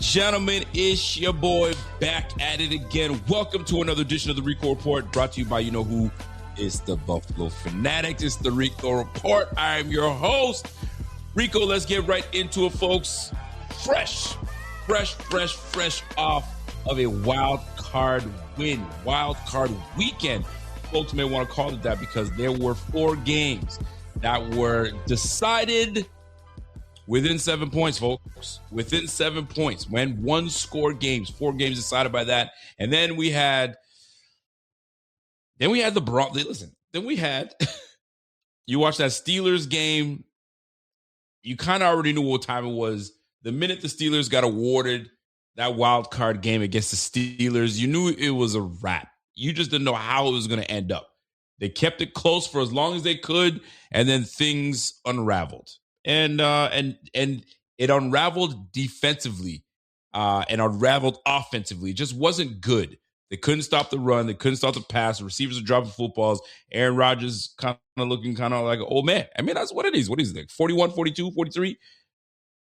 gentlemen, it's your boy back at it again. Welcome to another edition of the Rico Report, brought to you by you know who. It's the Buffalo Fanatics. It's the Rico Report. I am your host, Rico. Let's get right into it, folks. Fresh off of a wild card win, wild card weekend. Folks may want to call it that because there were 4 games that were decided within 7 points, folks. Within 7 points. When 1-score games, 4 games decided by that. And then we had the Broncos. Listen, then we had, you watched that Steelers game. You kind of already knew what time it was. The minute the Steelers got awarded that wild card game against the Steelers, you knew it was a wrap. You just didn't know how it was going to end up. They kept it close for as long as they could, and then things unraveled. And it unraveled defensively and unraveled offensively. It just wasn't good. They couldn't stop the run. They couldn't stop the pass. The receivers are dropping footballs. Aaron Rodgers kind of looking kind of like an old man. I mean, that's what it is. What is it, like 41, 42, 43? You know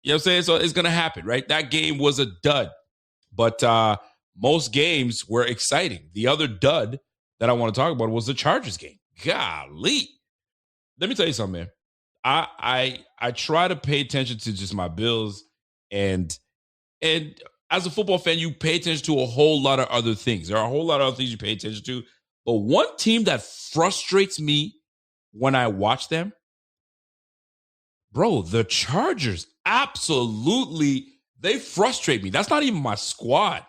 what I'm saying? So it's going to happen, right? That game was a dud. But most games were exciting. The other dud that I want to talk about was the Chargers game. Golly. Let me tell you something, man. I try to pay attention to just my Bills, and as a football fan, you pay attention to a whole lot of other things. There are a whole lot of other things you pay attention to. But one team that frustrates me when I watch them, bro, the Chargers, absolutely, they frustrate me. That's not even my squad.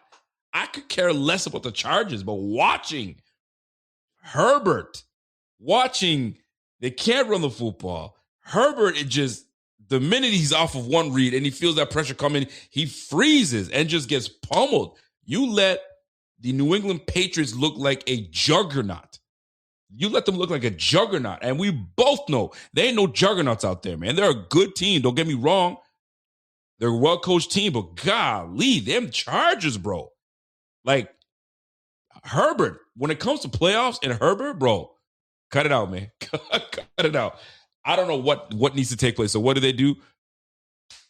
I could care less about the Chargers, but watching Herbert, they can't run the football. Herbert, the minute he's off of one read and he feels that pressure coming, he freezes and just gets pummeled. You let the New England Patriots look like a juggernaut. You let them look like a juggernaut. And we both know there ain't no juggernauts out there, man. They're a good team. Don't get me wrong. They're a well-coached team, but golly, them Chargers, bro. Like, Herbert, when it comes to playoffs and Herbert, bro, cut it out, man. Cut it out. I don't know what needs to take place. So what do?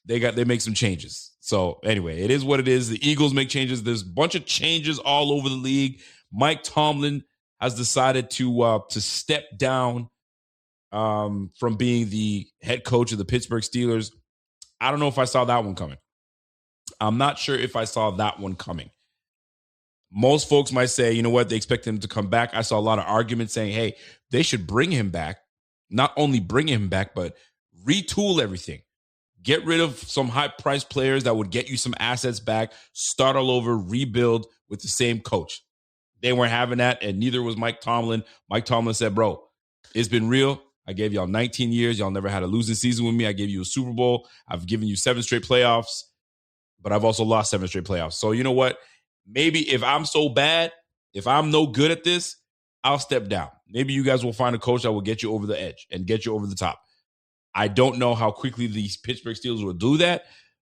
They make some changes. So anyway, it is what it is. The Eagles make changes. There's a bunch of changes all over the league. Mike Tomlin has decided to step down from being the head coach of the Pittsburgh Steelers. I don't know if I saw that one coming. I'm not sure if I saw that one coming. Most folks might say, you know what, they expect him to come back. I saw a lot of arguments saying, hey, they should bring him back. Not only bring him back, but retool everything. Get rid of some high-priced players that would get you some assets back, start all over, rebuild with the same coach. They weren't having that, and neither was Mike Tomlin. Mike Tomlin said, bro, it's been real. I gave y'all 19 years. Y'all never had a losing season with me. I gave you a Super Bowl. I've given you 7 straight playoffs, but I've also lost 7 straight playoffs. So you know what? Maybe if I'm so bad, if I'm no good at this, I'll step down. Maybe you guys will find a coach that will get you over the edge and get you over the top. I don't know how quickly these Pittsburgh Steelers will do that.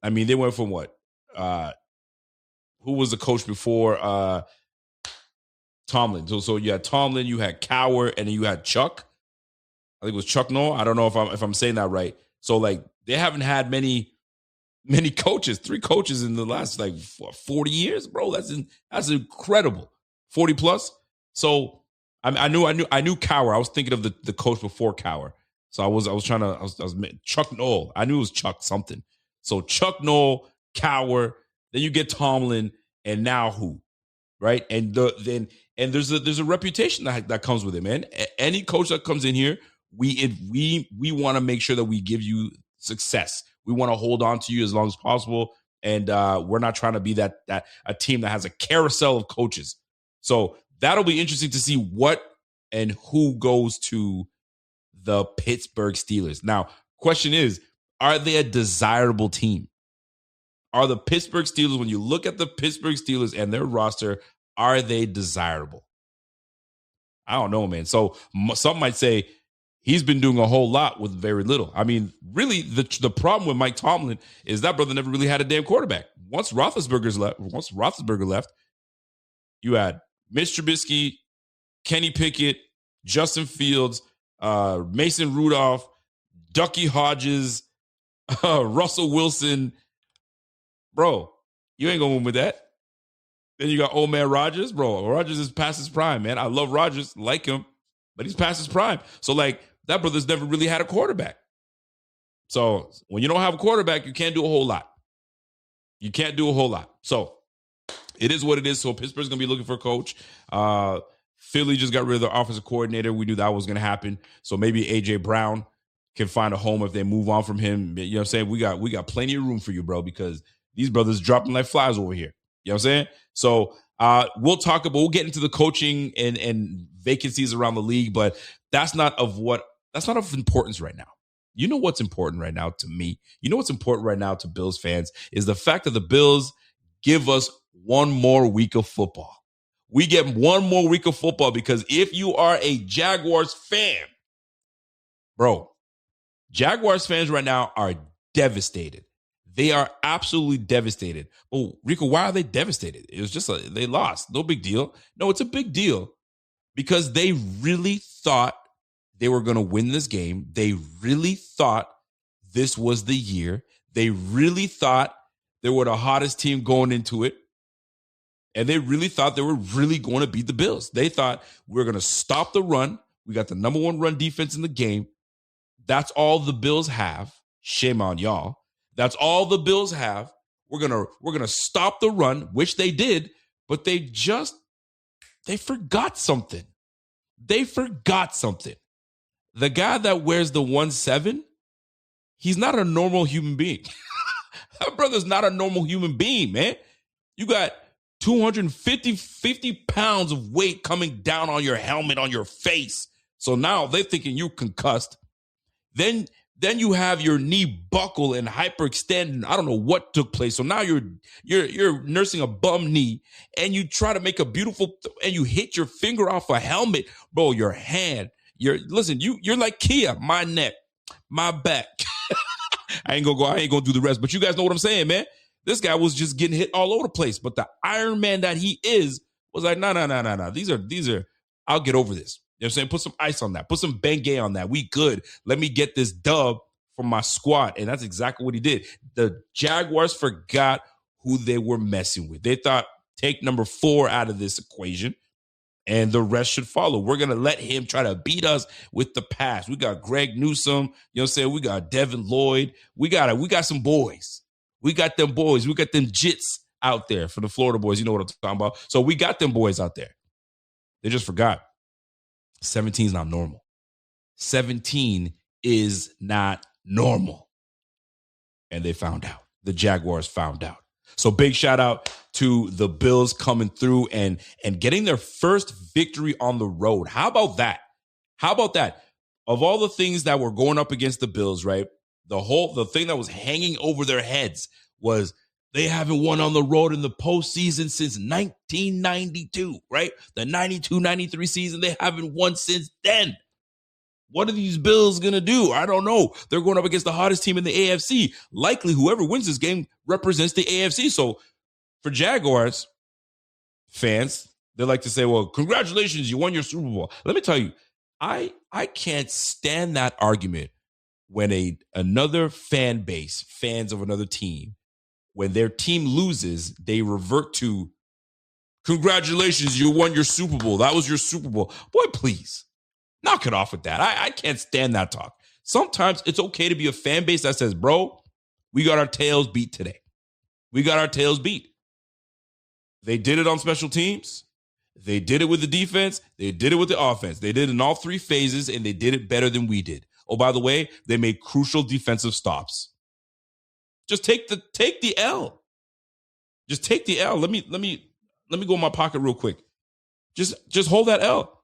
I mean, they went from what? Who was the coach before Tomlin? So you had Tomlin, you had Cowher, and then you had Chuck. I think it was Chuck Noll. I don't know if I'm saying that right. So like they haven't had many coaches, 3 coaches in the last 40 years, bro. That's incredible. 40 plus. So I knew Cowher. I was thinking of the coach before Cowher. So I was Chuck Noll. I knew it was Chuck something. So Chuck Noll, Cowher, then you get Tomlin, and now who? Right? And there's a reputation that comes with it, man. Any coach that comes in here, we want to make sure that we give you success. We want to hold on to you as long as possible. And we're not trying to be that a team that has a carousel of coaches. So that'll be interesting to see what and who goes to the Pittsburgh Steelers. Now, question is, are they a desirable team? Are the Pittsburgh Steelers, when you look at the Pittsburgh Steelers and their roster, are they desirable? I don't know, man. So some might say he's been doing a whole lot with very little. I mean, really, the problem with Mike Tomlin is that brother never really had a damn quarterback. Once Roethlisberger left, you had Mitch Trubisky, Kenny Pickett, Justin Fields, Mason Rudolph, Ducky Hodges, Russell Wilson. Bro, You ain't going to win with that. Then you got old man Rodgers. Bro, Rodgers is past his prime, man. I love Rodgers, like him, but he's past his prime. So, like, that brother's never really had a quarterback. So, when you don't have a quarterback, you can't do a whole lot. You can't do a whole lot. So, it is what it is. So, Pittsburgh's going to be looking for a coach. Philly just got rid of their offensive coordinator. We knew that was going to happen. So, maybe A.J. Brown can find a home if they move on from him. You know what I'm saying? We got plenty of room for you, bro, because these brothers dropping like flies over here. You know what I'm saying? So we'll get into the coaching and vacancies around the league, but that's not of importance right now. You know what's important right now to me? You know what's important right now to Bills fans is the fact that the Bills give us one more week of football. We get one more week of football because if you are a Jaguars fan, bro, Jaguars fans right now are devastated. They are absolutely devastated. Oh, Rico, why are they devastated? It was just they lost. No big deal. No, it's a big deal because they really thought they were going to win this game. They really thought this was the year. They really thought they were the hottest team going into it. And they really thought they were really going to beat the Bills. They thought we're going to stop the run. We got the number one run defense in the game. That's all the Bills have. Shame on y'all. That's all the Bills have. We're gonna stop the run, which they did, but they forgot something. They forgot something. The guy that wears the 1-7, he's not a normal human being. That brother's not a normal human being, man. You got 250 pounds of weight coming down on your helmet, on your face. So now they're thinking you're concussed. Then you have your knee buckle and hyperextend. I don't know what took place. So now you're nursing a bum knee and you try to make a beautiful and you hit your finger off a helmet, bro. Your hand. You're like Kia. My neck, my back. I ain't gonna do the rest. But you guys know what I'm saying, man. This guy was just getting hit all over the place. But the Iron Man that he is was like, no. These are. I'll get over this. You know what I'm saying? Put some ice on that. Put some Bengay on that. We good. Let me get this dub from my squad. And that's exactly what he did. The Jaguars forgot who they were messing with. They thought, take number 4 out of this equation, and the rest should follow. We're going to let him try to beat us with the pass. We got Greg Newsome. You know what I'm saying? We got Devin Lloyd. We got some boys. We got them boys. We got them jits out there for the Florida boys. You know what I'm talking about? So we got them boys out there. They just forgot. 17 is not normal. 17 is not normal. And they found out. The Jaguars found out. So big shout out to the Bills coming through and getting their first victory on the road. How about that? Of all the things that were going up against the Bills, right? The thing that was hanging over their heads was they haven't won on the road in the postseason since 1992, right? The 92-93 season, they haven't won since then. What are these Bills going to do? I don't know. They're going up against the hottest team in the AFC. Likely whoever wins this game represents the AFC. So for Jaguars fans, they like to say, well, congratulations, you won your Super Bowl. Let me tell you, I can't stand that argument when another fan base, fans of another team, when their team loses, they revert to, congratulations, you won your Super Bowl. That was your Super Bowl. Boy, please, knock it off with that. I can't stand that talk. Sometimes it's okay to be a fan base that says, bro, we got our tails beat today. We got our tails beat. They did it on special teams. They did it with the defense. They did it with the offense. They did it in all 3 phases, and they did it better than we did. Oh, by the way, they made crucial defensive stops. Just take the L. Just take the L. Let me go in my pocket real quick. Just hold that L.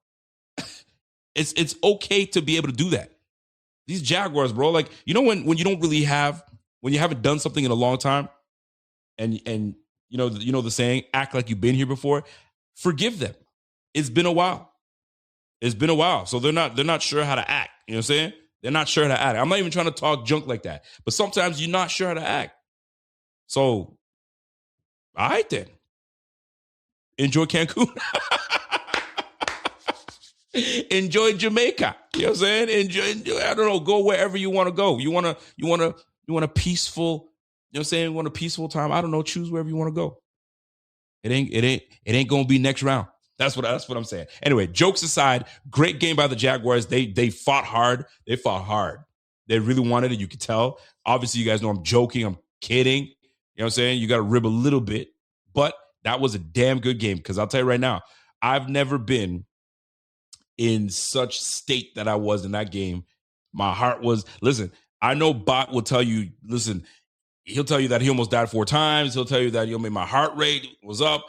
It's okay to be able to do that. These Jaguars, bro, like, you know when you don't really have, when you haven't done something in a long time, and you know the saying, act like you've been here before. Forgive them. It's been a while. So they're not sure how to act. You know what I'm saying? They're not sure how to act. I'm not even trying to talk junk like that. But sometimes you're not sure how to act. So, all right then. Enjoy Cancun. Enjoy Jamaica. You know what I'm saying? Enjoy, I don't know, go wherever you want to go. You want a peaceful what I'm saying, want a peaceful time, I don't know, choose wherever you want to go. It ain't gonna be next round. That's what I'm saying. Anyway, jokes aside, great game by the Jaguars. They fought hard. They really wanted it. You could tell. Obviously, you guys know I'm joking. I'm kidding. You know what I'm saying? You got to rib a little bit. But that was a damn good game because I'll tell you right now, I've never been in such state that I was in that game. My heart was, listen, I know Bot will tell you, listen, he'll tell you that he almost died 4 times. He'll tell you that, my heart rate was up.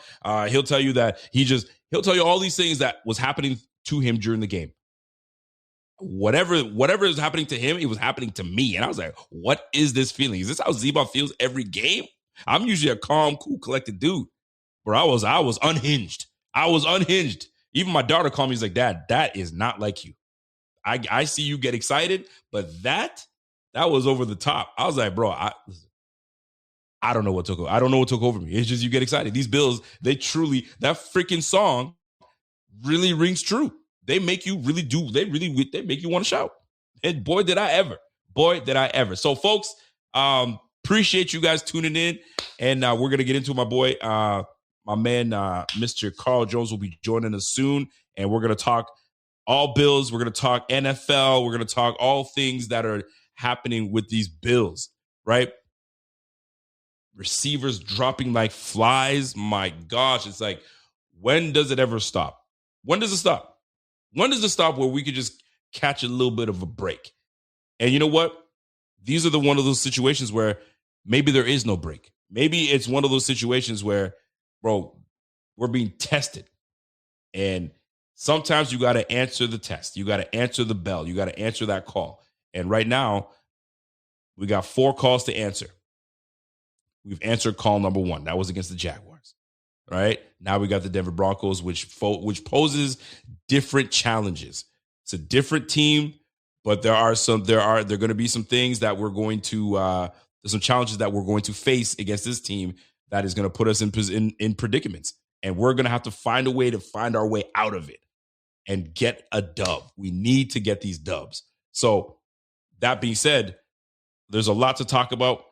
He'll tell you that he'll tell you all these things that was happening to him during the game. Whatever is happening to him, it was happening to me. And I was like, what is this feeling? Is this how Zeba feels every game? I'm usually a calm, cool, collected dude. But I was unhinged. I was unhinged. Even my daughter called me. She's like, Dad, that is not like you. I see you get excited, but that was over the top. I was like, bro, I don't know what took over. I don't know what took over me. It's just you get excited. These Bills, that freaking song really rings true. They make you really do. They make you want to shout. And boy, did I ever. So, folks, appreciate you guys tuning in. And we're going to get into my boy, my man, Mr. Carl Jones will be joining us soon. And we're going to talk all Bills. We're going to talk NFL. We're going to talk all things that are happening with these Bills, right? Receivers dropping like flies. My gosh, it's like, when does it ever stop? When does it stop? When does it stop where we could just catch a little bit of a break? And you know what? These are one of those situations where maybe there is no break. Maybe it's one of those situations where, bro, we're being tested. And sometimes you got to answer the test. You got to answer the bell. You got to answer that call. And right now, we got 4 calls to answer. We've answered call number 1. That was against the Jaguars. Right? Now we got the Denver Broncos, which poses different challenges. It's a different team, but there are going to be some things that we're going to there's some challenges that we're going to face against this team that is going to put us in predicaments, and we're going to have to find a way to find our way out of it and get a dub. We need to get these dubs. So that being said, there's a lot to talk about,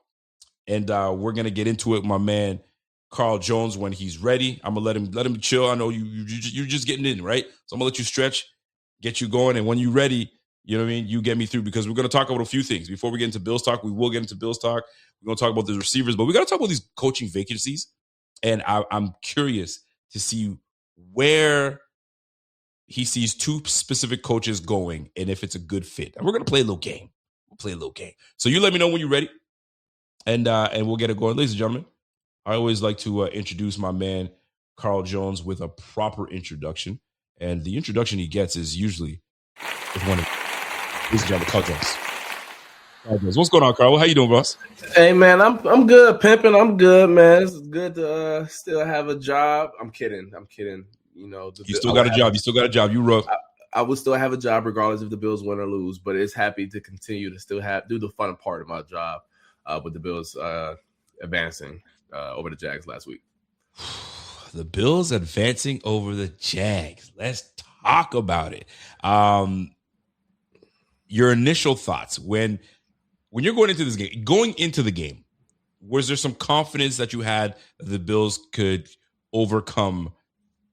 and we're going to get into it, my man Carl Jones, when he's ready. I'm gonna let him chill. I know you're just getting in, right? So I'm gonna let you stretch, get you going, and when you're ready, you know what I mean, you get me through, because we're gonna talk about a few things before we get into Bills talk. We will get into Bills talk. We're gonna talk about the receivers, but we gotta talk about these coaching vacancies, and I'm curious to see where he sees 2 specific coaches going and if it's a good fit. And we're gonna play a little game. So you let me know when you're ready, and we'll get it going, ladies and gentlemen. I always like to introduce my man, Carl Jones, with a proper introduction. And the introduction he gets is usually with one of ladies and gentlemen, Carl Jones. What's going on, Carl? How you doing, boss? Hey, man, I'm good, pimping. I'm good, man. It's good to still have a job. I'm kidding. You know, you still got a job. You rough. I would still have a job regardless if the Bills win or lose, but it's happy to continue to still do the fun part of my job with the Bills advancing over the Jags last week. The Bills advancing over the Jags. Let's talk about it. Your initial thoughts when you're going into the game, was there some confidence that you had that the Bills could overcome,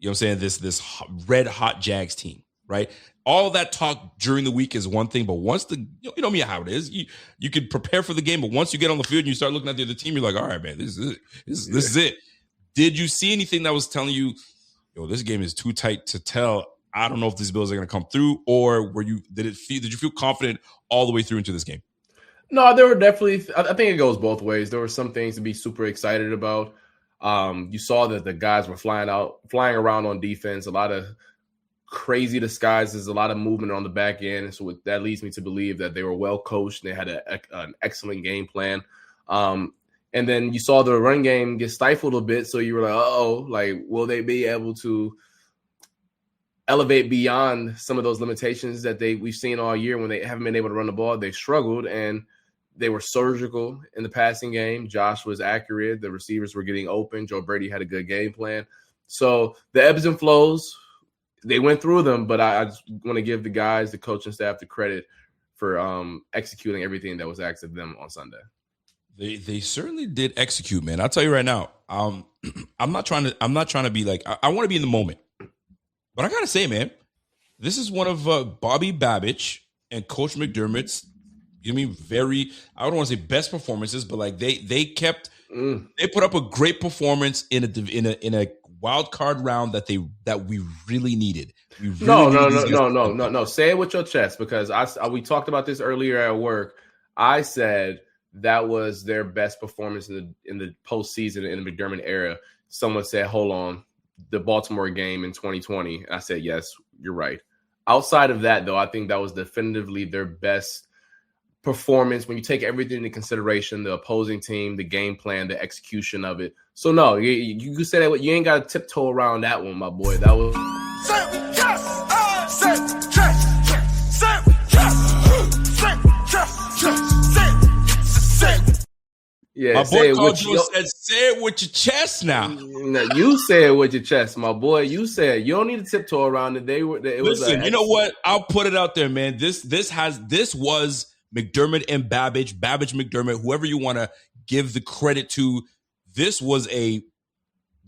you know what I'm saying, this red hot Jags team, right? All that talk during the week is one thing, but once you know me how it is, you could prepare for the game, but once you get on the field and you start looking at the other team, you're like, all right, man, this is it. This is it. Did you see anything that was telling you, this game is too tight to tell? I don't know if these Bills are going to come through, or did you feel confident all the way through into this game? No, there were definitely, I think it goes both ways. There were some things to be super excited about. You saw that the guys were flying around on defense, a lot of crazy disguises, a lot of movement on the back end. So that leads me to believe that they were well coached and they had an excellent game plan. And then you saw the run game get stifled a bit. So you were like, will they be able to elevate beyond some of those limitations that we've seen all year when they haven't been able to run the ball? They struggled, and they were surgical in the passing game. Josh was accurate. The receivers were getting open. Joe Brady had a good game plan. So the ebbs and flows, they went through them, but I just want to give the guys, the coaching staff, the credit for executing everything that was asked of them on Sunday. They certainly did execute, man. I'll tell you right now. I'm not trying to be like, I want to be in the moment. But I gotta say, man, this is one of Bobby Babich and Coach McDermott's, I don't want to say best performances, but like they put up a great performance in a wild card round that we really needed. No. Say it with your chest, because we talked about this earlier at work. I said that was their best performance in the postseason in the McDermott era. Someone said, hold on, the Baltimore game in 2020. I said, yes, you're right. Outside of that, though, I think that was definitively their best performance when you take everything into consideration, the opposing team, the game plan, the execution of it. So, no, you say that, you ain't got to tiptoe around that one, my boy. That was... Yeah, my boy called you and said, say it with your chest now. No, you say it with your chest, my boy. You said you don't need to tiptoe around it. Listen, you know what? I'll put it out there, man. This was McDermott and Babich, McDermott, whoever you want to give the credit to. This was a,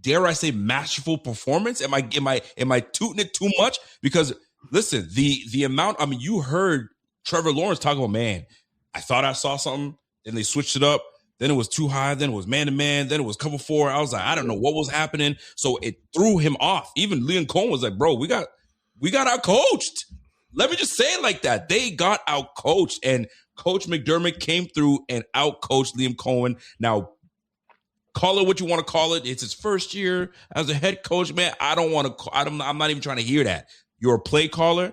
dare I say, masterful performance. Am I tooting it too much? Because listen, the amount, I mean, you heard Trevor Lawrence talk about, man, I thought I saw something, then they switched it up. Then it was too high. Then it was man-to-man. Then it was cover four. I was like, I don't know what was happening. So it threw him off. Even Keon Coleman was like, bro, we got out-coached. Let me just say it like that. They got out-coached. And Coach McDermott came through and out-coached Keon Coleman. Now, call it what you want to call it. It's his first year as a head coach, man. I'm not even trying to hear that. You're a play caller.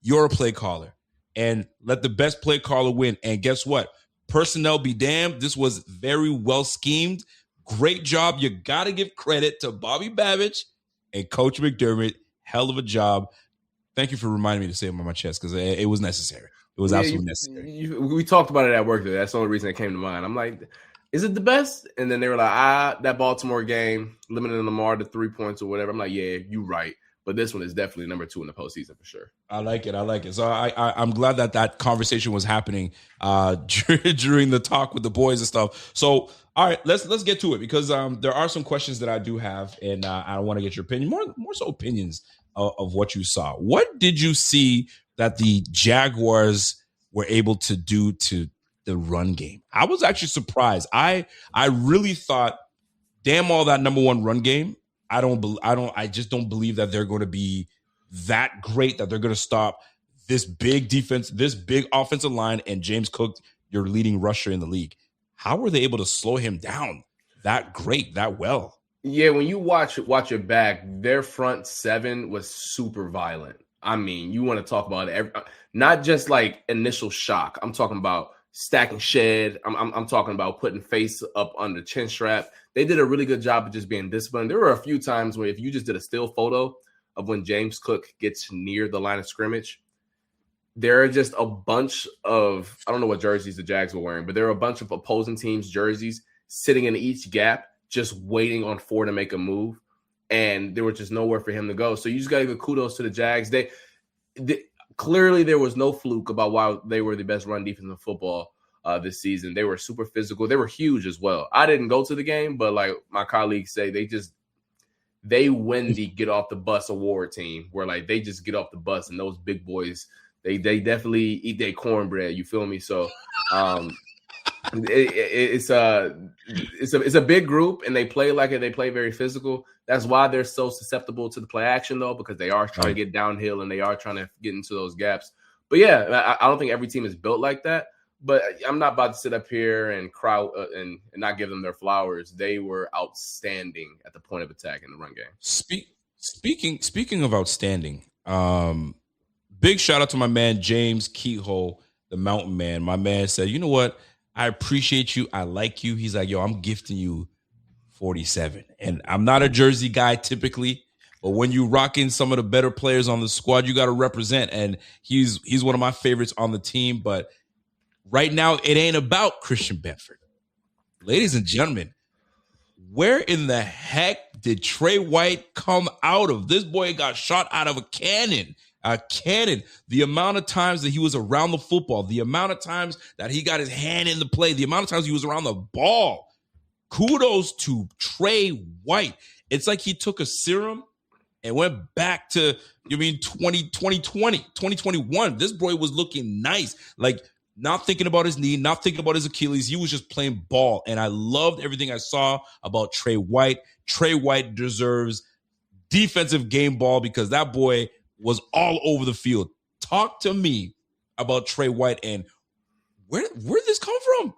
You're a play caller. And let the best play caller win. And guess what? Personnel be damned. This was very well schemed. Great job. You got to give credit to Bobby Babich and Coach McDermott. Hell of a job. Thank you for reminding me to say it on my chest, because it was necessary. It was absolutely necessary. We talked about it at work today. That's the only reason it came to mind. I'm like, is it the best? And then they were like, that Baltimore game, limiting Lamar to 3 points or whatever. I'm like, yeah, you're right. But this one is definitely number 2 in the postseason for sure. I like it. So I'm glad that conversation was happening during the talk with the boys and stuff. So, all right, let's get to it, because there are some questions that I do have, and I want to get your opinion, more so opinions of what you saw. What did you see that the Jaguars were able to do to the run game? I was actually surprised. I really thought, damn, all that number 1 run game. I just don't believe that they're going to be that great, that they're going to stop this big defense, this big offensive line, and James Cook, your leading rusher in the league. How were they able to slow him down that great, that well? Yeah, when you watch it back, their front 7 was super violent. I mean, you want to talk about not just like initial shock. I'm talking about stacking shed. I'm talking about putting face up under chin strap. They did a really good job of just being disciplined. There were a few times where if you just did a still photo of when James Cook gets near the line of scrimmage, there are just a bunch of, I don't know what jerseys the Jags were wearing, but there are a bunch of opposing teams' jerseys sitting in each gap, just waiting on Ford to make a move. And there was just nowhere for him to go. So you just got to give kudos to the Jags. They clearly, there was no fluke about why they were the best run defense in football this season. They were super physical. They were huge as well. I didn't go to the game, but like my colleagues say, they win the get off the bus award team, where like they just get off the bus, and those big boys, they definitely eat their cornbread. You feel me? So it's a big group, and they play like it. They play very physical. That's why they're so susceptible to the play action, though, because they are trying to get downhill and they are trying to get into those gaps. But yeah, I don't think every team is built like that. But I'm not about to sit up here and cry and not give them their flowers. They were outstanding at the point of attack in the run game. Speaking of outstanding, big shout out to my man James Kehoe, the Mountain Man. My man said, you know what? I appreciate you. I like you. He's like, yo, I'm gifting you 47. And I'm not a jersey guy typically, but when you rock in some of the better players on the squad, you got to represent. And he's one of my favorites on the team. But right now, it ain't about Christian Benford. Ladies and gentlemen, where in the heck did Trey White come out of? This boy got shot out of a cannon. a cannon. The amount of times that he was around the football, the amount of times that he got his hand in the play, the amount of times he was around the ball. Kudos to Trey White. It's like he took a serum and went back to, 2020, 2021. This boy was looking nice. Like, not thinking about his knee, not thinking about his Achilles. He was just playing ball. And I loved everything I saw about Trey White. Trey White deserves defensive game ball because that boy was all over the field. Talk to me about Trey White and where did this come from?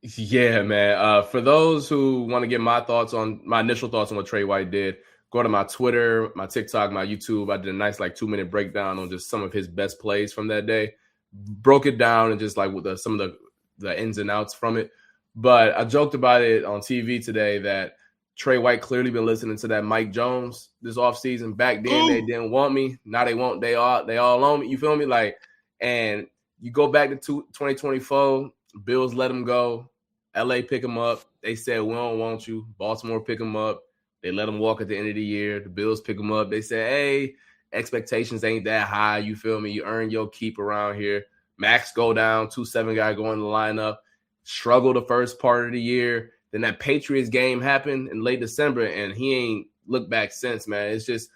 Yeah, man. For those who want to get my initial thoughts on what Trey White did, go to my Twitter, my TikTok, my YouTube. I did a nice 2-minute breakdown on just some of his best plays from that day. Broke it down and just with some of the ins and outs from it. But I joked about it on TV today that Trey White clearly been listening to that Mike Jones this offseason. Back then, They didn't want me. Now they want. They all on me. You feel me? And you go back to 2024. Bills let him go. LA pick him up. They said, we don't want you. Baltimore pick him up. They let him walk at the end of the year. The Bills pick him up. They said, hey, expectations ain't that high. You feel me? You earn your keep around here. Max go down. 2-7 guy go in the lineup. Struggle the first part of the year. Then that Patriots game happened in late December, and he ain't looked back since, man. It's just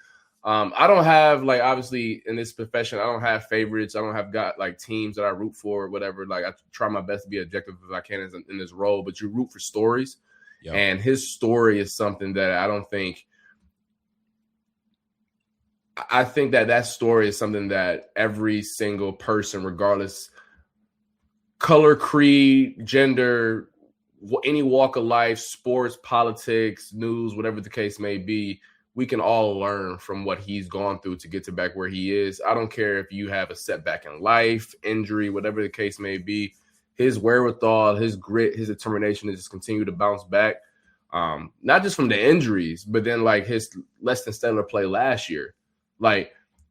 I don't have, obviously in this profession, I don't have favorites. I don't have teams that I root for or whatever. I try my best to be objective as I can in this role, but you root for stories. Yep. And his story is something that I think that story is something that every single person, regardless color, creed, gender, any walk of life, sports, politics, news, whatever the case may be, we can all learn from what he's gone through to get to back where he is. I don't care if you have a setback in life, injury, whatever the case may be. His wherewithal, his grit, his determination to just continue to bounce back, not just from the injuries, but then his less than stellar play last year.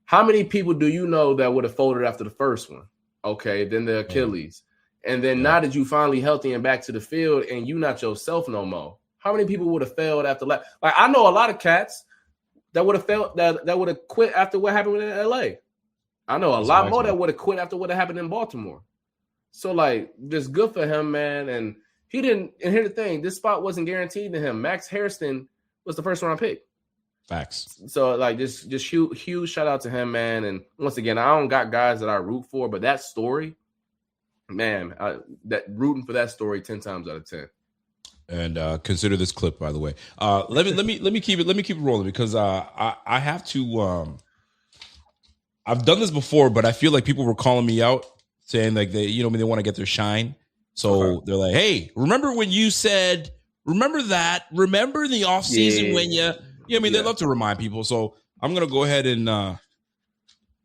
How many people do you know that would have folded after the first one? Okay, then the Achilles. And then now that you finally healthy and back to the field and you not yourself no more, how many people would have failed after I know a lot of cats that would have failed that would have quit after what happened in LA. I know a lot more that would have quit after what happened in Baltimore. So just good for him, man. And he didn't. And here's the thing: this spot wasn't guaranteed to him. Max Hairston was the first round pick. Facts. So just huge shout out to him, man. And once again, I don't got guys that I root for, but that story, man, that rooting for that story 10 times out of 10. And consider this clip, by the way. Let me keep it rolling because I have to. I've done this before, but I feel like people were calling me out, saying they want to get their shine. So they're like, "Hey, remember when you said? Remember that? Remember in the offseason when you?" They love to remind people. So I'm gonna go ahead and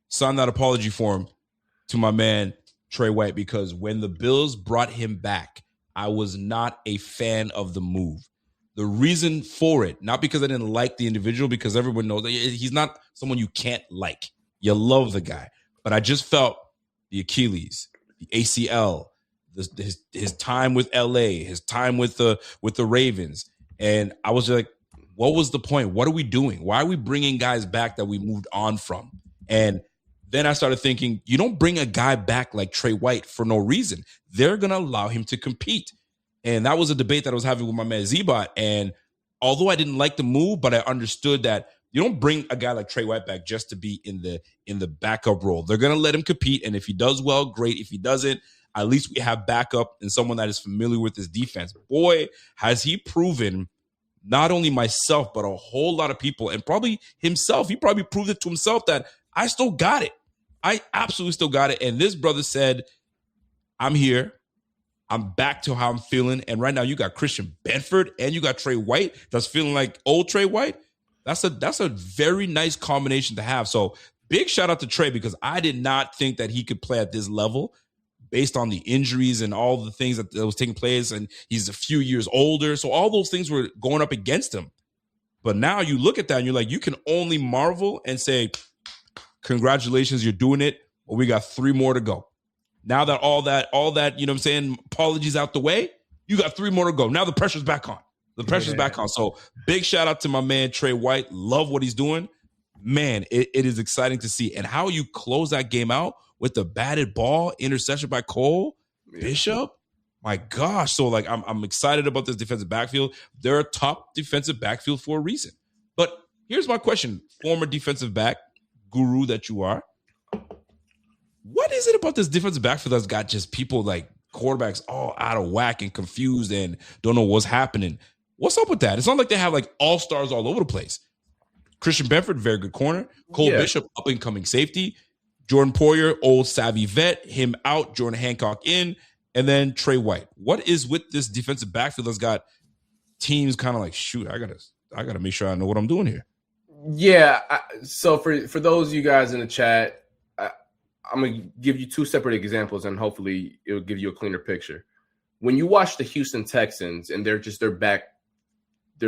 sign that apology form to my man Trey White because when the Bills brought him back, I was not a fan of the move. The reason for it, not because I didn't like the individual, because everyone knows that he's not someone you can't like. You love the guy. But I just felt the Achilles, the ACL, his time with LA, his time with the Ravens. And I was like, what was the point? What are we doing? Why are we bringing guys back that we moved on from? And then I started thinking, you don't bring a guy back like Trey White for no reason. They're going to allow him to compete. And that was a debate that I was having with my man Z-Bot. And although I didn't like the move, but I understood that you don't bring a guy like Trey White back just to be in the backup role. They're going to let him compete. And if he does well, great. If he doesn't, at least we have backup and someone that is familiar with this defense. Boy, has he proven not only myself, but a whole lot of people and probably himself. He probably proved it to himself that I still got it. I absolutely still got it. And this brother said, I'm here. I'm back to how I'm feeling. And right now you got Christian Benford and you got Trey White that's feeling like old Trey White. That's a very nice combination to have. So big shout out to Trey because I did not think that he could play at this level based on the injuries and all the things that was taking place. And he's a few years older. So all those things were going up against him. But now you look at that and you're like, you can only marvel and say, congratulations, you're doing it. Well, we got 3 more to go. Now that all that, you know what I'm saying, apologies out the way, you got 3 more to go. Now the pressure's back on. The pressure's back on. So big shout out to my man, Trey White. Love what he's doing. man, it is exciting to see. And how you close that game out with the batted ball, interception by Cole Bishop. My gosh. So, like, I'm excited about this defensive backfield. They're a top defensive backfield for a reason. But here's my question, former defensive back guru that you are. What is it about this defensive backfield that's got just people like quarterbacks all out of whack and confused and don't know what's happening? What's up with that? It's not like they have like all-stars all over the place. Christian Benford, very good corner. Cole Bishop, up-and-coming safety. Jordan Poyer, old savvy vet. Him out. Jordan Hancock in. And then Trey White. What is with this defensive backfield that's got teams kind of like, shoot, I gotta make sure I know what I'm doing here. Yeah. So for those of you guys in the chat, I'm going to give you two separate examples, and hopefully it will give you a cleaner picture. When you watch the Houston Texans and they're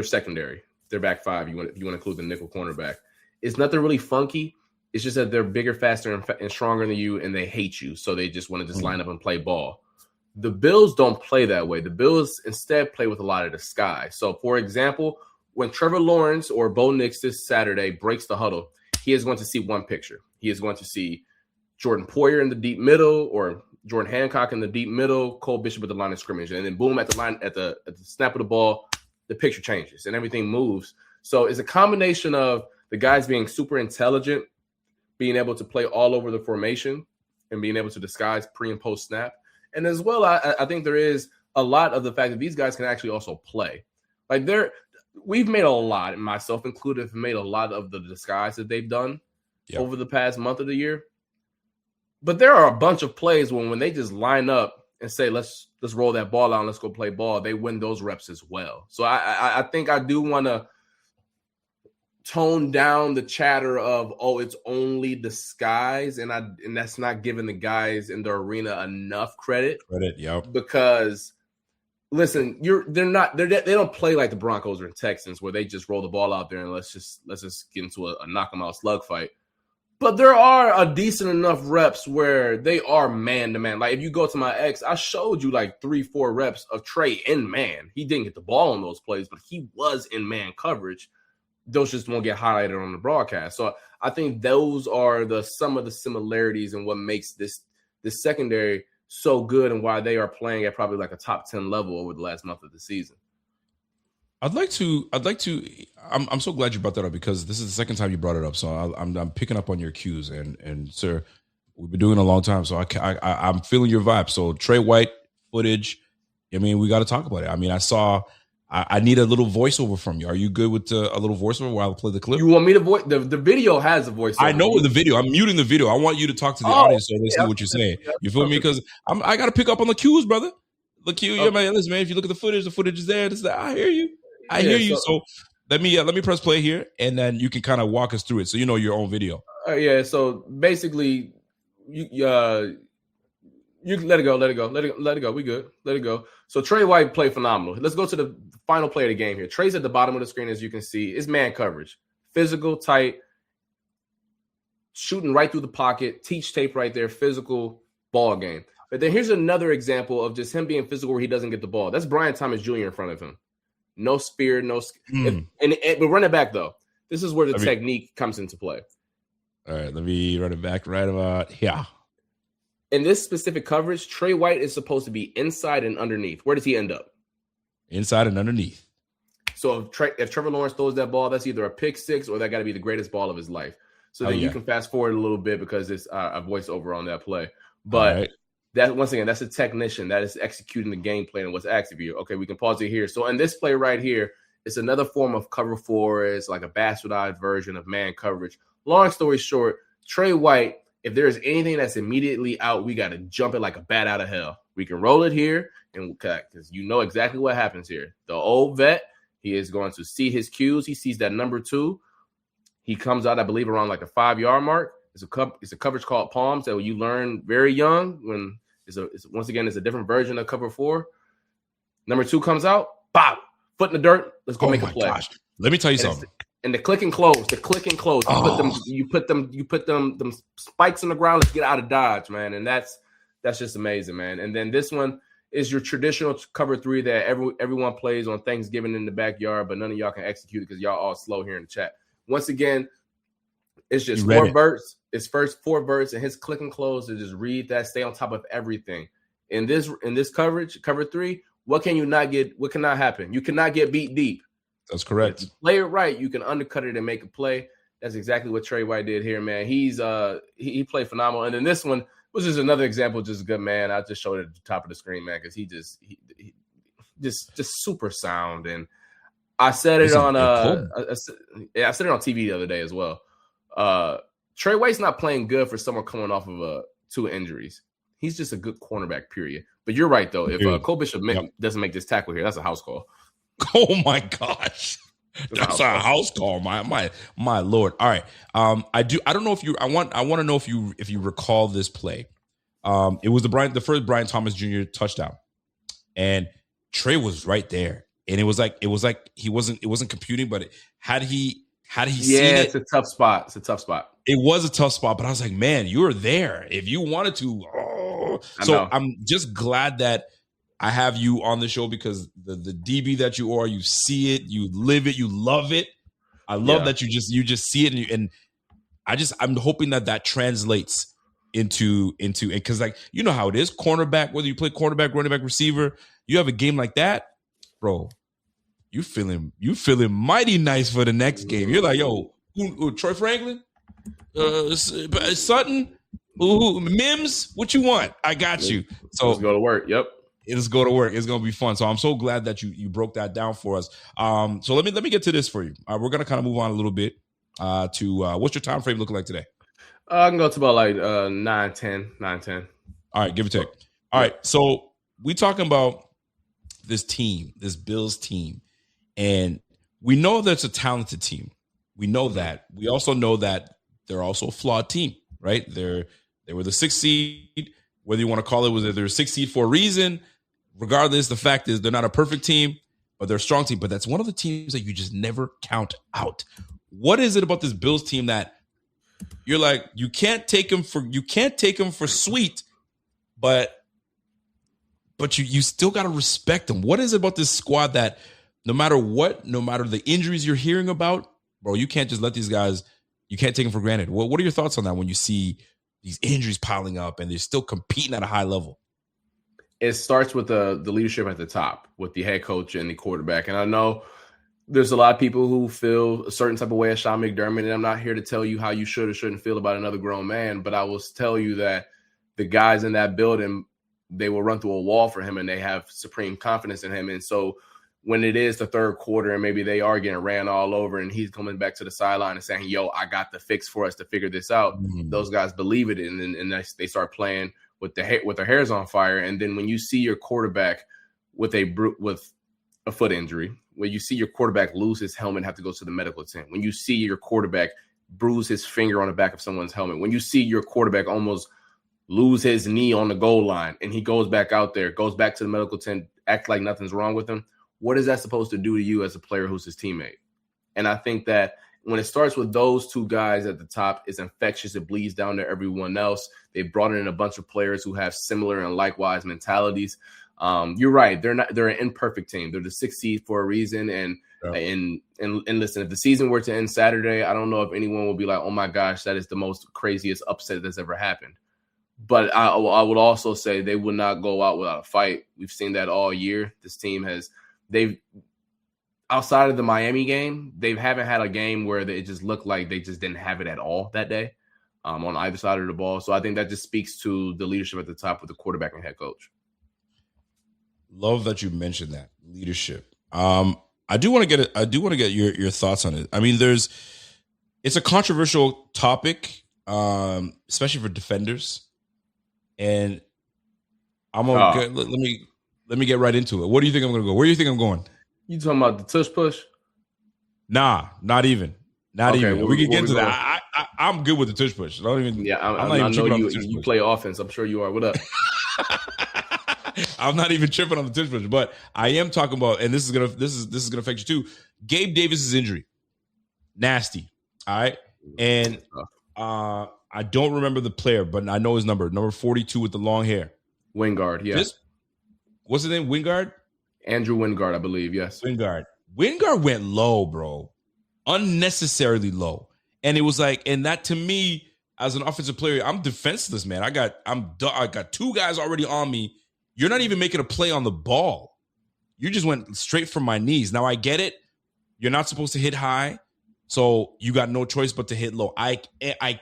secondary, their back five, if you want to include the nickel cornerback, it's nothing really funky. It's just that they're bigger, faster, and stronger than you, and they hate you. So they just want to just line up and play ball. The Bills don't play that way. The Bills instead play with a lot of disguise. So, for example, when Trevor Lawrence or Bo Nix this Saturday breaks the huddle, he is going to see one picture. He is going to see Jordan Poyer in the deep middle, or Jordan Hancock in the deep middle, Cole Bishop at the line of scrimmage. And then boom, at the snap of the ball, the picture changes and everything moves. So it's a combination of the guys being super intelligent, being able to play all over the formation and being able to disguise pre and post snap. And as well, I think there is a lot of the fact that these guys can actually also play. Like we've made a lot, and myself included, have made a lot of the disguise that they've done over the past month of the year. But there are a bunch of plays when they just line up and say, let's roll that ball out and let's go play ball, they win those reps as well. So I think I do want to tone down the chatter of, it's only disguise, and that's not giving the guys in the arena enough credit. Because listen, they don't play like the Broncos or Texans where they just roll the ball out there and let's just get into a knock 'em out slug fight. But there are a decent enough reps where they are man-to-man. Like, if you go to my ex, I showed you like 3-4 reps of Trey in man. He didn't get the ball on those plays, but he was in man coverage. Those just won't get highlighted on the broadcast. So I think those are some of the similarities in what makes this secondary so good and why they are playing at probably like a top 10 level over the last month of the season. I'd like to. I'm so glad you brought that up, because this is the second time you brought it up. So I'm picking up on your cues, and sir, we've been doing it a long time. So I'm feeling your vibe. So Trey White footage. I mean, we got to talk about it. I mean, I need a little voiceover from you. Are you good with a little voiceover while I play the clip? You want me to voice? The video has a voiceover. I know the video. I'm muting the video. I want you to talk to the audience so they see what you're saying. You feel me? Because I got to pick up on the cues, brother. The cue, man. Listen, man. If you look at the footage is there. I hear you. I hear you. So let me press play here, and then you can kind of walk us through it, so you know your own video. So basically, you let it go. We good. Let it go. So Trey White played phenomenal. Let's go to the final play of the game here. Trey's at the bottom of the screen, as you can see. It's man coverage, physical, tight, shooting right through the pocket, teach tape right there, physical ball game. But then here's another example of just him being physical where he doesn't get the ball. That's Brian Thomas Jr. in front of him. No spear, but run it back, though. This is where the technique comes into play. All right, let me run it back right about here. In this specific coverage, Trey White is supposed to be inside and underneath. Where does he end up? Inside and underneath. So if Trevor Lawrence throws that ball, that's either a pick six or that got to be the greatest ball of his life. So then you can fast forward a little bit because it's a voiceover on that play. But that, once again, that's a technician that is executing the game plan and what's asked of you. Okay, we can pause it here. So in this play right here, it's another form of cover four. It's like a bastardized version of man coverage. Long story short, Trey White, if there's anything that's immediately out, we got to jump it like a bat out of hell. We can roll it here, and because you know exactly what happens here. The old vet, he is going to see his cues. He sees that number 2. He comes out, I believe, around like the 5-yard mark. It's a coverage called palms that you learn very young when once again, it's a different version of cover 4. Number 2 comes out, bop, foot in the dirt. Let's go make a play. Gosh. Let me tell you something. And the click and close. You put them spikes in the ground. Let's get out of Dodge, man. And that's just amazing, man. And then this one is your traditional cover 3 that everyone plays on Thanksgiving in the backyard, but none of y'all can execute it because y'all all slow here in the chat. Once again, It's just You read four it. verts. It's first 4 verts, and his click and close to just read that, stay on top of everything. In this coverage, cover 3, what can you not get? What cannot happen? You cannot get beat deep. That's correct. If you play it right, you can undercut it and make a play. That's exactly what Trey White did here, man. He played phenomenal. And then this one was just another example, just good, man. I just showed it at the top of the screen, man, because he just super sound. And I said it on I said it on TV the other day as well. Trey White's not playing good for someone coming off of 2 injuries. He's just a good cornerback, period. But you're right, though. If Cole Bishop doesn't make this tackle here, that's a house call. Oh my gosh. That's a house call, my lord. All right. I don't know if you I want to know if you recall this play. It was the first Brian Thomas Jr. touchdown. And Trey was right there. And it was like it wasn't computing, but had he seen it? It's a tough spot. It's a tough spot. It was a tough spot, but I was like, man, you were there. If you wanted to. So I'm just glad that I have you on the show, because the DB that you are, you see it, you live it, you love it. I love that you just see it, and I'm hoping that translates into because, like, you know how it is, cornerback, whether you play cornerback, running back, receiver, you have a game like that, bro. You feeling mighty nice for the next game. You're like, yo, who Troy Franklin, Sutton, Mims, what you want? I got you. So let's go to work. Yep. Let's go to work. It's gonna be fun. So I'm so glad that you broke that down for us. So let me get to this for you. We're gonna kind of move on a little bit to what's your time frame looking like today? I can go to about like 9-10. All right, give or take. All right, so we talking about this team, this Bills team, and we know that's a talented team. We know that. We also know that they're also a flawed team, right? They were the 6th seed. Whether you want to call it, they're a 6th seed for a reason. Regardless, the fact is they're not a perfect team, but they're a strong team. But that's one of the teams that you just never count out. What is it about this Bills team that you're like, you can't take them for sweet, but you still got to respect them? What is it about this squad that no matter the injuries you're hearing about, bro, you can't just let these guys, you can't take them for granted? What are your thoughts on that when you see these injuries piling up and they're still competing at a high level? It starts with the leadership at the top, with the head coach and the quarterback. And I know there's a lot of people who feel a certain type of way of Sean McDermott, and I'm not here to tell you how you should or shouldn't feel about another grown man, but I will tell you that the guys in that building, they will run through a wall for him, and they have supreme confidence in him. And so when it is the third quarter and maybe they are getting ran all over and he's coming back to the sideline and saying, yo, I got the fix for us to figure this out, those guys believe it, and they start playing with their hairs on fire. And then when you see your quarterback with a foot injury, when you see your quarterback lose his helmet and have to go to the medical tent, when you see your quarterback bruise his finger on the back of someone's helmet, when you see your quarterback almost lose his knee on the goal line and he goes back out there, goes back to the medical tent, act like nothing's wrong with him, what is that supposed to do to you as a player who's his teammate? And I think that when it starts with those two guys at the top, it's infectious. It bleeds down to everyone else. They brought in a bunch of players who have similar and likewise mentalities. You're right. They're an imperfect team. They're the 6th seed for a reason. And listen, if the season were to end Saturday, I don't know if anyone will be like, oh my gosh, that is the most craziest upset that's ever happened. But I would also say they would not go out without a fight. We've seen that all year. This team they've outside of the Miami game, they haven't had a game where it just looked like they just didn't have it at all that day on either side of the ball. So I think that just speaks to the leadership at the top with the quarterback and head coach. Love that you mentioned that leadership. I do want to get your thoughts on it. I mean, it's a controversial topic, especially for defenders. And let me get right into it. What do you think I'm going to go? Where do you think I'm going? You talking about the tush push? Nah, not even. Not even. We can get into that. I'm good with the tush push. I'm not even you play offense. I'm sure you are. What up? I'm not even tripping on the tush push, but I am talking about, and this is gonna affect you too. Gabe Davis's injury, nasty. All right, and I don't remember the player, but I know his number 42 with the long hair. Wingard, yeah. What's his name? Wingard? Andrew Wingard, I believe, yes. Wingard went low, bro. Unnecessarily low. And it was like, and that to me, as an offensive player, I'm defenseless, man. I got 2 guys already on me. You're not even making a play on the ball. You just went straight from my knees. Now I get it. You're not supposed to hit high. So you got no choice but to hit low. I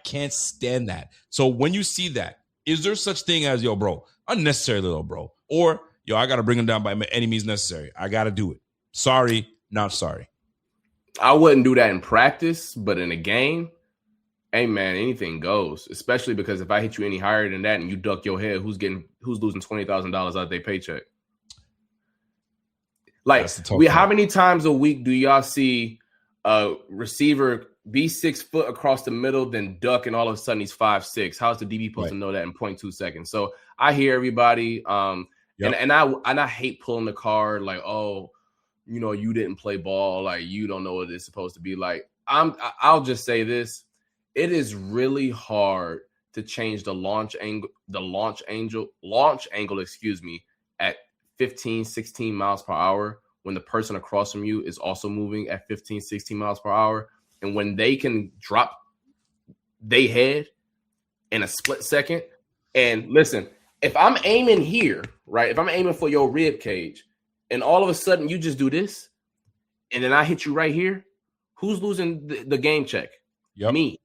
can't stand that. So when you see that, is there such thing as, yo, bro, unnecessary little bro? Or, yo, I got to bring him down by any means necessary. I got to do it. Sorry, not sorry. I wouldn't do that in practice, but in a game, hey, man, anything goes, especially because if I hit you any higher than that and you duck your head, who's losing $20,000 out of their paycheck? Like, how many times a week do y'all see a receiver be 6 foot across the middle, then duck, and all of a sudden he's 5'6"? How's the DB supposed to know that in 0.2 seconds? So I hear everybody, and I hate pulling the card like, oh, you know, you didn't play ball, like you don't know what it's supposed to be like. I'll just say this: it is really hard to change the launch angle, at 15, 16 miles per hour when the person across from you is also moving at 15, 16 miles per hour. And when they can drop their head in a split second. And listen, if I'm aiming here, right, if I'm aiming for your rib cage and all of a sudden you just do this and then I hit you right here, who's losing the game check? Yep. Me.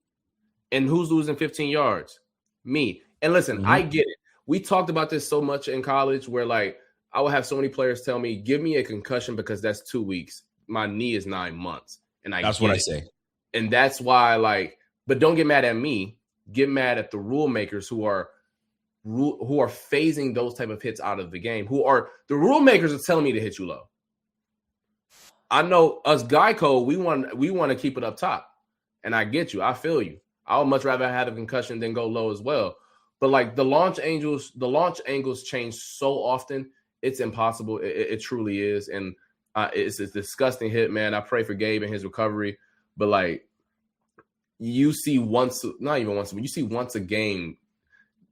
And who's losing 15 yards? Me. And listen, I get it. We talked about this so much in college where, like, I would have so many players tell me, give me a concussion because that's 2 weeks. My knee is 9 months. And that's what I say. And that's why, like, but don't get mad at me. Get mad at the rule makers who are phasing those type of hits out of the game. The rule makers are telling me to hit you low. I know us Geico, we want to keep it up top. And I get you. I feel you. I would much rather have a concussion than go low as well. But like the launch angles change so often. It's impossible. It truly is. And it's a disgusting hit, man. I pray for Gabe and his recovery. But like you see once a game,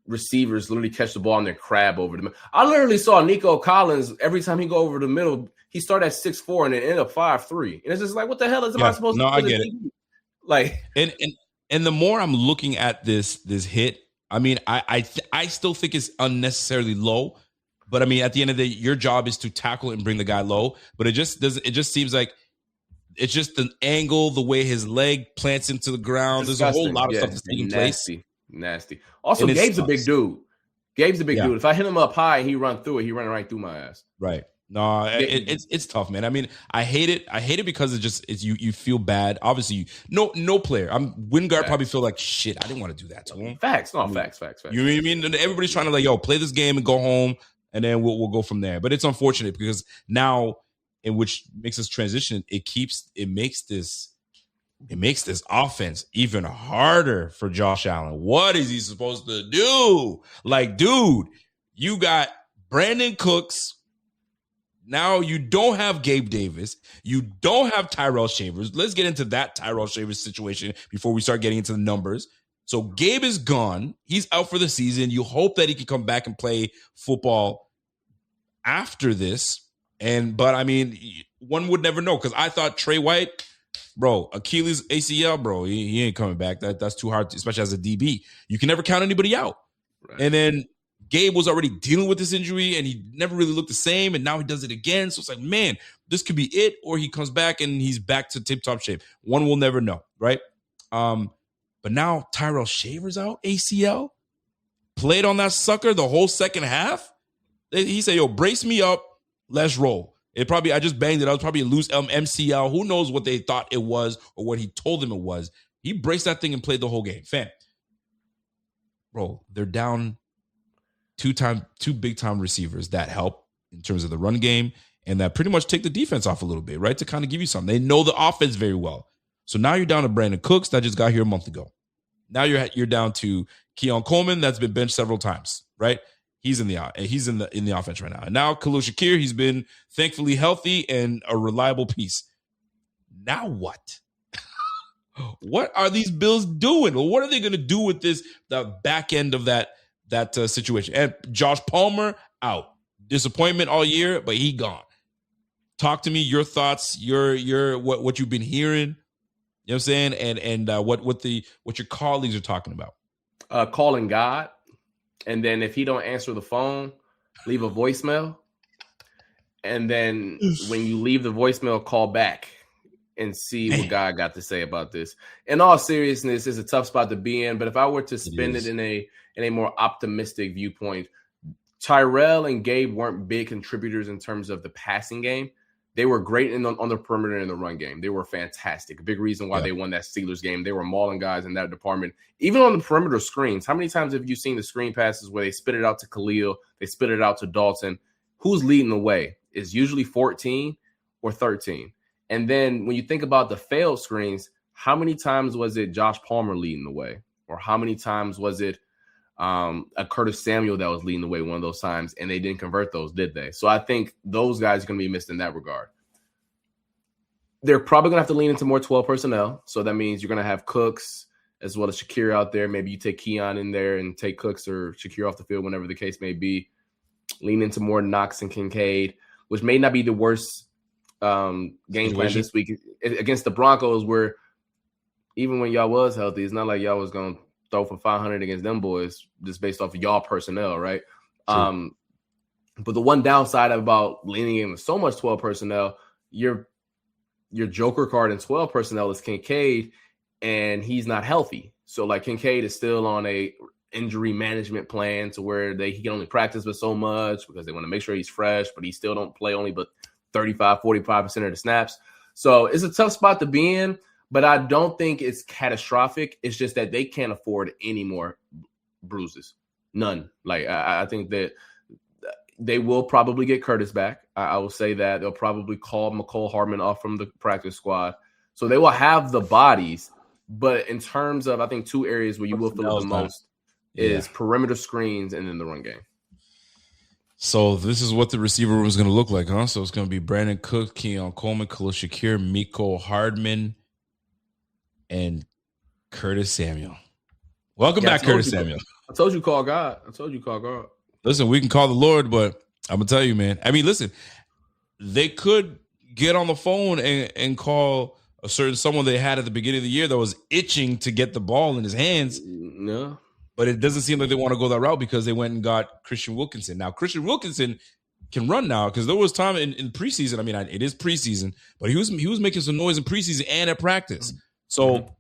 receivers literally catch the ball and they crab over them. I literally saw Nico Collins every time he go over the middle, he started at 6'4" and then end up 5'3". And it's just like, what the hell is I supposed to do? No, I get it. Like, and the more I'm looking at this hit, I mean, I still think it's unnecessarily low. But I mean, at the end of the day, your job is to tackle and bring the guy low. But it just seems like it's just the angle, the way his leg plants into the ground. Disgusting. There's a whole lot of stuff that's taking place. Nasty. Also, Gabe's a big dude. Dude. If I hit him up high and he run through it, he run right through my ass. Right. No, it's tough, man. I mean, I hate it because it's you feel bad. Obviously, no player. Wingard probably feel like shit. I didn't want to do that to him. Facts. You know what I mean? And everybody's trying to like, yo, play this game and go home, and then we'll go from there. But it's unfortunate because now, in which makes this transition, it makes this offense even harder for Josh Allen. What is he supposed to do? Like, dude, you got Brandin Cooks. Now you don't have Gabe Davis. You don't have Tyrell Shavers. Let's get into that Tyrell Shavers situation before we start getting into the numbers. So Gabe is gone. He's out for the season. You hope that he can come back and play football after this. But I mean, one would never know because I thought Trey White, bro, Achilles ACL, bro, he ain't coming back. That's too hard, especially as a DB. You can never count anybody out. Right. And then Gabe was already dealing with this injury and he never really looked the same. And now he does it again. So it's like, man, this could be it. Or he comes back and he's back to tip-top shape. One will never know, right? But now Tyrell Shavers out, ACL. Played on that sucker the whole second half. He said, yo, brace me up. Let's roll. I just banged it. I was probably a loose MCL. Who knows what they thought it was or what he told them it was. He braced that thing and played the whole game. Fam. Bro, they're down two big-time receivers that help in terms of the run game and that pretty much take the defense off a little bit, right, to kind of give you something. They know the offense very well. So now you're down to Brandin Cooks that just got here a month ago. Now you're down to Keon Coleman that's been benched several times, right? He's in the offense right now. And now Khalil Shakir, he's been thankfully healthy and a reliable piece. Now what? What are these Bills doing? Well, what are they going to do with the back end of that situation? And Josh Palmer out. Disappointment all year, but he gone. Talk to me, your thoughts, your what you've been hearing. You know what I'm saying? And what your colleagues are talking about. Calling God, and then if he don't answer the phone, leave a voicemail. And then when you leave the voicemail, call back and see what God got to say about this. In all seriousness, it's a tough spot to be in. But if I were to spin it in a more optimistic viewpoint, Tyrell and Gabe weren't big contributors in terms of the passing game. They were great on the perimeter in the run game. They were fantastic. A big reason why they won that Steelers game. They were mauling guys in that department. Even on the perimeter screens, how many times have you seen the screen passes where they spit it out to Khalil, they spit it out to Dalton? Who's leading the way? Is usually 14 or 13. And then when you think about the failed screens, how many times was it Josh Palmer leading the way? Or how many times was it a Curtis Samuel that was leading the way one of those times, and they didn't convert those, did they? So I think those guys are going to be missed in that regard. They're probably going to have to lean into more 12 personnel. So that means you're going to have Cooks as well as Shakir out there. Maybe you take Keon in there and take Cooks or Shakir off the field, whenever the case may be. Lean into more Knox and Kincaid, which may not be the worst game plan this week against the Broncos, where even when y'all was healthy, it's not like y'all was going to throw for 500 against them boys just based off of y'all personnel, right? But the one downside about leaning in with so much 12 personnel, your joker card in 12 personnel is Kincaid, and he's not healthy. So like Kincaid is still on a injury management plan to where he can only practice with so much because they want to make sure he's fresh, but he still don't play only but 45% of the snaps. So it's a tough spot to be in, but I don't think it's catastrophic. It's just that they can't afford any more bruises. None. Like I think that they will probably get Curtis back. I will say that they'll probably call McCole Hardman off from the practice squad. So they will have the bodies, but in terms of, I think, two areas where you will feel it the most is perimeter screens and then the run game. So this is what the receiver room is going to look like, huh? So it's going to be Brandin Cooks, Keon Coleman, Khalil Shakir, Mecole Hardman, and Curtis Samuel. Welcome back, Curtis Samuel. I told you call God. Listen, we can call the Lord, but I'm going to tell you, man. I mean, listen, they could get on the phone and call a certain someone they had at the beginning of the year that was itching to get the ball in his hands. No. But it doesn't seem like they want to go that route because they went and got Christian Wilkinson. Now, Christian Wilkinson can run now because there was time in preseason. I mean, it is preseason, but he was making some noise in preseason and at practice. So,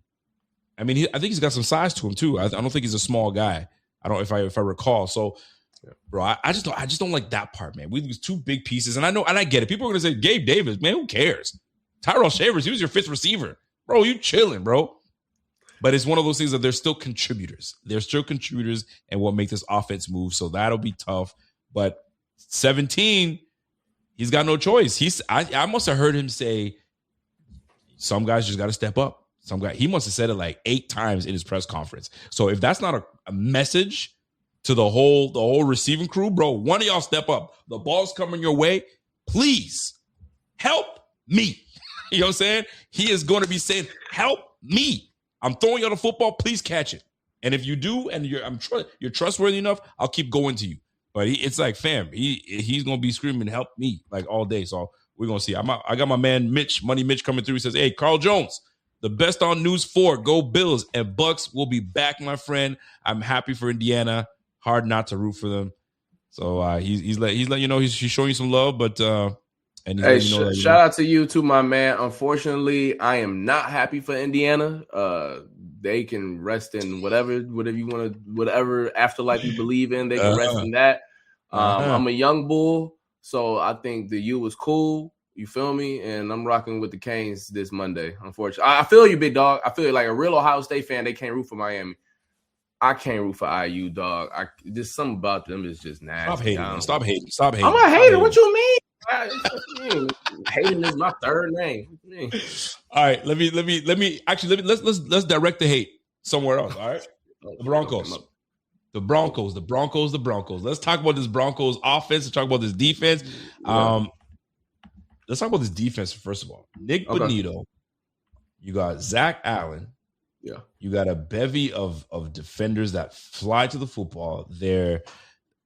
I mean, I think he's got some size to him too. I don't think he's a small guy. I don't, if I recall. So, bro, I just don't like that part, man. We lose two big pieces, and I get it. People are gonna say Gabe Davis, man. Who cares? Tyrell Shavers, he was your fifth receiver, bro. You chilling, bro. But it's one of those things that they're still contributors. They're still contributors and what make this offense move. So that'll be tough. But 17, he's got no choice. I must have heard him say, some guys just got to step up. He must have said it like 8 times in his press conference. So if that's not a message to the whole receiving crew, bro, one of y'all step up. The ball's coming your way. Please help me. You know what I'm saying? He is going to be saying, help me. I'm throwing you the football. Please catch it. And if you do, and you're trustworthy enough, I'll keep going to you. But it's like, fam, he's gonna be screaming, help me, like all day. So we're gonna see. I got my man Money Mitch coming through. He says, hey, Carl Jones, the best on News 4. Go Bills, and Bucks will be back, my friend. I'm happy for Indiana. Hard not to root for them. So he's letting you know he's showing you some love, but and hey, shout out to you too, my man. Unfortunately, I am not happy for Indiana. They can rest in whatever you want to, whatever afterlife you believe in. They can rest in that. I'm a young bull, so I think the U was cool. You feel me? And I'm rocking with the Canes this Monday. Unfortunately, I feel you, big dog. I feel like a real Ohio State fan. They can't root for Miami. I can't root for IU, dog. Just something about them is just nasty. Stop hating. I'm a hater. What you mean? Hating is my third name. All right, let's direct the hate somewhere else. All right, the Broncos. Let's talk about this Broncos offense. Let's talk about this defense. Let's talk about this defense first of all. Nick Bonito. You got Zach Allen. Yeah, you got a bevy of defenders that fly to the football.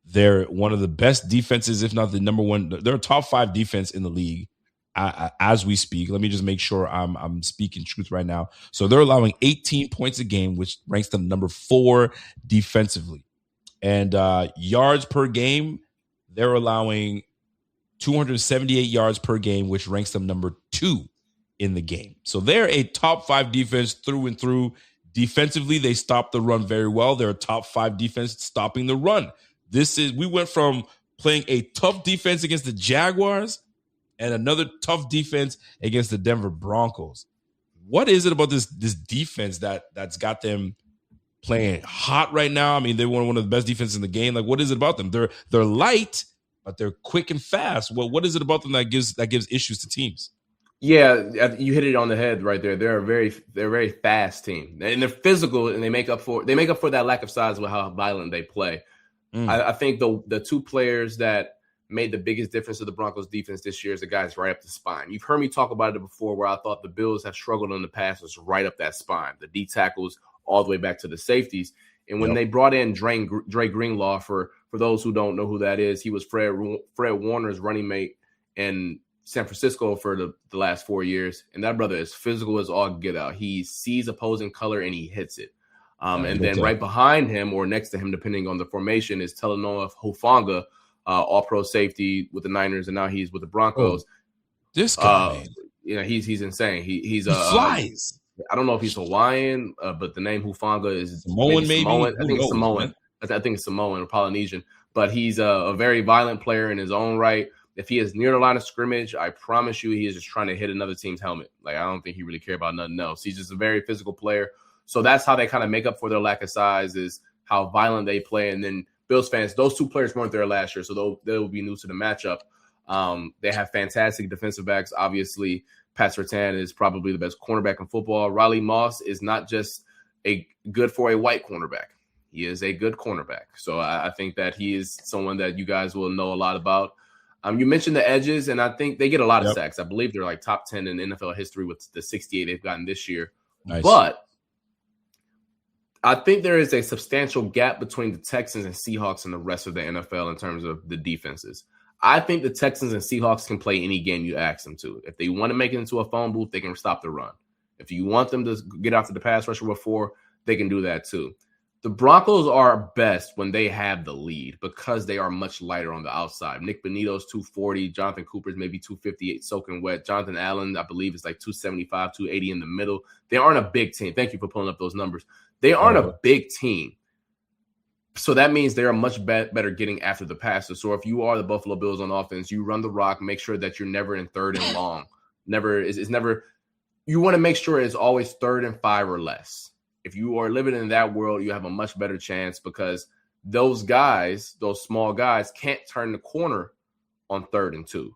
They're one of the best defenses, if not the number one. They're a top 5 defense in the league. as we speak. Let me just make sure I'm speaking truth right now. So they're allowing 18 points a game, which ranks them number 4 defensively. And yards per game, they're allowing 278 yards per game, which ranks them number 2 in the game. So they're a top 5 defense through and through. Defensively, they stop the run very well. They're a top 5 defense stopping the run. We went from playing a tough defense against the Jaguars and another tough defense against the Denver Broncos. What is it about this defense that's got them playing hot right now? I mean, they're one of the best defenses in the game. Like, what is it about them? They're light, but they're quick and fast. What is it about them that gives issues to teams? Yeah, you hit it on the head right there. They're a very fast team, and they're physical, and they make up for that lack of size with how violent they play. I think the 2 players that made the biggest difference to the Broncos defense this year is the guys right up the spine. You've heard me talk about it before, where I thought the Bills have struggled in the past was right up that spine, the D tackles all the way back to the safeties. And when they brought in Dre Greenlaw, for those who don't know who that is, he was Fred Warner's running mate in San Francisco for the last 4 years. And that brother is physical as all get out. He sees opposing color and he hits it. And then right behind him or next to him, depending on the formation, is Talanoa Hufanga, all-pro safety with the Niners, and now he's with the Broncos. This guy, he's insane. He flies. I don't know if he's Hawaiian, but the name Hufanga is Samoan, maybe. Samoan. I think it's Samoan. I think it's Samoan or Polynesian. But he's a very violent player in his own right. If he is near the line of scrimmage, I promise you he is just trying to hit another team's helmet. Like, I don't think he really cares about nothing else. He's just a very physical player. So that's how they kind of make up for their lack of size, is how violent they play. And then Bills fans, those 2 players weren't there last year, so they'll be new to the matchup. They have fantastic defensive backs. Obviously, Pat Surtain is probably the best cornerback in football. Riley Moss is not just good for a white cornerback. He is a good cornerback. So I think that he is someone that you guys will know a lot about. You mentioned the edges, and I think they get a lot of sacks. I believe they're like top 10 in NFL history with the 68 they've gotten this year. Nice. But I think there is a substantial gap between the Texans and Seahawks and the rest of the NFL in terms of the defenses. I think the Texans and Seahawks can play any game you ask them to. If they want to make it into a phone booth, they can stop the run. If you want them to get after the pass rusher before, they can do that too. The Broncos are best when they have the lead because they are much lighter on the outside. Nick Benito's 240. Jonathan Cooper's maybe 258 soaking wet. Jonathan Allen, I believe, is like 275, 280 in the middle. They aren't a big team. Thank you for pulling up those numbers. They aren't a big team. So that means they're much better getting after the passer. So if you are the Buffalo Bills on offense, you run the rock, make sure that you're never in 3rd and long. You want to make sure it's always 3rd and 5 or less. If you are living in that world, you have a much better chance because those guys, those small guys, can't turn the corner on 3rd and 2.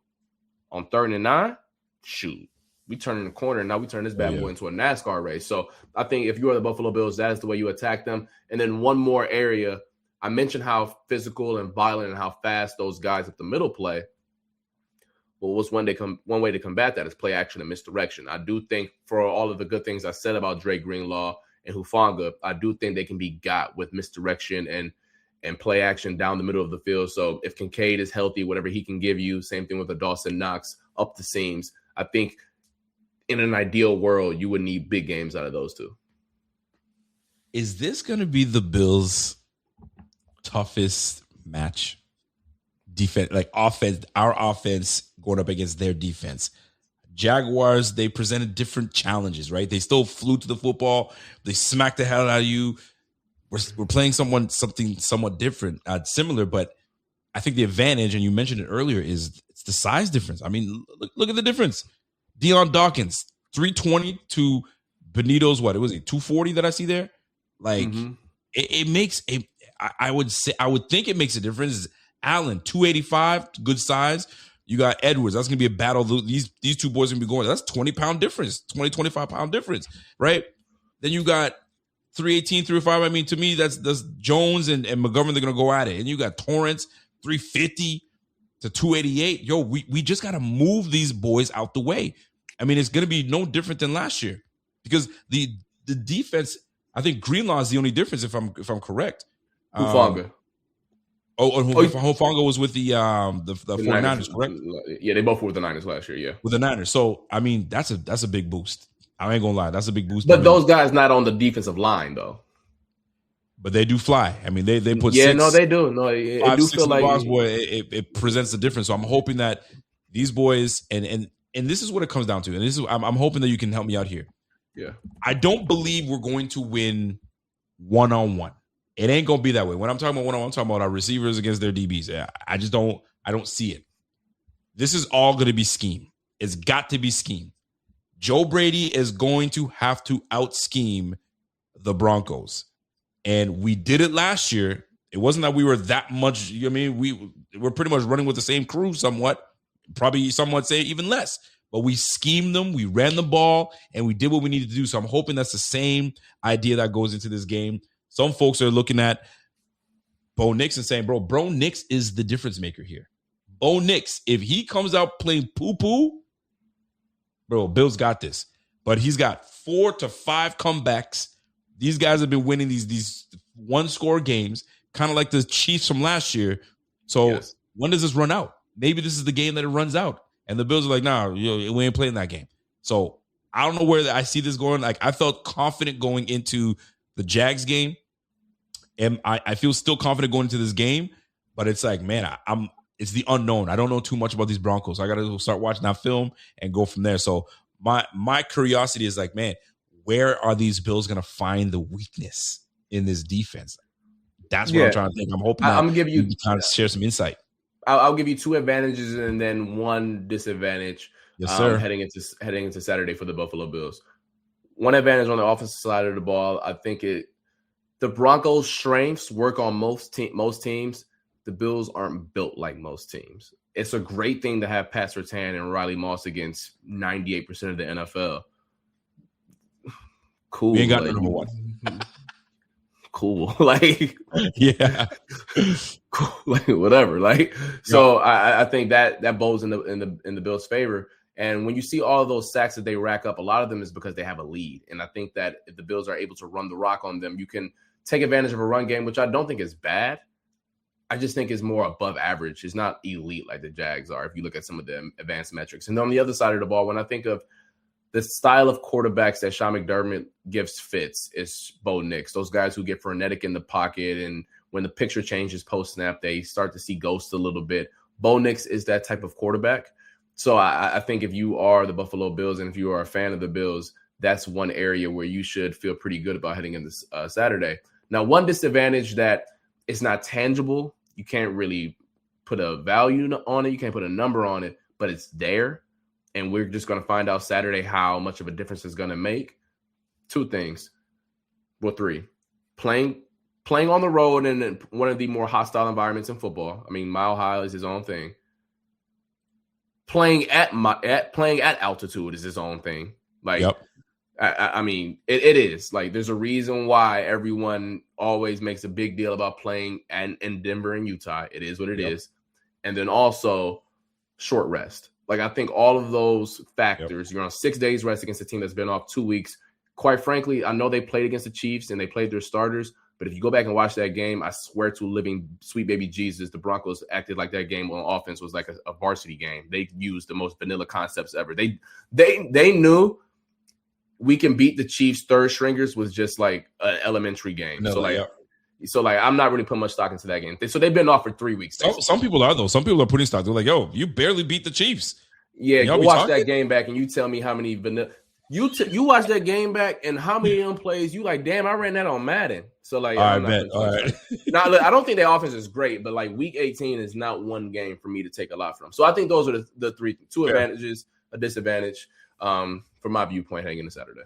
On 3rd and 9, shoot. We turn in the corner, and now we turn this bad boy into a NASCAR race. So I think if you are the Buffalo Bills, that is the way you attack them. And then one more area, I mentioned how physical and violent and how fast those guys up the middle play. Well, what's one way to combat that is play action and misdirection. I do think for all of the good things I said about Dre Greenlaw and Hufanga, I do think they can be got with misdirection and play action down the middle of the field. So if Kincaid is healthy, whatever he can give you, same thing with a Dawson Knox up the seams. I think in an ideal world, you would need big games out of those 2. Is this going to be the Bills' toughest match? Defense, like offense, our offense going up against their defense. Jaguars, they presented different challenges, right? They still flew to the football. They smacked the hell out of you. We're playing something somewhat different, similar, but I think the advantage, and you mentioned it earlier, is it's the size difference. I mean, look at the difference. Deion Dawkins, 320 to Benito's, what? It was 240 that I see there? Like, it makes I would think it makes a difference. Allen, 285, good size. You got Edwards. That's going to be a battle. These 2 boys are going to be going. That's 20-pound difference, 20, 25-pound difference, right? Then you got 318, 305. I mean, to me, that's Jones and McGovern. They're going to go at it. And you got Torrance, 350 to 288. Yo, we just got to move these boys out the way. I mean, it's going to be no different than last year because the defense, I think Greenlaw is the only difference if I'm correct. Hufanga. and Hufanga was with the 49ers, correct? Yeah, they both were with the Niners last year, yeah. With the Niners. So, I mean, that's a big boost. I ain't going to lie. That's a big boost. But those guys not on the defensive line, though. But they do fly. I mean, they put they do. No, it do feel like box, boy, it presents the difference. So I'm hoping that these boys and this is what it comes down to. And this is I'm hoping that you can help me out here. Yeah. I don't believe we're going to win one-on-one. It ain't gonna be that way. When I'm talking about one-on-one, I'm talking about our receivers against their DBs. I don't see it. This is all gonna be scheme. It's got to be scheme. Joe Brady is going to have to out-scheme the Broncos. And we did it last year. It wasn't that we were that much. I mean, we're pretty much running with the same crew somewhat. Probably somewhat say even less. But we schemed them, we ran the ball, and we did what we needed to do. So I'm hoping that's the same idea that goes into this game. Some folks are looking at Bo Nix and saying, Bro Nix is the difference maker here. Bo Nix, if he comes out playing poo-poo, bro, Bill's got this. But he's got 4 to 5 comebacks. These guys have been winning these one-score games, kind of like the Chiefs from last year. So When does this run out? Maybe this is the game that it runs out. And the Bills are like, nah, we ain't playing that game. So I don't know where I see this going. Like, I felt confident going into the Jags game. And I feel still confident going into this game. But it's like, man, it's the unknown. I don't know too much about these Broncos. I got to start watching that film and go from there. So my curiosity is like, man, where are these Bills going to find the weakness in this defense? That's what I'm trying to think. I'm hoping I'm gonna give you kind of share some insight. I'll give you 2 advantages and then 1 disadvantage. Yes, sir. Heading into Saturday for the Buffalo Bills. 1 advantage on the offensive side of the ball. I think the Broncos' strengths work on most teams. The Bills aren't built like most teams. It's a great thing to have Pat Surtain and Riley Moss against 98% of the NFL. Cool. We ain't got number 1. Cool. Like, yeah. Cool. Like, whatever. Like, so I think that bodes in the Bills' favor. And when you see all of those sacks that they rack up, a lot of them is because they have a lead. And I think that if the Bills are able to run the rock on them, you can take advantage of a run game, which I don't think is bad. I just think is more above average. It's not elite like the Jags are if you look at some of the advanced metrics. And on the other side of the ball, when I think of the style of quarterbacks that Sean McDermott gives fits, is Bo Nix. Those guys who get frenetic in the pocket, and when the picture changes post-snap, they start to see ghosts a little bit. Bo Nix is that type of quarterback. So I think if you are the Buffalo Bills and if you are a fan of the Bills, that's one area where you should feel pretty good about heading into Saturday. Now, one disadvantage that it's not tangible. You can't really put a value on it. You can't put a number on it, but it's there. And we're just going to find out Saturday how much of a difference it's going to make. 2 things. Well, 3. Playing on the road in one of the more hostile environments in football. I mean, Mile High is his own thing. Playing at altitude is his own thing. Like, I mean, it is. Like, there's a reason why everyone always makes a big deal about playing in Denver and Utah. It is what it is. And then also short rest. Like, I think all of those factors, you're on 6 days rest against a team that's been off 2 weeks. Quite frankly, I know they played against the Chiefs and they played their starters, but if you go back and watch that game, I swear to living sweet baby Jesus, the Broncos acted like that game on offense was like a varsity game. They used the most vanilla concepts ever. They knew we can beat the Chiefs' third stringers with just like an elementary game. So I'm not really putting much stock into that game. So they've been off for 3 weeks. Some people are, though. Some people are putting stock. They're like, yo, you barely beat the Chiefs. Yeah, go watch that game back and you tell me how many vanilla. You watch that game back and how many of them plays you like, damn, I ran that on Madden. So like, I bet. All right. Now, look, I don't think their offense is great, but like week 18 is not one game for me to take a lot from. So I think those are the 2 advantages, a disadvantage from my viewpoint heading into Saturday.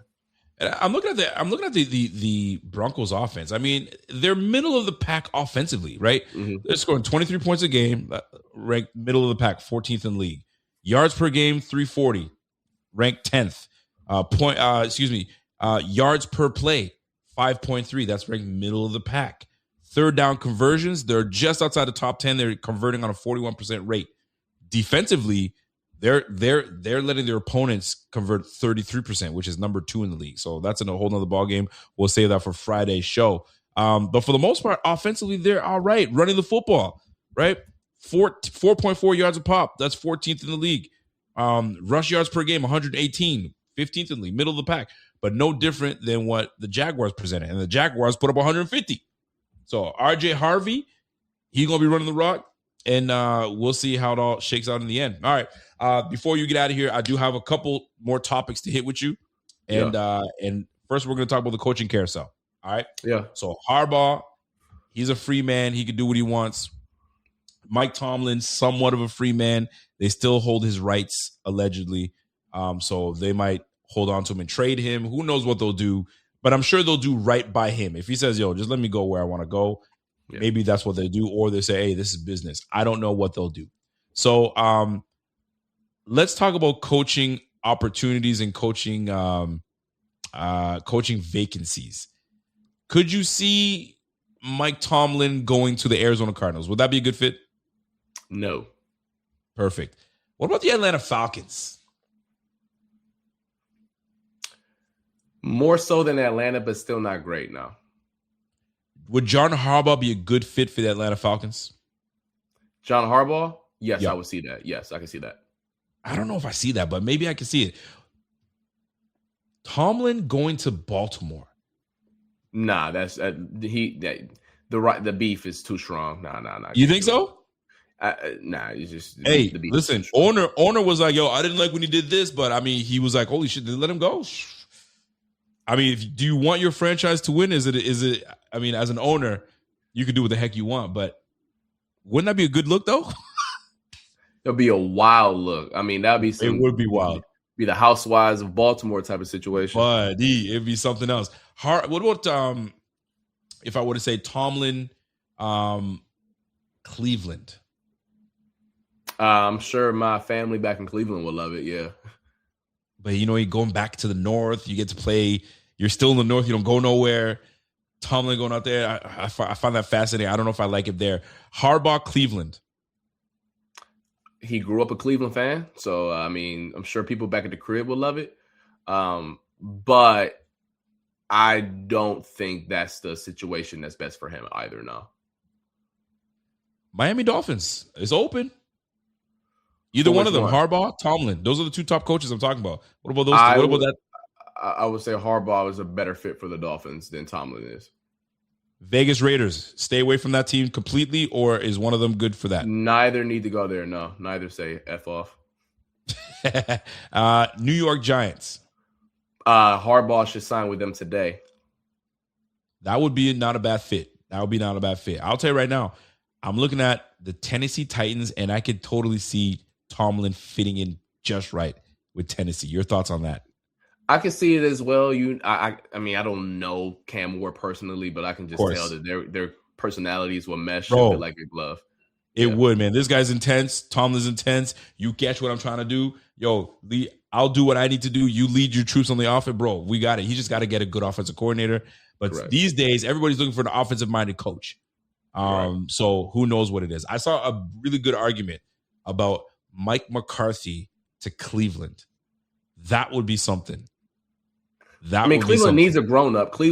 And I'm looking at the Broncos offense. I mean, they're middle of the pack offensively, right? Mm-hmm. They're scoring 23 points a game, ranked middle of the pack, 14th in league. Yards per game, 340, ranked 10th. Yards per play, 5.3. That's ranked middle of the pack. Third down conversions, they're just outside the top 10. They're converting on a 41% rate. Defensively, they're letting their opponents convert 33%, which is number 2 in the league. So that's in a whole nother ball game. We'll save that for Friday's show. But for the most part, offensively, they're all right. Running the football, right? 4.4 yards a pop. That's 14th in the league. Rush yards per game, 118, 15th in the league, middle of the pack. But no different than what the Jaguars presented. And the Jaguars put up 150. So RJ Harvey, he's going to be running the rock. And we'll see how it all shakes out in the end. All right. Before you get out of here, I do have a couple more topics to hit with you. And first, we're going to talk about the coaching carousel. All right? Yeah. So Harbaugh, he's a free man. He can do what he wants. Mike Tomlin, somewhat of a free man. They still hold his rights, allegedly. So they might hold on to him and trade him. Who knows what they'll do. But I'm sure they'll do right by him. If he says, yo, just let me go where I want to go, maybe that's what they do. Or they say, hey, this is business. I don't know what they'll do. So let's talk about coaching opportunities and coaching vacancies. Could you see Mike Tomlin going to the Arizona Cardinals? Would that be a good fit? No. Perfect. What about the Atlanta Falcons? More so than Atlanta, but still not great now. Would John Harbaugh be a good fit for the Atlanta Falcons? John Harbaugh? Yes, I would see that. Yes, I can see that. I don't know if I see that, but maybe I can see it. Tomlin going to Baltimore. Nah, that's the beef is too strong. Nah. You think so? Nah, it's just the beef. Listen, owner was like, yo, I didn't like when he did this, but I mean, he was like, holy shit, let him go. I mean, do you want your franchise to win? Is it? I mean, as an owner, you can do what the heck you want, but wouldn't that be a good look though? It'll be a wild look. I mean, that'd be it would be wild. Be the Housewives of Baltimore type of situation. But it'd be something else. What about if I were to say Tomlin, Cleveland? I'm sure my family back in Cleveland would love it. Yeah, but you're going back to the north. You get to play. You're still in the north. You don't go nowhere. Tomlin going out there. I find that fascinating. I don't know if I like it there. Harbaugh, Cleveland. He grew up a Cleveland fan, so I mean, I'm sure people back at the crib will love it. But I don't think that's the situation that's best for him either. No. Miami Dolphins is open. Either one of them, Harbaugh, Tomlin. Those are the two top coaches I'm talking about. What about those two? What about that? I would say Harbaugh is a better fit for the Dolphins than Tomlin is. Vegas Raiders, stay away from that team completely, or is one of them good for that? Neither need to go there, no. Neither say F off. New York Giants. Harbaugh should sign with them today. That would be not a bad fit. I'll tell you right now, I'm looking at the Tennessee Titans, and I could totally see Tomlin fitting in just right with Tennessee. Your thoughts on that? I can see it as well. I mean, I don't know Cam Ward personally, but I can just tell that their personalities will mesh like a glove. It would, man. This guy's intense. Tomlin's intense. You catch what I'm trying to do. Yo, Lee, I'll do what I need to do. You lead your troops on the offense, bro. We got it. He just got to get a good offensive coordinator. But these days, everybody's looking for an offensive-minded coach. So who knows what it is. I saw a really good argument about Mike McCarthy to Cleveland. That would be something. Cleveland needs a grown-up. They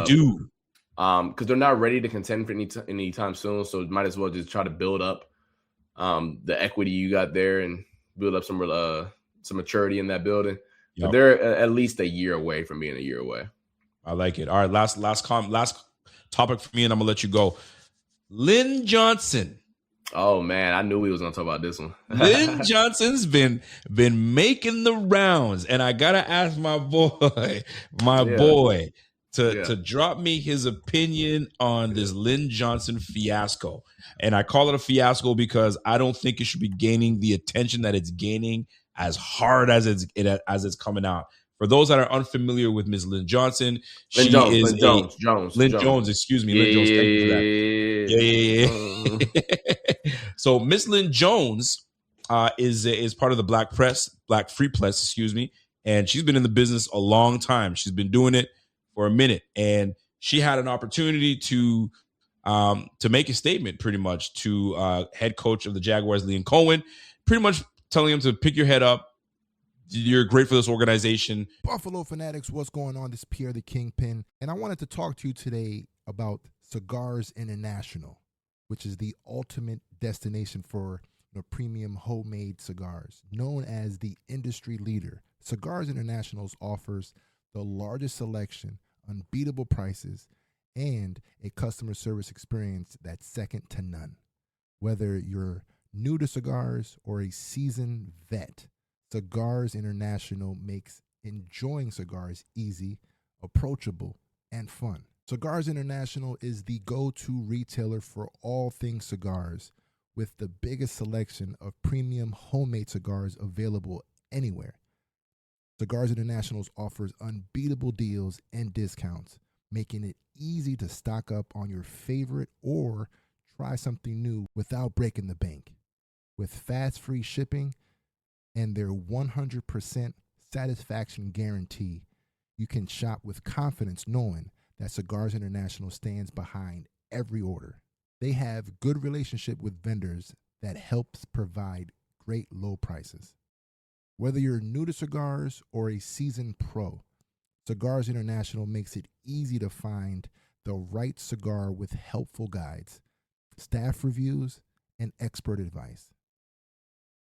do. Because they're not ready to contend for any time soon, so might as well just try to build up the equity you got there and build up some maturity in that building. Yep. But they're at least a year away from being a year away. I like it. All right, last topic for me, and I'm gonna let you go. Lynn Johnson. Oh man, I knew we was gonna talk about this one. Lynn Johnson's been making the rounds, and I gotta ask my boy to drop me his opinion on this Lynn Johnson fiasco. And I call it a fiasco because I don't think it should be gaining the attention that it's gaining as hard as it's coming out. For those that are unfamiliar with Ms. Lynn Johnson, Lynn Jones. Excuse me. Lynn Jones. Yeah. So Miss Lynn Jones is part of the Black Free Press, excuse me, and she's been in the business a long time. She's been doing it for a minute, and she had an opportunity to make a statement, pretty much, to head coach of the Jaguars, Keon Coleman, pretty much telling him to pick your head up. You're great for this organization. Buffalo Fanatics, what's going on? This is Pierre the Kingpin, and I wanted to talk to you today about Cigars International, which is the ultimate destination for premium homemade cigars. Known as the industry leader, Cigars International offers the largest selection, unbeatable prices, and a customer service experience that's second to none. Whether you're new to cigars or a seasoned vet, Cigars International makes enjoying cigars easy, approachable, and fun. Cigars International is the go-to retailer for all things cigars, with the biggest selection of premium homemade cigars available anywhere. Cigars International offers unbeatable deals and discounts, making it easy to stock up on your favorite or try something new without breaking the bank. With fast free shipping and their 100% satisfaction guarantee, you can shop with confidence knowing that Cigars International stands behind every order. They have good relationship with vendors that helps provide great low prices. Whether you're new to cigars or a seasoned pro, Cigars International makes it easy to find the right cigar with helpful guides, staff reviews, and expert advice.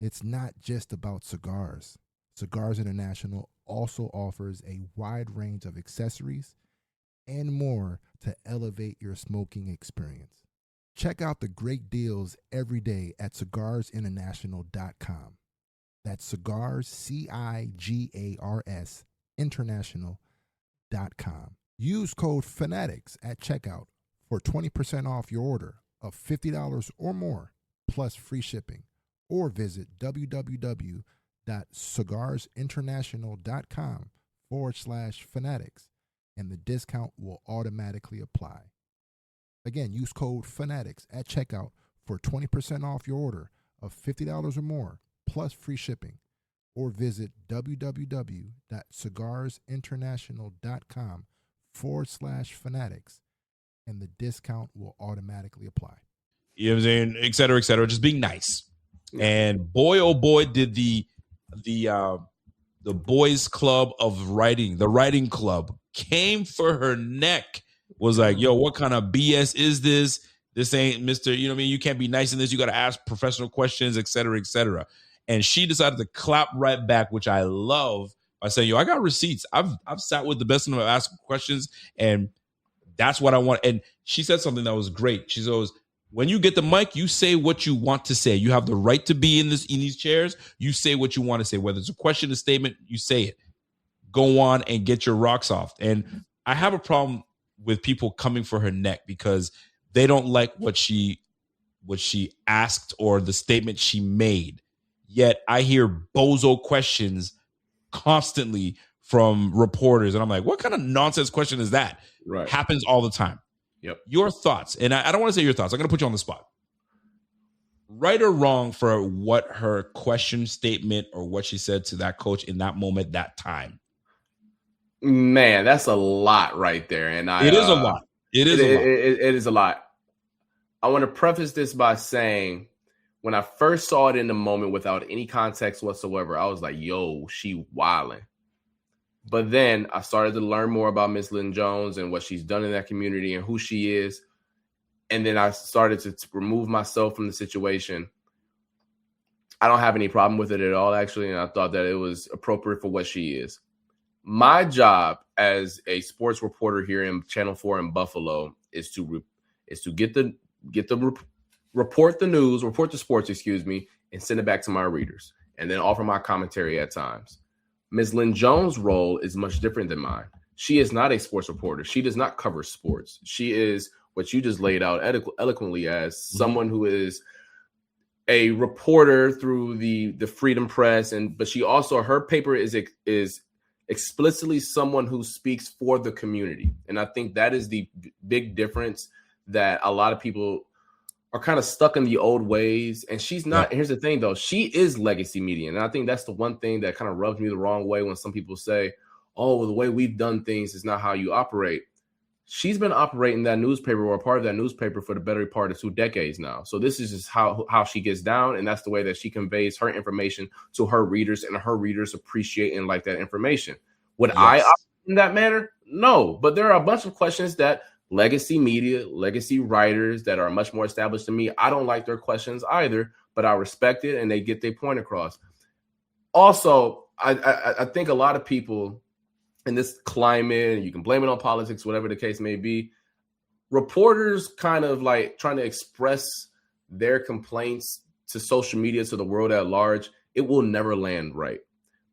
It's not just about cigars. Cigars International also offers a wide range of accessories and more to elevate your smoking experience. Check out the great deals every day at cigarsinternational.com. That's cigars, CIGARS, international.com. Use code FANATICS at checkout for 20% off your order of $50 or more, plus free shipping. Or visit www.cigarsinternational.com/fanatics, and the discount will automatically apply. Again, use code FANATICS at checkout for 20% off your order of $50 or more, plus free shipping. Or visit www.cigarsinternational.com/fanatics, and the discount will automatically apply. You know what I'm saying? Et cetera, just being nice. And boy, oh boy, did the boys club of writing, the writing club, came for her neck. Was like, yo, what kind of BS is this? This ain't Mr. You know what I mean? You can't be nice in this. You got to ask professional questions, et cetera, et cetera. And she decided to clap right back, which I love, by saying, yo, I got receipts. I've sat with the best of them, asked questions, and that's what I want. And she said something that was great. She goes, when you get the mic, you say what you want to say. You have the right to be in these chairs. You say what you want to say. Whether it's a question, a statement, you say it. Go on and get your rocks off. And I have a problem with people coming for her neck because they don't like what she asked or the statement she made. Yet I hear bozo questions constantly from reporters. And I'm like, what kind of nonsense question is that? Right. Happens all the time. Yep. Your thoughts, and I don't want to say your thoughts. I'm going to put you on the spot. Right or wrong for what her question, statement, or what she said to that coach in that moment, that time? Man, that's a lot right there. And it is a lot. It is a lot. I want to preface this by saying, when I first saw it in the moment without any context whatsoever, I was like, yo, she wilding. But then I started to learn more about Miss Lynn Jones and what she's done in that community and who she is. And then I started to remove myself from the situation. I don't have any problem with it at all, actually. And I thought that it was appropriate for what she is. My job as a sports reporter here in Channel 4 in Buffalo is to report the sports, and send it back to my readers, and then offer my commentary at times. Ms. Lynn Jones' role is much different than mine. She is not a sports reporter. She does not cover sports. She is what you just laid out eloquently as someone who is a reporter through the Freedom Press, but she also, her paper is explicitly someone who speaks for the community. And I think that is the big difference, that a lot of people are kind of stuck in the old ways. And she's not. Here's the thing, though. She is legacy media. And I think that's the one thing that kind of rubs me the wrong way when some people say, oh, the way we've done things is not how you operate. She's been operating that newspaper, or a part of that newspaper, for the better part of 2 decades now. So this is just how she gets down. And that's the way that she conveys her information to her readers, and her readers appreciate and like that information. Would I operate in that manner? No. But there are a bunch of questions that legacy media, legacy writers that are much more established than me. I don't like their questions either, but I respect it and they get their point across. Also, I think a lot of people in this climate, and you can blame it on politics, whatever the case may be, reporters kind of like trying to express their complaints to social media, to the world at large. It will never land right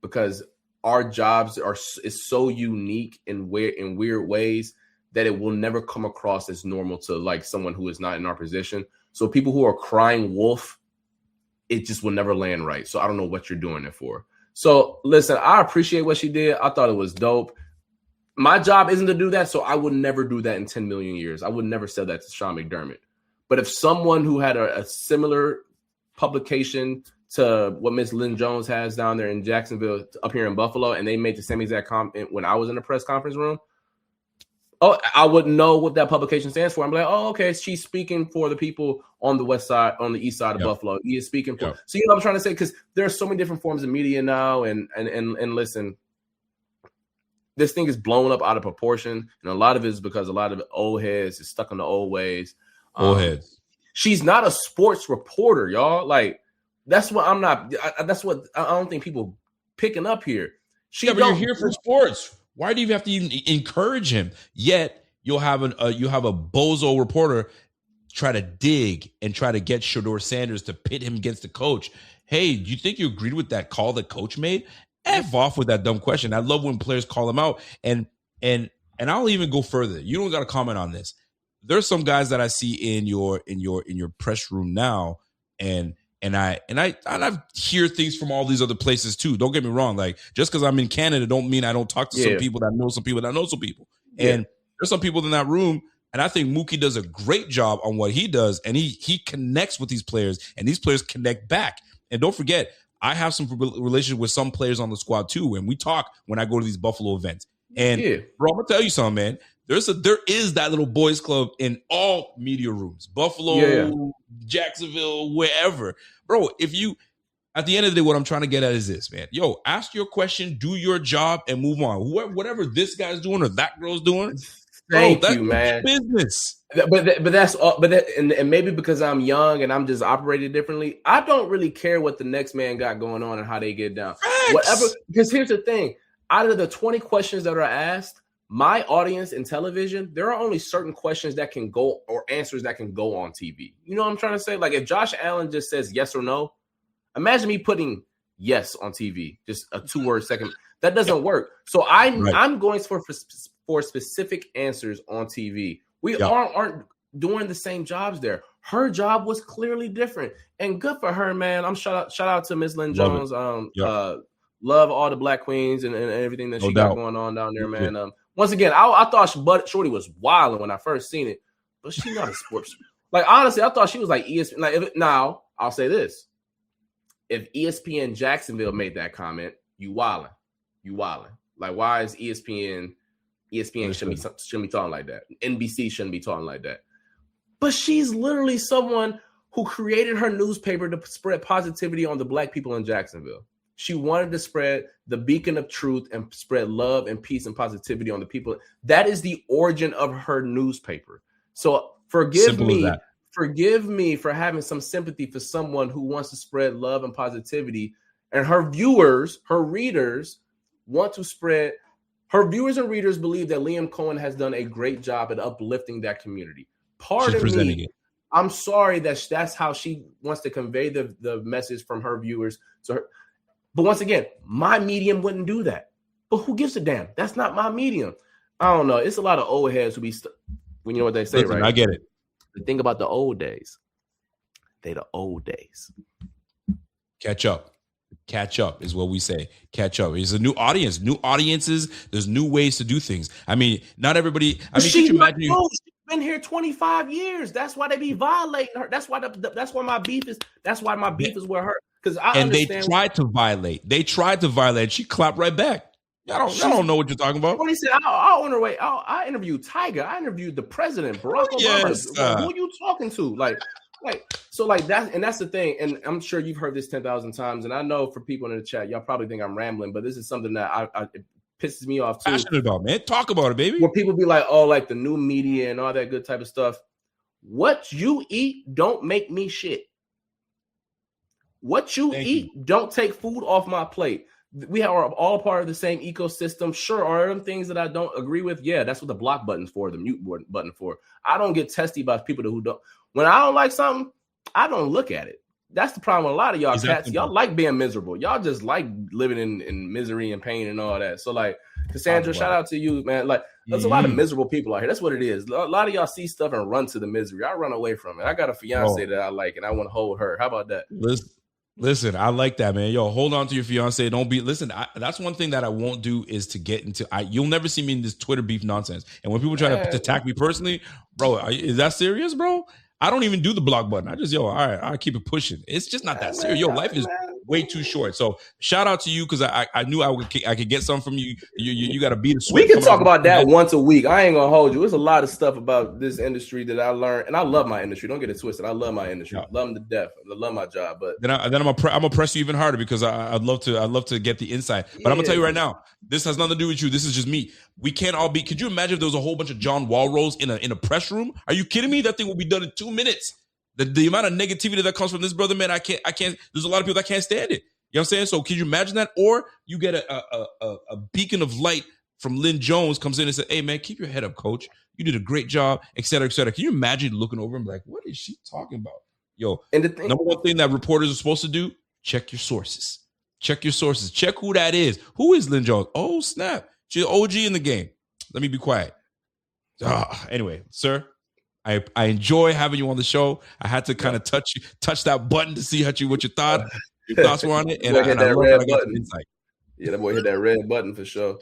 because our jobs is so unique in weird ways that it will never come across as normal to like someone who is not in our position. So people who are crying wolf, it just will never land right. So I don't know what you're doing it for. So listen, I appreciate what she did. I thought it was dope. My job isn't to do that, so I would never do that in 10 million years. I would never say that to Sean McDermott. But if someone who had a similar publication to what Miss Lynn Jones has down there in Jacksonville, up here in Buffalo, and they made the same exact comment when I was in the press conference room, I wouldn't know what that publication stands for. I'm like, oh, okay, she's speaking for the people on the west side, on the east side of Buffalo. He is speaking for. So you know what I'm trying to say? Because there are so many different forms of media now, and listen, this thing is blown up out of proportion, and a lot of it is because a lot of old heads is stuck in the old ways. Old heads. She's not a sports reporter, y'all. Like that's what I'm not. That's what I don't think people picking up here. But you're here for sports. Why do you have to even encourage him? Yet you'll have a bozo reporter try to dig and try to get Shedeur Sanders to pit him against the coach. Hey, do you think you agreed with that call that coach made? F off with that dumb question. I love when players call him out, and I'll even go further. You don't got to comment on this. There's some guys that I see in your press room now, and I hear things from all these other places too. Don't get me wrong. Like just because I'm in Canada, don't mean I don't talk to some people that know some people that know some people. And there's some people in that room, and I think Mookie does a great job on what he does, and he connects with these players, and these players connect back. And don't forget, I have some relationship with some players on the squad too, and we talk when I go to these Buffalo events. And bro, I'm gonna tell you something, man. There is that little boys club in all media rooms, Buffalo, Jacksonville, wherever, bro. If you, at the end of the day, what I'm trying to get at is this, man. Yo, ask your question, do your job, and move on. Whatever this guy's doing or that girl's doing, Thank you, man. Business. And maybe because I'm young and I'm just operating differently, I don't really care what the next man got going on and how they get down. Facts. Whatever. Because here's the thing: out of the 20 questions that are asked, my audience in television, there are only certain questions that can go or answers that can go on TV. You know what I'm trying to say? Like if Josh Allen just says yes or no, imagine me putting yes on TV, just a 2-word second. That doesn't work. So I'm going for specific answers on TV. We aren't doing the same jobs there. Her job was clearly different, and good for her, man. I'm shout out to Miss Lynn Jones. Love all the Black queens and everything that she got going on down there, man. Once again, I thought Shorty was wilding when I first seen it, but she's not a sports. Like honestly, I thought she was like ESPN. Like now, I'll say this: if ESPN Jacksonville made that comment, you wilding. Like why is ESPN shouldn't be talking like that. NBC shouldn't be talking like that. But she's literally someone who created her newspaper to spread positivity on the Black people in Jacksonville. She wanted to spread the beacon of truth and spread love and peace and positivity on the people. That is the origin of her newspaper. So forgive me for having some sympathy for someone who wants to spread love and positivity. And her viewers, her readers want to spread. Her viewers and readers believe that Liam Cohen has done a great job at uplifting that community. Pardon me. I'm sorry that's how she wants to convey the message from her viewers to her. But once again, my medium wouldn't do that. But who gives a damn? That's not my medium. I don't know. It's a lot of old heads who be when you know what they say, right? I get it. The thing about the old days, they the old days. Catch up is what we say. Catch up. It's a new audience, new audiences. There's new ways to do things. I mean, not everybody. I mean, she's been here 25 years. That's why they be violating her. That's why my beef is. That's why my beef is with her. Because they tried to violate. She clapped right back. I don't know what you're talking about. When he said, I interviewed Tiger. I interviewed the president, Barack Obama. Yes, who are you talking to? That's the thing. And I'm sure you've heard this 10,000 times. And I know for people in the chat, y'all probably think I'm rambling, but this is something that pisses me off too. Passionate about, man. Talk about it, baby. Where people be like, oh, like the new media and all that good type of stuff. What you eat don't make me shit. What you eat don't take food off my plate. We are all part of the same ecosystem. Sure, are there things that I don't agree with? Yeah, that's what the block button's for, the mute button for. I don't get testy about people who don't. When I don't like something, I don't look at it. That's the problem with a lot of y'all cats. Y'all like being miserable. Y'all just like living in misery and pain and all that. So like, Cassandra, shout out to you, man. Like, there's a lot of miserable people out here. That's what it is. A lot of y'all see stuff and run to the misery. I run away from it. I got a fiance that I like and I want to hold her. How about that? Listen, I like that, man. Yo, hold on to your fiance. Don't be. Listen, that's one thing that I won't do is to get into. You'll never see me in this Twitter beef nonsense. And when people try to attack me personally, bro, is that serious, bro? I don't even do the block button. I just, all right, I keep it pushing. It's just not that serious. Yo, life is way too short. So shout out to you because I knew I could get something from you. You got to beat the sweat. We can talk about that once a week. I ain't gonna hold you. There's a lot of stuff about this industry that I learned, and I love my industry. Don't get it twisted. I love my industry. I love them to death. I love my job. But then I'm gonna press you even harder because I'd love to get the insight. But I'm gonna tell you right now, this has nothing to do with you. This is just me. We can't all be. Could you imagine if there was a whole bunch of John Wall rolls in a press room? Are you kidding me? That thing will be done in 2 minutes. The amount of negativity that comes from this brother, man, I can't. There's a lot of people that can't stand it. You know what I'm saying? So can you imagine that? Or you get a beacon of light from Lynn Jones comes in and says, hey, man, keep your head up, coach. You did a great job, et cetera, et cetera. Can you imagine looking over and be like, what is she talking about? Yo, and number one thing that reporters are supposed to do, check your sources. Check your sources. Check who that is. Who is Lynn Jones? Oh, snap. She's an OG in the game. Let me be quiet. Anyway, sir. I enjoy having you on the show. I had to kind of touch that button to see what your thoughts were on it. And I love that I got some insight. Yeah, that boy hit that red button for sure.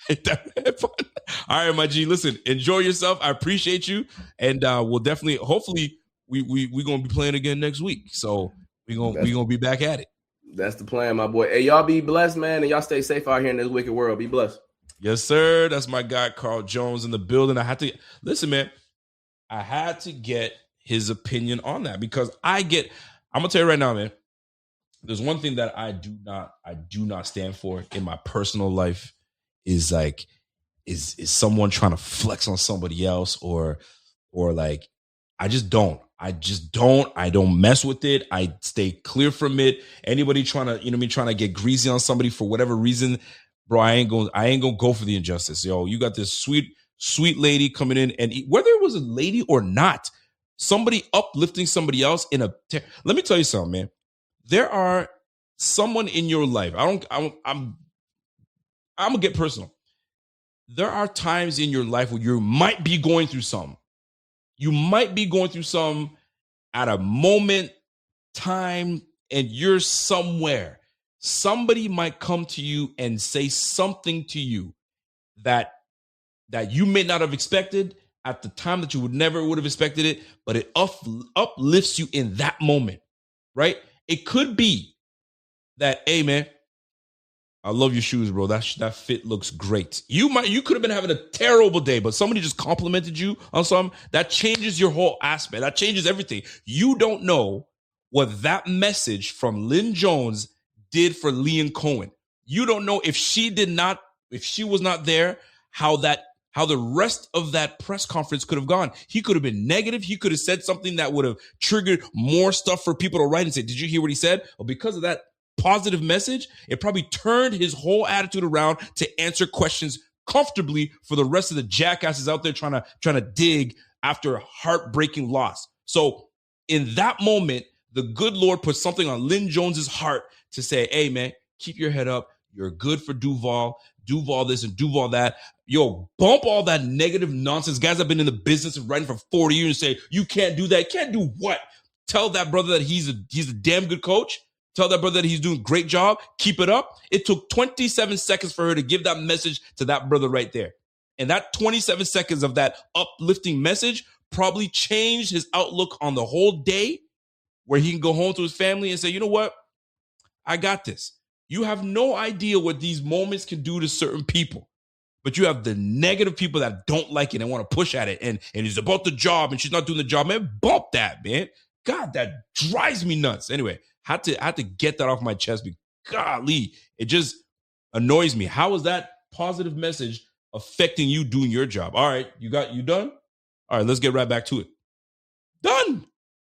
Hit that red button. All right, my G. Listen, enjoy yourself. I appreciate you. And we'll definitely, hopefully, we're gonna be playing again next week. So we're gonna be back at it. That's the plan, my boy. Hey, y'all be blessed, man, and y'all stay safe out here in this wicked world. Be blessed. Yes, sir. That's my guy, Carl Jones, in the building. I had to listen, man. I had to get his opinion on that because I'm gonna tell you right now, man. There's one thing that I do not stand for in my personal life is someone trying to flex on somebody else or like I don't mess with it. I stay clear from it. Anybody trying to get greasy on somebody for whatever reason, bro, I ain't gonna go for the injustice. Yo, you got this sweet lady coming in, and whether it was a lady or not, somebody uplifting somebody else let me tell you something, man. There are someone in your life. I'm gonna get personal. There are times in your life where you might be going through something. You might be going through something at a moment, time, and you're somewhere. Somebody might come to you and say something to you that you may not have expected at the time, that you would have expected it, but it uplifts you in that moment, right? It could be that, hey, man, I love your shoes, bro. That fit looks great. You could have been having a terrible day, but somebody just complimented you on something. That changes your whole aspect. That changes everything. You don't know what that message from Lynn Jones did for Keon Coleman. You don't know if she was not there, how the rest of that press conference could have gone. He could have been negative. He could have said something that would have triggered more stuff for people to write and say, did you hear what he said? Well, because of that positive message, it probably turned his whole attitude around to answer questions comfortably for the rest of the jackasses out there trying to dig after a heartbreaking loss. So in that moment, the good Lord put something on Lynn Jones's heart to say, hey, man, keep your head up. You're good for Duval this and Duval that. Yo, bump all that negative nonsense. Guys have been in the business of writing for 40 years and say, you can't do that. Can't do what? Tell that brother that he's a damn good coach. Tell that brother that he's doing a great job. Keep it up. It took 27 seconds for her to give that message to that brother right there. And that 27 seconds of that uplifting message probably changed his outlook on the whole day, where he can go home to his family and say, you know what? I got this. You have no idea what these moments can do to certain people, but you have the negative people that don't like it and want to push at it. And it's about the job and she's not doing the job, man. Bump that, man. God, that drives me nuts. Anyway, I had to get that off my chest because, golly, it just annoys me. How is that positive message affecting you doing your job. All right, you done? All right, let's get right back to it. Done.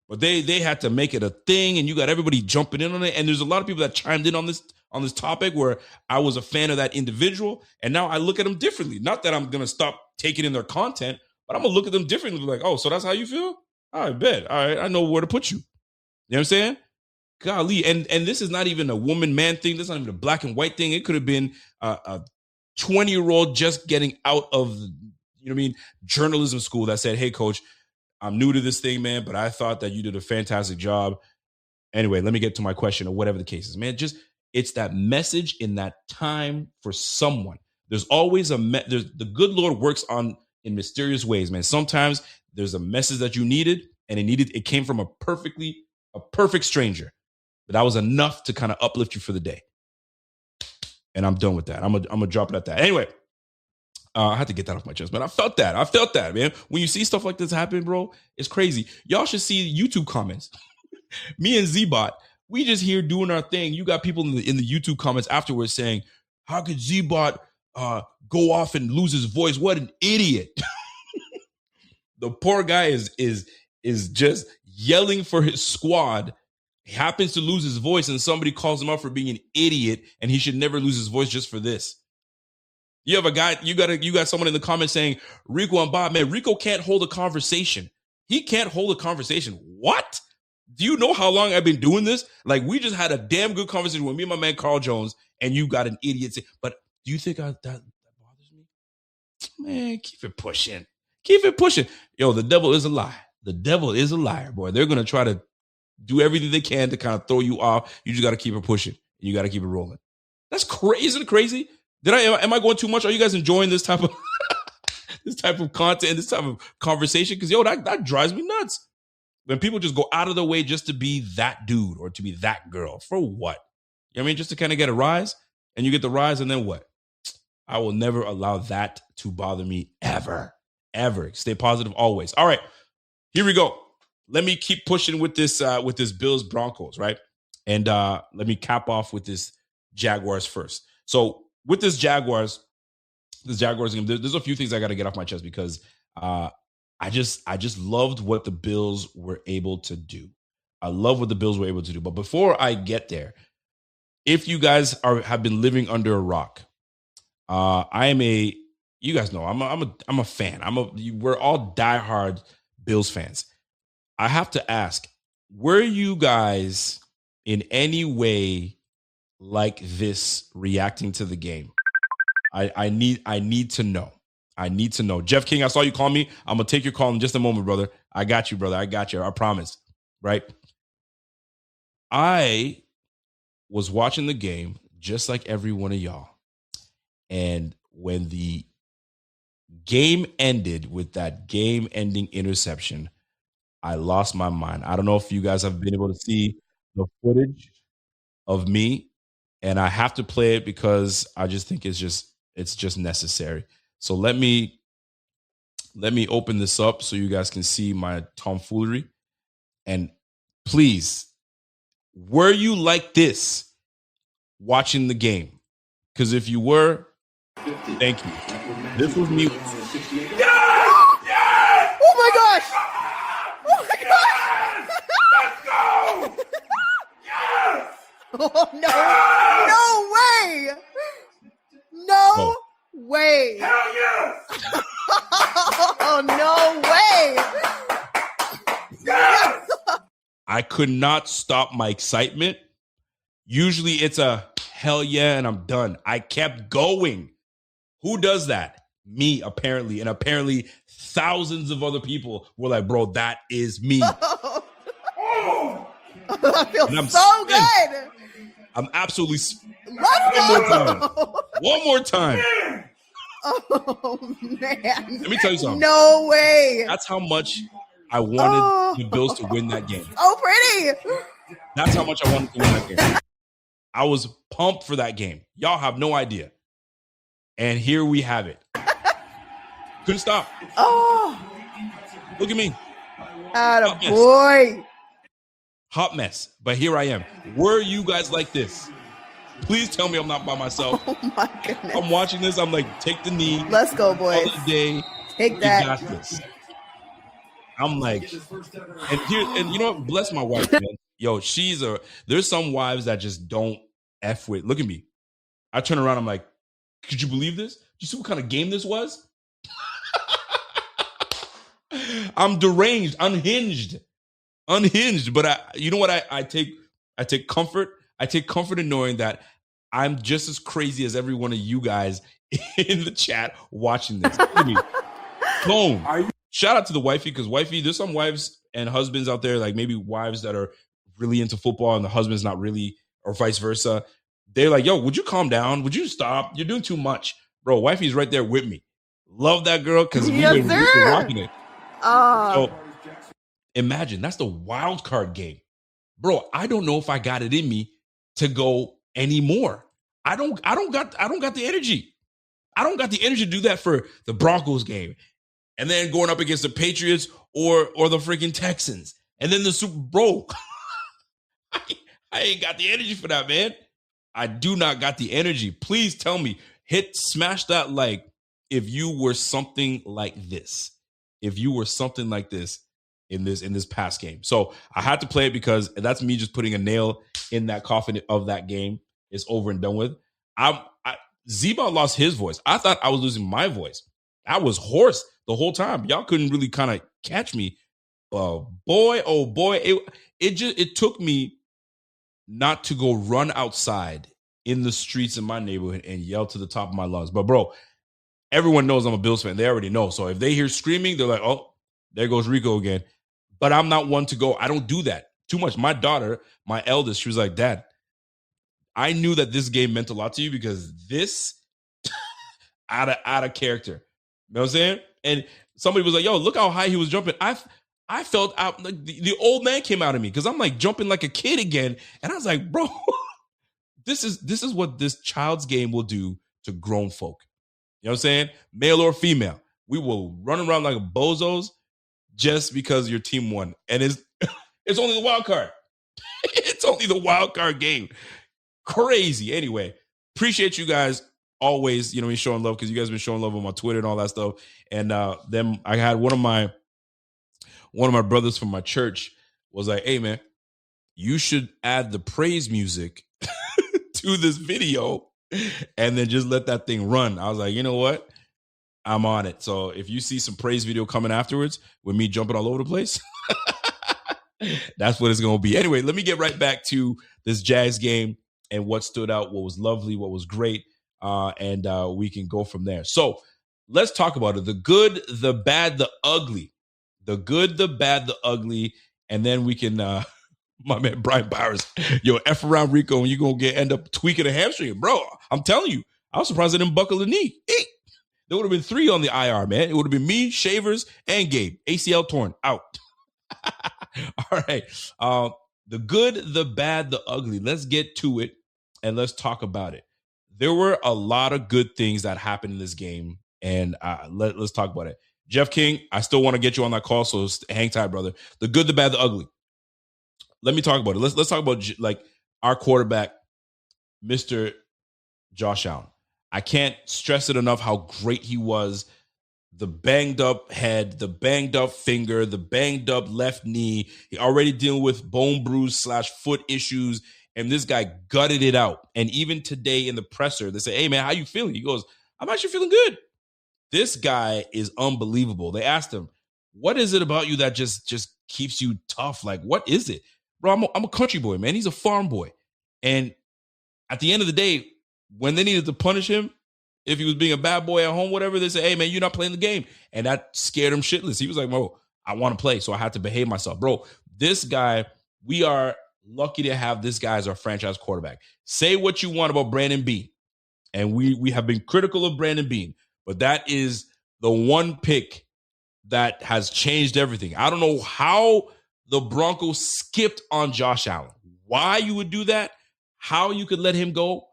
But they had to make it a thing, and you got everybody jumping in on it. And there's a lot of people that chimed in on this topic where I was a fan of that individual, and now I look at them differently. Not that I'm gonna stop taking in their content, but I'm gonna look at them differently. Like, oh, so that's how you feel? All right, bet. All right, I know where to put you. You know what I'm saying? Golly, and this is not even a woman-man thing. This is not even a black and white thing. It could have been a 20-year-old just getting out of, journalism school that said, hey, coach, I'm new to this thing, man, but I thought that you did a fantastic job. Anyway, let me get to my question or whatever the case is, man. It's that message in that time for someone. There's always the good Lord works in mysterious ways, man. Sometimes there's a message that you needed, and it came from a perfect stranger. But that was enough to kind of uplift you for the day. And I'm done with that. I'm gonna drop it at that. Anyway, I had to get that off my chest, man. I felt that, man. When you see stuff like this happen, bro, it's crazy. Y'all should see YouTube comments. Me and Z-Bot, we just here doing our thing. You got people in the YouTube comments afterwards saying, how could Z-Bot go off and lose his voice? What an idiot. The poor guy is just yelling for his squad. He happens to lose his voice, and somebody calls him up for being an idiot, and he should never lose his voice just for this. You have a guy, you got someone in the comments saying, Rico and Bob, man, Rico can't hold a conversation. He can't hold a conversation. What? Do you know how long I've been doing this? Like, we just had a damn good conversation with me and my man Carl Jones, and you got an idiot say, but do you think that bothers me? Man, keep it pushing. Keep it pushing. Yo, the devil is a lie. The devil is a liar, boy. They're going to try to do everything they can to kind of throw you off. You just got to keep it pushing. You got to keep it rolling. That's crazy. Isn't it crazy? Am I going too much? Are you guys enjoying this type of content, this type of conversation? Because, yo, that drives me nuts. When people just go out of their way just to be that dude or to be that girl. For what? You know what I mean? Just to kind of get a rise, and you get the rise, and then what? I will never allow that to bother me ever. Ever. Stay positive always. All right. Here we go. Let me keep pushing with this Bills Broncos, right? And let me cap off with this Jaguars first. So with this Jaguars game, there's a few things I got to get off my chest because I just loved what the Bills were able to do. I love what the Bills were able to do. But before I get there, if you guys have been living under a rock, you guys know I'm a fan. We're all diehard Bills fans. I have to ask, were you guys in any way like this reacting to the game? I need to know. I need to know. Jeff King, I saw you call me. I'm going to take your call in just a moment, brother. I got you, brother. I got you. I promise. Right? I was watching the game just like every one of y'all. And when the game ended with that game-ending interception, I lost my mind. I don't know if you guys have been able to see the footage of me, and I have to play it because I just think it's just necessary. So let me open this up so you guys can see my tomfoolery. And please, were you like this watching the game? Because if you were, thank you. This was me. Yeah! Oh my gosh! Oh my gosh! Let's go! Yes! Oh no! No way! No way! Hell yes! Oh no way! Yes! I could not stop my excitement. Usually it's a hell yeah and I'm done. I kept going. Who does that? Me, apparently. And apparently thousands of other people were like, bro, that is me. Oh! I feel so good. I'm absolutely. Let's go. One more time. Oh man. Let me tell you something. No way. That's how much I wanted the Bills to win that game. Oh, pretty. That's how much I wanted to win that game. I was pumped for that game. Y'all have no idea. And here we have it. Couldn't stop. Oh. Look at me. Atta boy. Hot mess. But here I am. Were you guys like this? Please tell me I'm not by myself. Oh my goodness. I'm watching this. I'm like, take the knee. Let's go, boys. Other day, Take you that. got this. I'm like, and you know what? Bless my wife, man. Yo, there's some wives that just don't F with. Look at me. I turn around. I'm like, could you believe this? Do you see what kind of game this was? I'm deranged, unhinged. But you know what? I take comfort. I take comfort in knowing that I'm just as crazy as every one of you guys in the chat watching this. Boom. Shout out to the wifey, because wifey, there's some wives and husbands out there, like maybe wives that are really into football and the husband's not really, or vice versa. They're like, yo, would you calm down? Would you stop? You're doing too much. Bro, wifey's right there with me. Love that girl, because Yes, we've been rocking it. Oh, So imagine, that's the wild card game. Bro, I don't know if I got it in me to go anymore. I don't got the energy. I don't got the energy to do that for the Broncos game. And then going up against the Patriots or the freaking Texans. And then the Super Bowl. I ain't got the energy for that, man. I do not got the energy. Please tell me, smash that like if you were something like this. If you were something like this in this past game. So I had to play it because that's me just putting a nail in that coffin of that game. It's over and done with. Zeba lost his voice. I thought I was losing my voice. I was hoarse the whole time. Y'all couldn't really kind of catch me. Boy, it took me not to go run outside in the streets in my neighborhood and yell to the top of my lungs. But bro, everyone knows I'm a Bills fan. They already know. So if they hear screaming, they're like, oh, there goes Rico again. But I'm not one to go. I don't do that too much. My daughter, my eldest, she was like, Dad, I knew that this game meant a lot to you because this out of character. You know what I'm saying? And somebody was like, yo, look how high he was jumping. I felt out like the old man came out of me because I'm like jumping like a kid again. And I was like, bro, this is what this child's game will do to grown folk. You know what I'm saying? Male or female. We will run around like bozos just because your team won. And it's only the wild card. It's only the wild card game. Crazy. Anyway, appreciate you guys always, showing love, because you guys have been showing love on my Twitter and all that stuff. And then I had one of my brothers from my church was like, hey man, you should add the praise music to this video and then just let that thing run. I was like, you know what? I'm on it. So if you see some praise video coming afterwards with me jumping all over the place, that's what it's going to be. Anyway, let me get right back to this Jags game and what stood out, what was lovely, what was great. And we can go from there. So let's talk about it. The good, the bad, the ugly. The good, the bad, the ugly. And then we can, my man Brian Bowers, yo, F around Rico and you're going to end up tweaking a hamstring. Bro, I'm telling you, I was surprised they didn't buckle the knee. There would have been 3 on the IR, man. It would have been me, Shavers, and Gabe. ACL torn, out. All right. The good, the bad, the ugly. Let's get to it and let's talk about it. There were a lot of good things that happened in this game, and let's talk about it. Jeff King, I still want to get you on that call, so hang tight, brother. The good, the bad, the ugly. Let me talk about it. Let's talk about like our quarterback, Mr. Josh Allen. I can't stress it enough how great he was. The banged up head, the banged up finger, the banged up left knee. He already dealing with bone bruise / foot issues. And this guy gutted it out. And even today in the presser, they say, hey, man, how you feeling? He goes, I'm actually feeling good. This guy is unbelievable. They asked him, what is it about you that just keeps you tough? Like, what is it? Bro, I'm a country boy, man. He's a farm boy. And at the end of the day, when they needed to punish him, if he was being a bad boy at home, whatever, they say, hey, man, you're not playing the game. And that scared him shitless. He was like, bro, I want to play, so I had to behave myself. Bro, this guy, we are lucky to have this guy as our franchise quarterback. Say what you want about Brandon Beane. And we have been critical of Brandon Beane, but that is the one pick that has changed everything. I don't know how the Broncos skipped on Josh Allen. Why you would do that, how you could let him go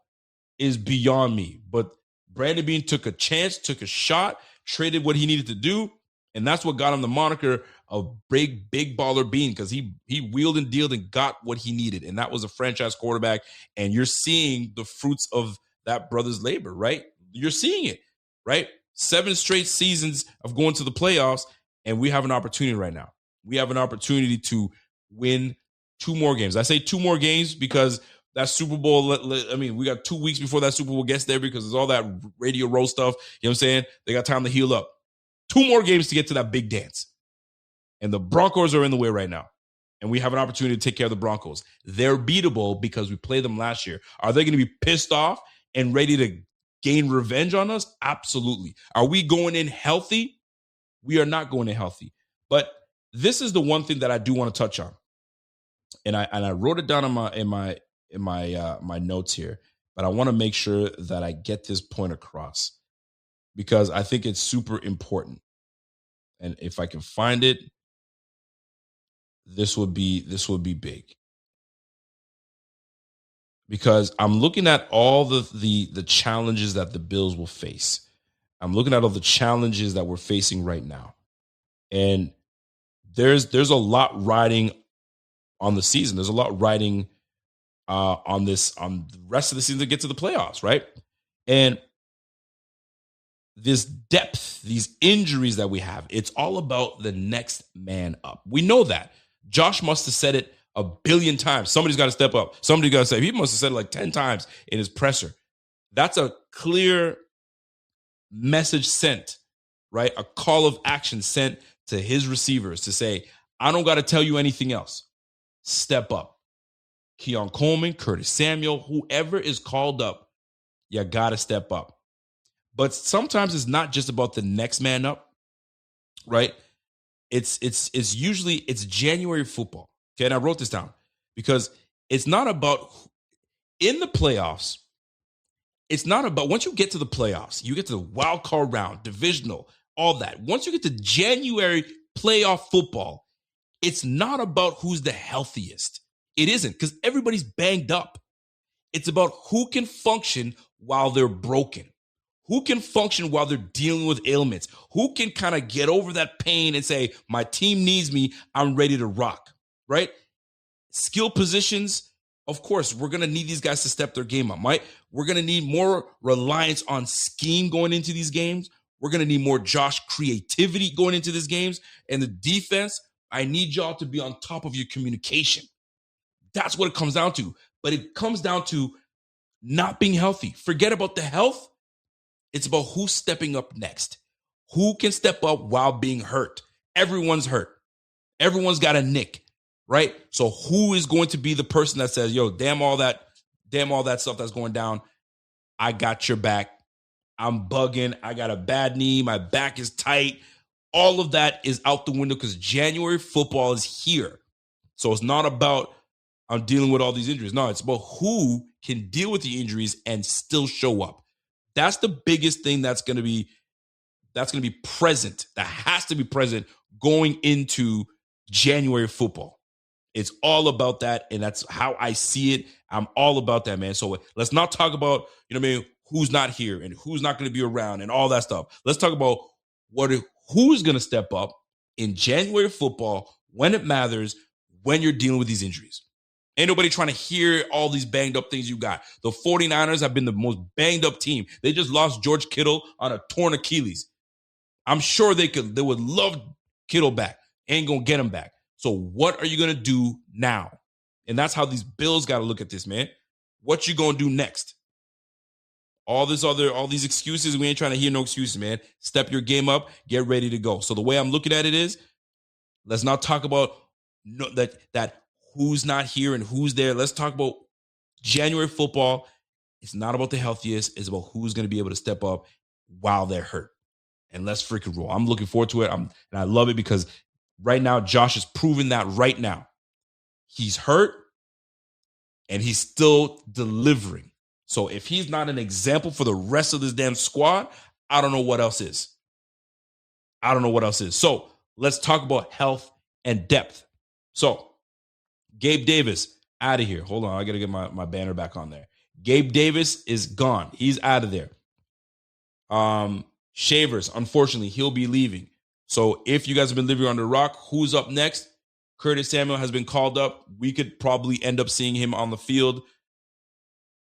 is beyond me. But Brandon Beane took a chance, took a shot, traded what he needed to do, And that's what got him the moniker of big baller bean, because he wheeled and dealed and got what he needed. And that was a franchise quarterback. And you're seeing the fruits of that brother's labor, right? You're seeing it, right? 7 straight seasons of going to the playoffs, and we have an opportunity right now. We have an opportunity to win 2 more games. I say 2 more games because that Super Bowl, I mean, we got 2 weeks before that Super Bowl gets there because there's all that Radio Row stuff. You know what I'm saying? They got time to heal up. 2 more games to get to that big dance. And the Broncos are in the way right now. And we have an opportunity to take care of the Broncos. They're beatable because we played them last year. Are they going to be pissed off and ready to gain revenge on us? Absolutely. Are we going in healthy? We are not going in healthy. But this is the one thing that I do want to touch on. And I wrote it down in my notes here, but I want to make sure that I get this point across because I think it's super important. And if I can find it, this would be big. Because I'm looking at all the challenges that the Bills will face. I'm looking at all the challenges that we're facing right now. And there's a lot riding on the season. There's a lot riding on the rest of the season to get to the playoffs, right? And this depth, these injuries that we have, it's all about the next man up. We know that. Josh must have said it a billion times. Somebody's got to step up. Somebody's got to say, he must have said it like 10 times in his presser. That's a clear message sent, right? A call of action sent to his receivers to say, I don't got to tell you anything else. Step up. Keon Coleman, Curtis Samuel, whoever is called up, you got to step up. But sometimes it's not just about the next man up, right? It's usually January football. Okay, and I wrote this down because it's not about in the playoffs. It's not about once you get to the playoffs, you get to the wild card round, divisional, all that. Once you get to January playoff football, it's not about who's the healthiest. It isn't because everybody's banged up. It's about who can function while they're broken. Who can function while they're dealing with ailments? Who can kind of get over that pain and say, my team needs me, I'm ready to rock, right? Skill positions, of course, we're going to need these guys to step their game up, right? We're going to need more reliance on scheme going into these games. We're going to need more Josh creativity going into these games. And the defense, I need y'all to be on top of your communication. That's what it comes down to. But it comes down to not being healthy. Forget about the health. It's about who's stepping up next. Who can step up while being hurt? Everyone's hurt. Everyone's got a nick, right? So who is going to be the person that says, yo, damn all that stuff that's going down. I got your back. I'm bugging. I got a bad knee. My back is tight. All of that is out the window because January football is here. So it's not about I'm dealing with all these injuries. No, it's about who can deal with the injuries and still show up. That's the biggest thing that's going to be present. That has to be present going into January football. It's all about that, and that's how I see it. I'm all about that, man. So let's not talk about, who's not here and who's not going to be around and all that stuff. Let's talk about who's going to step up in January football when it matters, when you're dealing with these injuries. Ain't nobody trying to hear all these banged up things you got. The 49ers have been the most banged up team. They just lost George Kittle on a torn Achilles. I'm sure they would love Kittle back. Ain't going to get him back. So what are you going to do now? And that's how these Bills got to look at this, man. What you going to do next? All these excuses, we ain't trying to hear no excuses, man. Step your game up, get ready to go. So the way I'm looking at it is, let's not talk about that who's not here and who's there. Let's talk about January football. It's not about the healthiest. It's about who's going to be able to step up while they're hurt. And let's freaking roll. I'm looking forward to it. And I love it because right now, Josh is proving that right now. He's hurt and he's still delivering. So if he's not an example for the rest of this damn squad, I don't know what else is. So let's talk about health and depth. So Gabe Davis, out of here. Hold on, I got to get my banner back on there. Gabe Davis is gone. He's out of there. Shavers, unfortunately, he'll be leaving. So if you guys have been living under a rock, who's up next? Curtis Samuel has been called up. We could probably end up seeing him on the field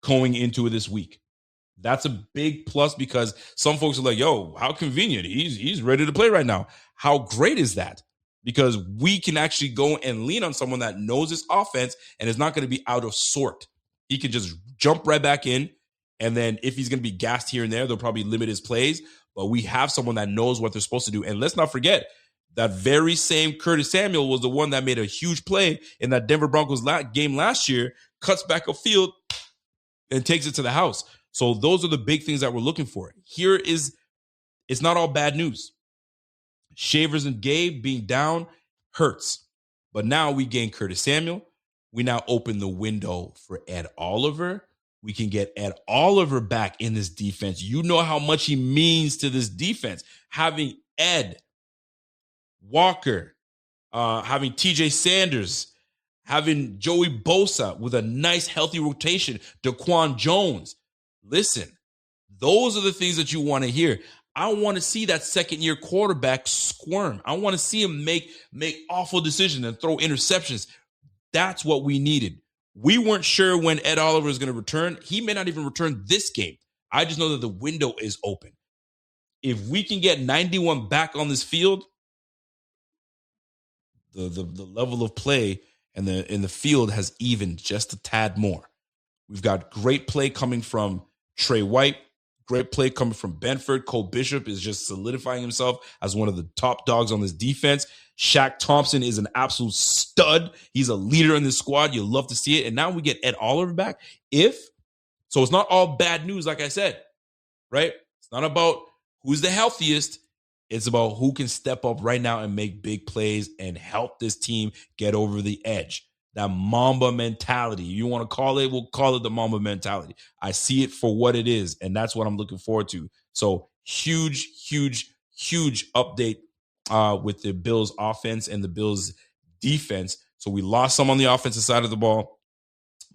going into this week. That's a big plus because some folks are like, yo, how convenient. He's ready to play right now. How great is that? Because we can actually go and lean on someone that knows his offense and is not going to be out of sort. He can just jump right back in. And then if he's going to be gassed here and there, they'll probably limit his plays. But we have someone that knows what they're supposed to do. And let's not forget, that very same Curtis Samuel was the one that made a huge play in that Denver Broncos game last year, cuts back a field and takes it to the house. So those are the big things that we're looking for. It's not all bad news. Shavers and Gabe being down hurts. But now we gain Curtis Samuel. We now open the window for Ed Oliver. We can get Ed Oliver back in this defense. You know how much he means to this defense. Having Ed, Walker, having TJ Sanders, having Joey Bosa with a nice, healthy rotation, Daquan Jones. Listen, those are the things that you want to hear. I want to see that second-year quarterback squirm. I want to see him make awful decisions and throw interceptions. That's what we needed. We weren't sure when Ed Oliver was going to return. He may not even return this game. I just know that the window is open. If we can get 91 back on this field, the level of play and in the field has evened just a tad more. We've got great play coming from Trey White, great play coming from Benford. Cole Bishop is just solidifying himself as one of the top dogs on this defense. Shaq Thompson is an absolute stud. He's a leader in this squad. You love to see it. And now we get Ed Oliver back. So it's not all bad news, like I said, right? It's not about who's the healthiest. It's about who can step up right now and make big plays and help this team get over the edge. That Mamba mentality. You want to call it, we'll call it the Mamba mentality. I see it for what it is, and that's what I'm looking forward to. So huge update with the Bills offense and the Bills defense. So we lost some on the offensive side of the ball,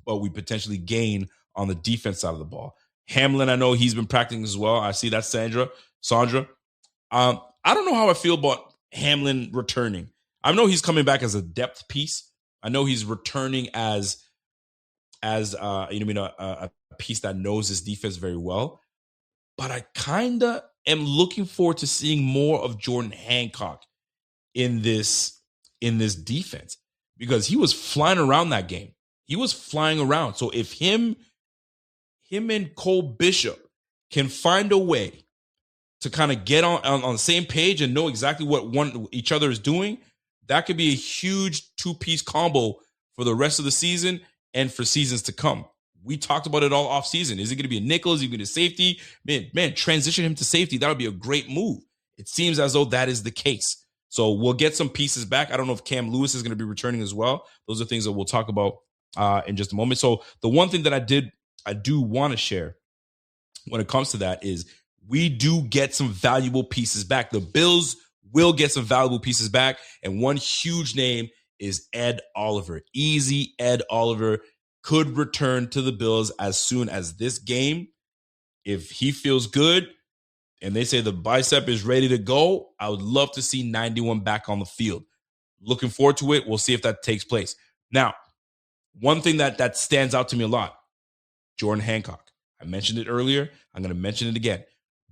but we potentially gain on the defense side of the ball. Hamlin, I know he's been practicing as well. I see that Sandra. I don't know how I feel about Hamlin returning. I know he's coming back as a depth piece. I know he's returning as a piece that knows his defense very well. But I kind of am looking forward to seeing more of Jordan Hancock in this defense because he was flying around that game. He was flying around. So if him and Cole Bishop can find a way to kind of get on the same page and know exactly what each other is doing, that could be a huge two-piece combo for the rest of the season and for seasons to come. We talked about it all off season. Is it going to be a nickel? Is he going to safety? Man, transition him to safety. That would be a great move. It seems as though that is the case. So we'll get some pieces back. I don't know if Cam Lewis is going to be returning as well. Those are things that we'll talk about in just a moment. So the one thing that I do want to share when it comes to that is we do get some valuable pieces back. The Bills will get some valuable pieces back. And one huge name is Ed Oliver. Easy Ed Oliver could return to the Bills as soon as this game. If he feels good and they say the bicep is ready to go, I would love to see 91 back on the field. Looking forward to it. We'll see if that takes place. Now, one thing that stands out to me a lot, Jordan Hancock. I mentioned it earlier. I'm going to mention it again.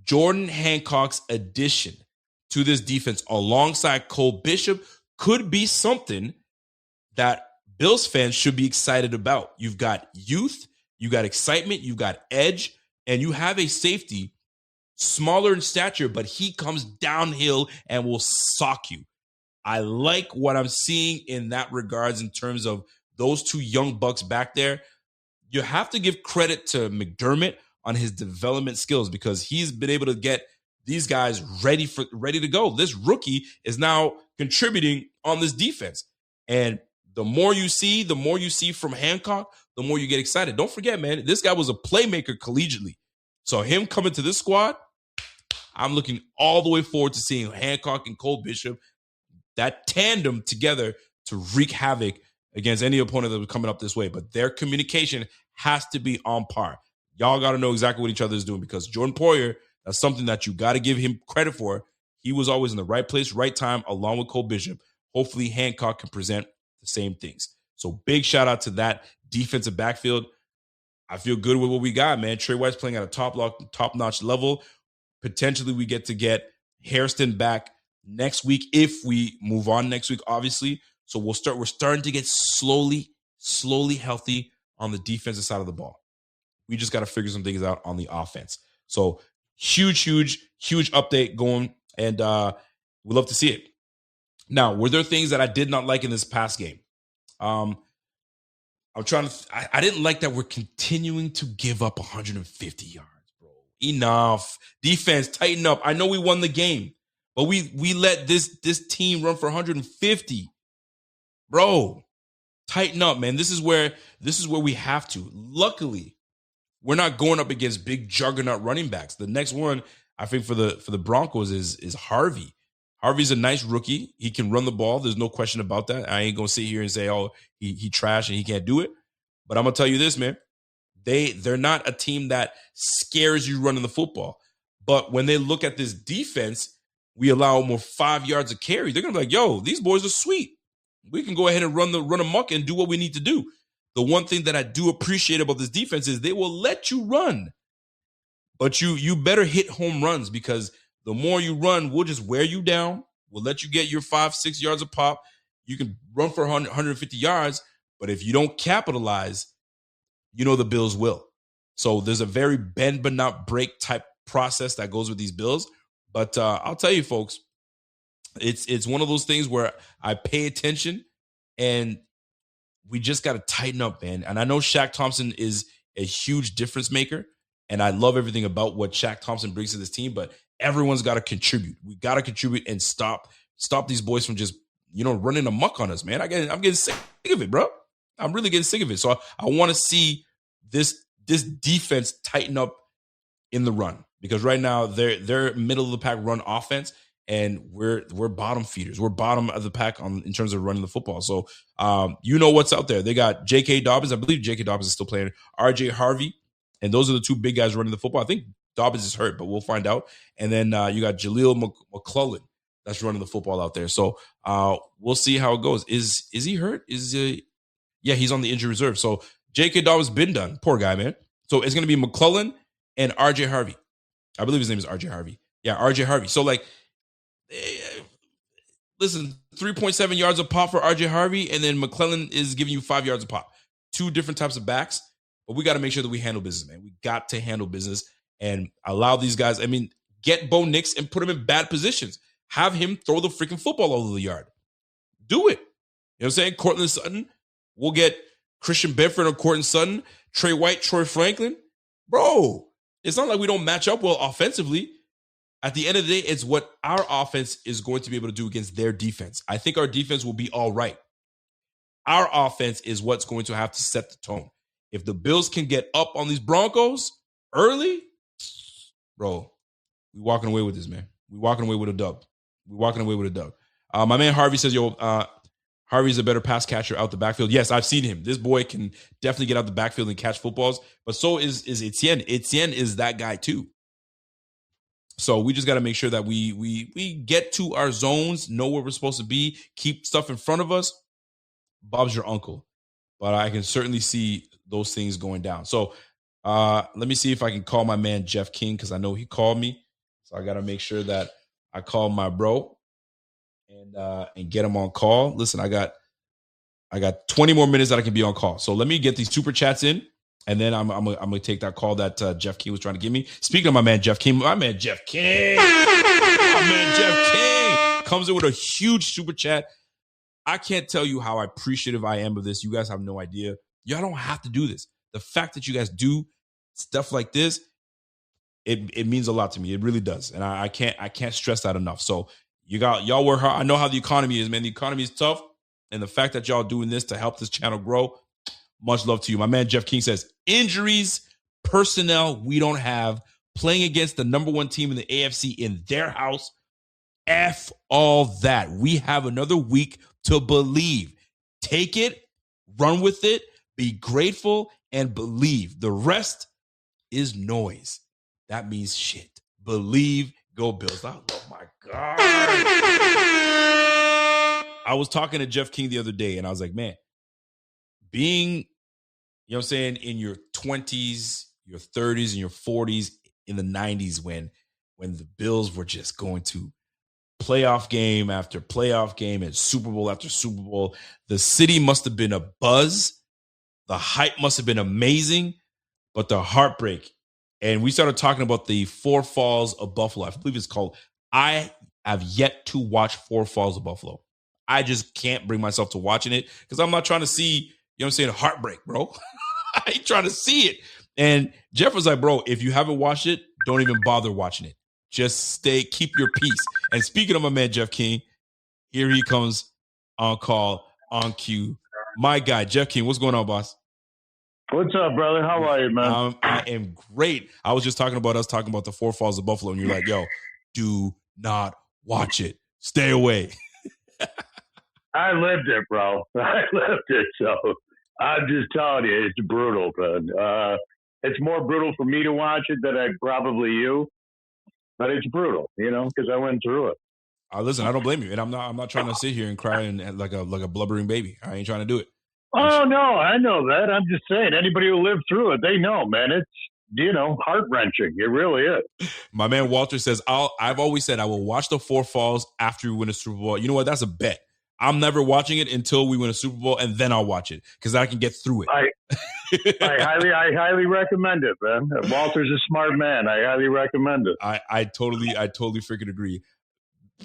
Jordan Hancock's addition to this defense alongside Cole Bishop could be something that Bills fans should be excited about. You've got youth, you got excitement, you got edge, and you have a safety smaller in stature, but he comes downhill and will sock you. I like what I'm seeing in that regards in terms of those two young bucks back there. You have to give credit to McDermott on his development skills because he's been able to get these guys ready to go. This rookie is now contributing on this defense. And the more you see from Hancock, the more you get excited. Don't forget, man, this guy was a playmaker collegiately. So him coming to this squad, I'm looking all the way forward to seeing Hancock and Cole Bishop, that tandem together to wreak havoc against any opponent that was coming up this way. But their communication has to be on par. Y'all got to know exactly what each other is doing because Jordan Poyer, that's something that you got to give him credit for. He was always in the right place, right time, along with Cole Bishop. Hopefully, Hancock can present the same things. So big shout out to that defensive backfield. I feel good with what we got, man. Trey White's playing at a top-notch level. Potentially, we get Hairston back next week if we move on next week, obviously. So we're starting to get slowly healthy on the defensive side of the ball. We just got to figure some things out on the offense. So huge update going, and we love to see it. Now, were there things that I did not like in this past game? I didn't like that we're continuing to give up 150 yards, bro. Enough. Defense, tighten up. I know we won the game, but we let this team run for 150. Bro, tighten up, man. This is where we have to. Luckily, we're not going up against big juggernaut running backs. The next one, I think, for the Broncos is Harvey. Harvey's a nice rookie. He can run the ball. There's no question about that. I ain't gonna sit here and say, oh, he trash and he can't do it. But I'm gonna tell you this, man. They're not a team that scares you running the football. But when they look at this defense, we allow more 5 yards of carry. They're gonna be like, yo, these boys are sweet. We can go ahead and run amok and do what we need to do. The one thing that I do appreciate about this defense is they will let you run. But you better hit home runs, because the more you run, we'll just wear you down. We'll let you get your 5-6 yards of pop. You can run for 150 yards, but if you don't capitalize, you know the Bills will. So there's a very bend but not break type process that goes with these Bills. But I'll tell you, folks, it's one of those things where I pay attention, and we just got to tighten up, man. And I know Shaq Thompson is a huge difference maker, and I love everything about what Shaq Thompson brings to this team, but everyone's got to contribute. We got to contribute and stop these boys from just, running amok on us, man. I'm getting sick of it, bro. I'm really getting sick of it. So I want to see this defense tighten up in the run, because right now they're middle of the pack run offense, and we're bottom feeders. We're bottom of the pack in terms of running the football. So what's out there. They got J.K. Dobbins. I believe J.K. Dobbins is still playing. R.J. Harvey. And those are the two big guys running the football. I think Dobbins is hurt, but we'll find out. And then you got Jaleel McClellan that's running the football out there. So we'll see how it goes. Is he hurt? Yeah, he's on the injury reserve. So J.K. Dobbins been done. Poor guy, man. So it's going to be McClellan and R.J. Harvey. I believe his name is R.J. Harvey. Yeah, R.J. Harvey. So, listen, 3.7 yards of pop for R.J. Harvey, and then McClellan is giving you 5 yards of pop. Two different types of backs. But we got to make sure that we handle business, man. We got to handle business and allow these guys. Get Bo Nix and put him in bad positions. Have him throw the freaking football over the yard. Do it. You know what I'm saying? Cortland Sutton. We'll get Christian Bedford or Cortland Sutton. Trey White, Troy Franklin. Bro, it's not like we don't match up well offensively. At the end of the day, it's what our offense is going to be able to do against their defense. I think our defense will be all right. Our offense is what's going to have to set the tone. If the Bills can get up on these Broncos early, bro, we walking away with this, man. We walking away with a dub. My man Harvey says, Harvey's a better pass catcher out the backfield. Yes, I've seen him. This boy can definitely get out the backfield and catch footballs, but so is Etienne. Etienne is that guy too. So we just got to make sure that we get to our zones, know where we're supposed to be, keep stuff in front of us. Bob's your uncle. But I can certainly see those things going down. So let me see if I can call my man Jeff King, because I know he called me. So I got to make sure that I call my bro and get him on call. Listen, I got 20 more minutes that I can be on call. So let me get these super chats in, and then I'm gonna take that call that Jeff King was trying to give me. Speaking of my man Jeff King comes in with a huge super chat. I can't tell you how appreciative I am of this. You guys have no idea. Y'all don't have to do this. The fact that you guys do stuff like this, it means a lot to me. It really does. And I can't stress that enough. So y'all work hard. I know how the economy is, man. The economy is tough. And the fact that y'all doing this to help this channel grow, much love to you. My man Jeff King says, injuries, personnel we don't have, playing against the number one team in the AFC in their house. F all that. We have another week to believe. Take it, run with it, be grateful, and believe. The rest is noise. That means shit. Believe, Go Bills. Oh my God. I was talking to Jeff King the other day, and I was like, man, being, you know what I'm saying, in your 20s, your 30s, and your 40s in the 90s when the Bills were just going to playoff game after playoff game and Super Bowl after Super Bowl, the city must have been a buzz. The hype must have been amazing, but the heartbreak. And we started talking about the Four Falls of Buffalo. I believe it's called. I have yet to watch Four Falls of Buffalo. I just can't bring myself to watching it because I'm not trying to see, you know what I'm saying, heartbreak, bro. I ain't trying to see it. And Jeff was like, bro, if you haven't watched it, don't even bother watching it. Just keep your peace. And speaking of my man, Jeff King, here he comes on call, on cue. My guy, Jeff King, what's going on, boss? What's up, brother? How are you, man? I am great. I was just talking about the Four Falls of Buffalo, and you're like, yo, do not watch it. Stay away. I lived it, bro. I lived it. So I'm just telling you, it's brutal, man. It's more brutal for me to watch it than probably you. But it's brutal, you know, because I went through it. Listen, I don't blame you, and I'm not trying to sit here and cry and like a blubbering baby. I ain't trying to do it. Oh no, I know that. I'm just saying, anybody who lived through it, they know, man. It's, you know, heart wrenching. It really is. My man Walter says, I've always said I will watch the Four Falls after we win a Super Bowl. You know what? That's a bet. I'm never watching it until we win a Super Bowl, and then I'll watch it because I can get through it. I highly recommend it, man. Walter's a smart man. I highly recommend it. I totally freaking agree.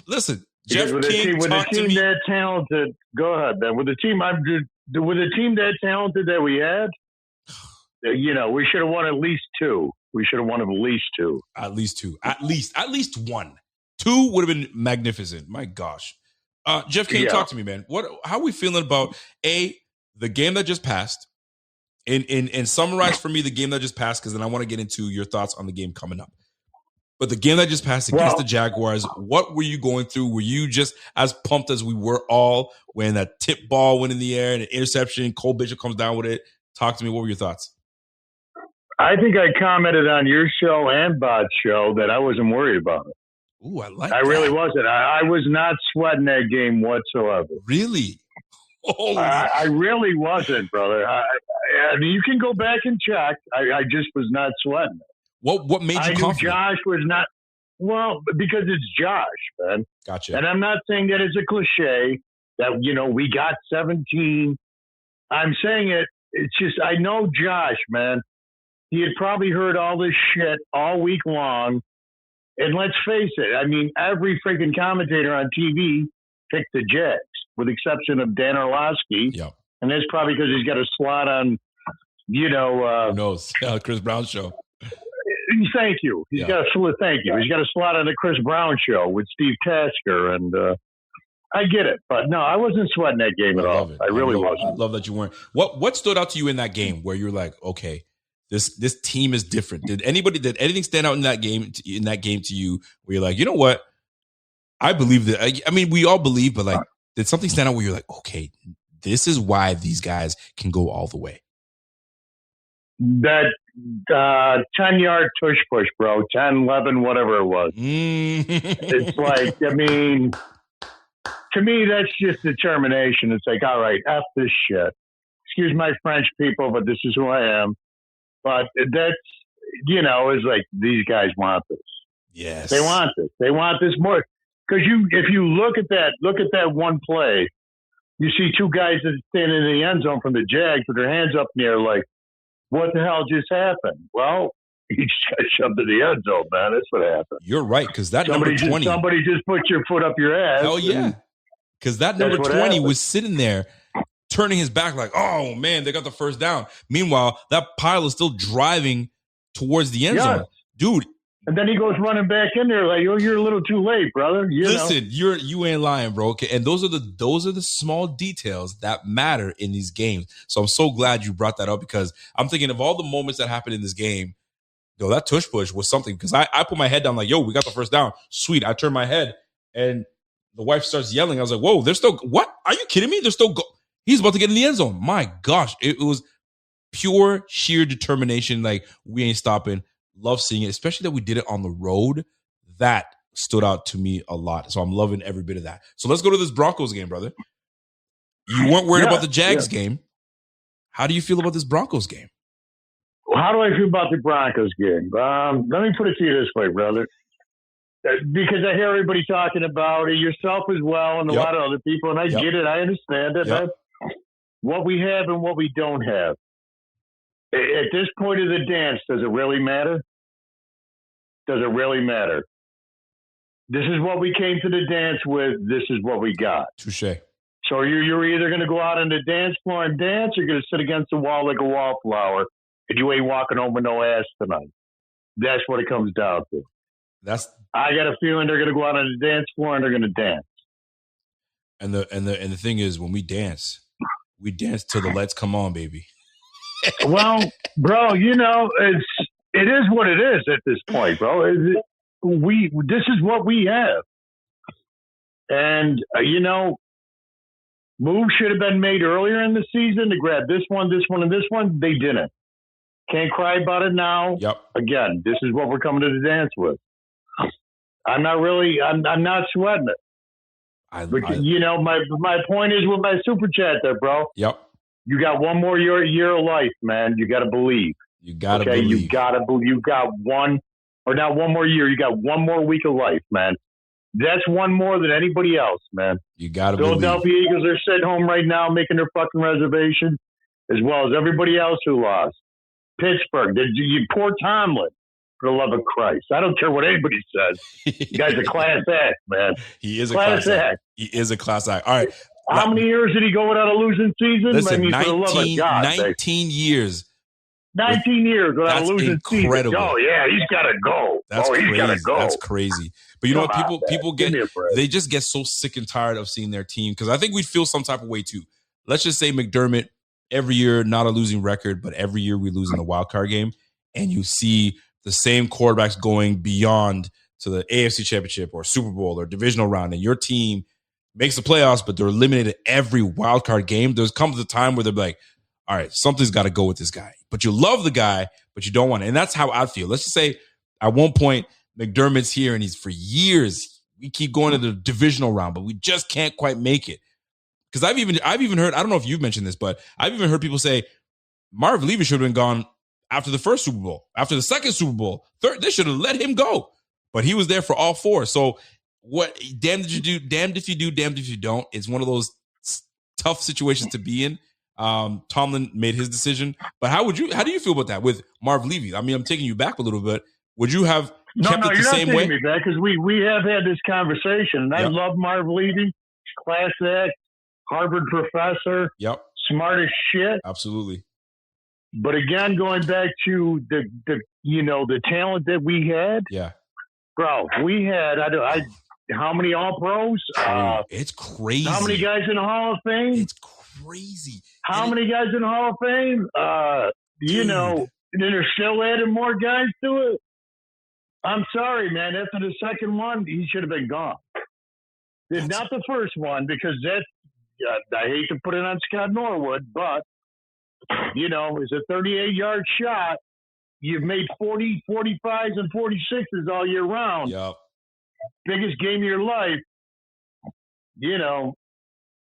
Listen, because Jeff King, with a team that talented, go ahead, man. With a team that talented that we had, you know, we should have won at least two. We should have won at least two. At least two. At least one. Two would have been magnificent. My gosh. Jeff, can you talk to me, man? How are we feeling about the game that just passed? And summarize for me the game that just passed, because then I want to get into your thoughts on the game coming up. But the game that just passed against the Jaguars, what were you going through? Were you just as pumped as we were all when that tip ball went in the air and an interception, Cole Bishop comes down with it? Talk to me. What were your thoughts? I think I commented on your show and Bot's show that I wasn't worried about it. Ooh, I like that. I really wasn't. I was not sweating that game whatsoever. Really? I really wasn't, brother. I mean, you can go back and check. I just was not sweating it. What made you confident? Josh was not – well, because it's Josh, man. Gotcha. And I'm not saying that it's a cliche that, you know, we got 17. I'm saying it's just I know Josh, man. He had probably heard all this shit all week long. And let's face it, I mean, every freaking commentator on TV picked the Jags, with the exception of Dan Orlovsky. Yep. And that's probably because he's got a slot on, you know. Who knows? Chris Brown show. Thank you. He's got a slot on the Chris Brown show with Steve Tasker, and I get it. But no, I wasn't sweating that game at all. I really wasn't. I love that you weren't. What stood out to you in that game where you're like, okay, this team is different? Did anything stand out in that game to you where you're like, you know what? I believe that. I mean, we all believe, but like, did something stand out where you're like, okay, this is why these guys can go all the way? That 10-yard tush push, bro, 10, 11, whatever it was. It's like, I mean, to me, that's just determination. It's like, all right, F this shit. Excuse my French people, but this is who I am. But that's, you know, it's like these guys want this. Yes. They want this. They want this more. Because if you look at that one play, you see two guys that stand in the end zone from the Jags with their hands up in the air like, what the hell just happened? Well, he just got shoved in the end zone, man. That's what happened. You're right, because that number 20. Somebody just put your foot up your ass. Hell yeah. Because that number 20 was sitting there turning his back like, oh, man, they got the first down. Meanwhile, that pile is still driving towards the end zone. Dude. And then he goes running back in there like, oh, you're a little too late, brother. Listen, you ain't lying, bro. Okay, and those are the small details that matter in these games. So I'm so glad you brought that up, because I'm thinking of all the moments that happened in this game. Yo, that tush push was something, because I put my head down like, yo, we got the first down. Sweet. I turned my head and the wife starts yelling. I was like, whoa, they're still, what? Are you kidding me? They're still he's about to get in the end zone. My gosh. It was pure, sheer determination. Like, we ain't stopping. Love seeing it, especially that we did it on the road. That stood out to me a lot. So I'm loving every bit of that. So let's go to this Broncos game, brother. You weren't worried about the Jags game. How do you feel about this Broncos game? How do I feel about the Broncos game? Let me put it to you this way, brother. Because I hear everybody talking about it, yourself as well, and a lot of other people, and I get it. I understand it. That's what we have and what we don't have. At this point of the dance, does it really matter? Does it really matter? This is what we came to the dance with. This is what we got. Touche. So you're either going to go out on the dance floor and dance, or you're going to sit against the wall like a wallflower, and you ain't walking home with no ass tonight. That's what it comes down to. I got a feeling they're going to go out on the dance floor and they're going to dance. And the thing is, when we dance till the lights come on, baby. Well, bro, it is what it is at this point, bro. This is what we have, and moves should have been made earlier in the season to grab this one, and this one. They didn't. Can't cry about it now. Yep. Again, this is what we're coming to the dance with. I'm not sweating it. My point is with my super chat there, bro. Yep. You got one more year of life, man. You got to believe. You got to believe. You got to believe. You got one, or not one more year. You got one more week of life, man. That's one more than anybody else, man. You got to believe. Philadelphia Eagles are sitting home right now making their fucking reservation, as well as everybody else who lost. Pittsburgh, you poor Tomlin, for the love of Christ. I don't care what anybody says. The guy's a class act, man. He is a class act. He is a class act. All right. How many years did he go without a losing season? Listen, for the love of God, 19 years. 19 years without a losing incredible. season. Oh, yeah, he's got to go. He's got to go. That's crazy. But you know what? People they just get so sick and tired of seeing their team, because I think we'd feel some type of way too. Let's just say McDermott, every year, not a losing record, but every year we lose in the wild card game, and you see the same quarterbacks going beyond to the AFC Championship or Super Bowl or divisional round, and your team makes the playoffs, but they're eliminated every wild card game. There's comes a time where they're like, all right, something's got to go with this guy. But you love the guy, but you don't want it. And that's how I feel. Let's just say at one point, McDermott's here, and he's for years, we keep going to the divisional round, but we just can't quite make it. Because I've even heard, I don't know if you've mentioned this, but I've even heard people say Marv Levy should have been gone after the first Super Bowl, after the second Super Bowl, third. They should have let him go, but he was there for all four. So what? Damned if you do, damned if you do, damned if you don't. It's one of those tough situations to be in. Tomlin made his decision, but how do you feel about that with Marv Levy? I mean, I'm taking you back a little bit. Would you have kept it the same way? No, you're not taking me back, because we have had this conversation, and I love Marv Levy, class act, Harvard professor, smart as shit. Absolutely. But again, going back to the talent that we had, bro, we had how many All Pros? It's crazy. How many guys in the Hall of Fame? It's crazy. How many guys in the Hall of Fame? And they're still adding more guys to it. I'm sorry, man. After the second one, he should have been gone. Not the first one, because that's, I hate to put it on Scott Norwood, but, it's a 38-yard shot. You've made 40, 45s, and 46s all year round. Yep. Biggest game of your life.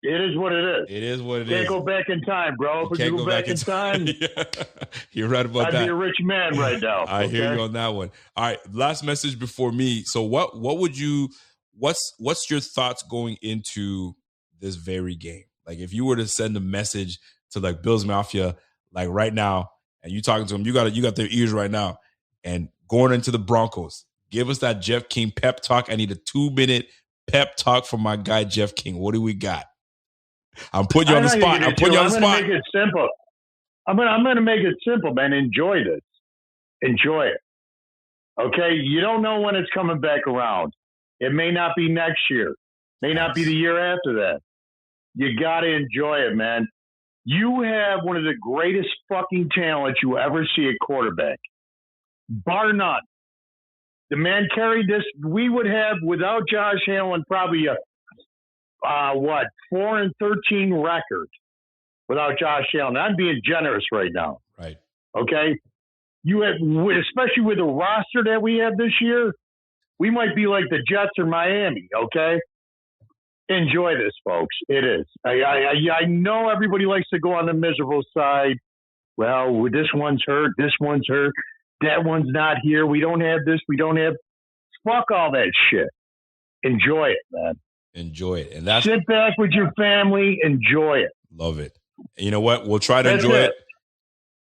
It is what it is. It is what it is. Can't go back in time, bro. If you go back in time, you're right about that. I'd be a rich man right now. I hear you on that one. All right, last message before me. So what would you what's your thoughts going into this very game? Like, if you were to send a message to like Bills Mafia like right now, and you talking to them, you got their ears right now, and going into the Broncos, give us that Jeff King pep talk. I need a 2-minute pep talk from my guy Jeff King. What do we got? I'm putting you on the spot. I'm going to make it simple. I'm going to make it simple, man. Enjoy this. Enjoy it. Okay? You don't know when it's coming back around. It may not be next year. May not be the year after that. You got to enjoy it, man. You have one of the greatest fucking talents you ever see at quarterback. Bar none. The man carried this. We would have, without Josh Allen, probably a 4-13 record without Josh Allen. I'm being generous right now. Right. Okay. You have, especially with the roster that we have this year, We might be like the Jets or Miami, okay? Enjoy this, folks. It is. I know everybody likes to go on the miserable side. Well, this one's hurt. This one's hurt. That one's not here. We don't have this. We don't have. Fuck all that shit. Enjoy it, man. Enjoy it. And that's sit back with your family. Enjoy it. Love it. And you know what? We'll try to enjoy it.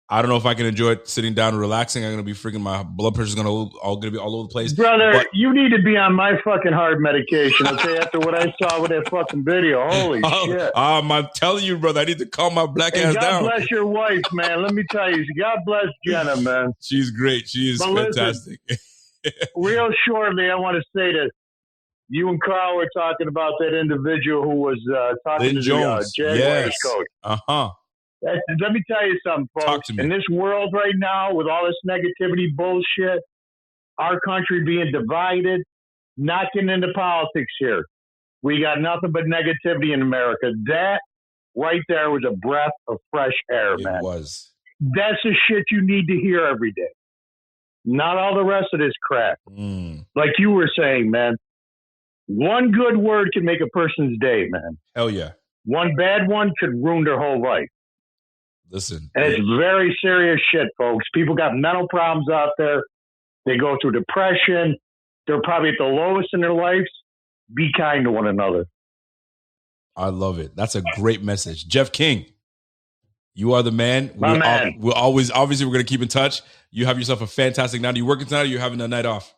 I don't know if I can enjoy it sitting down and relaxing. I'm gonna be freaking. My blood pressure's gonna be all over the place. Brother, you need to be on my fucking hard medication, okay? After what I saw with that fucking video, holy shit! I'm telling you, brother, I need to calm my black ass down. God bless your wife, man. Let me tell you, God bless Jenna, man. She's great. She is fantastic. Listen, real shortly, I want to say that you and Carl were talking about that individual who was talking Lynn to Jones. the Jaguars coach. Let me tell you something, folks. In this world right now, with all this negativity bullshit, our country being divided, not getting into politics here. We got nothing but negativity in America. That right there was a breath of fresh air, man. It was. That's the shit you need to hear every day. Not all the rest of this crap. Like you were saying, man. One good word can make a person's day, man. Hell yeah. One bad one could ruin their whole life. Listen. And it's very serious shit, folks. People got mental problems out there. They go through depression. They're probably at the lowest in their lives. Be kind to one another. I love it. That's a great message. Jeff King, you are the man. My man. We're always, obviously, we're going to keep in touch. You have yourself a fantastic night. Are you working tonight or are you having a night off?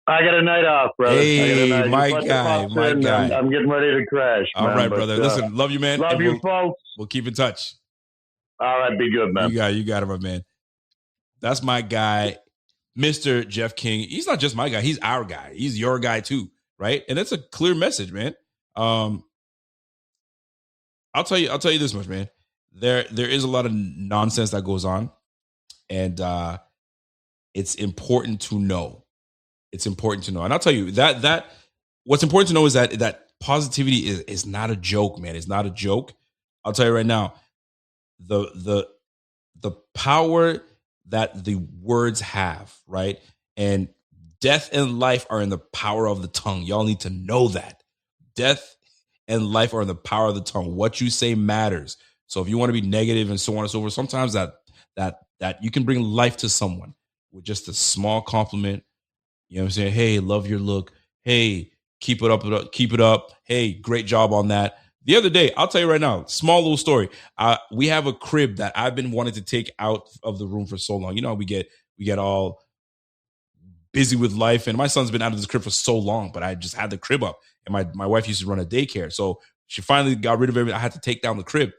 I got a night off, brother. Hey, my guy. I'm getting ready to crash. All right, brother. Listen, love you, man. Love you, folks. We'll keep in touch. All right, be good, man. You got it, my man. That's my guy, Mr. Jeff King. He's not just my guy. He's our guy. He's your guy too, right? And that's a clear message, man. I'll tell you this much, man. There is a lot of nonsense that goes on, and it's important to know. It's important to know, and I'll tell you that what's important to know is that positivity is not a joke, man. It's not a joke. I'll tell you right now. The power that the words have, right? And death and life are in the power of the tongue. Y'all need to know that. Death and life are in the power of the tongue. What you say matters. So if you want to be negative and so on and so forth, sometimes that you can bring life to someone with just a small compliment. You know what I'm saying? Hey, love your look. Hey, keep it up. Hey, great job on that. The other day, I'll tell you right now, small little story. We have a crib that I've been wanting to take out of the room for so long. You know, we get all busy with life, and my son's been out of this crib for so long, but I just had the crib up, and my wife used to run a daycare, so she finally got rid of everything. I had to take down the crib,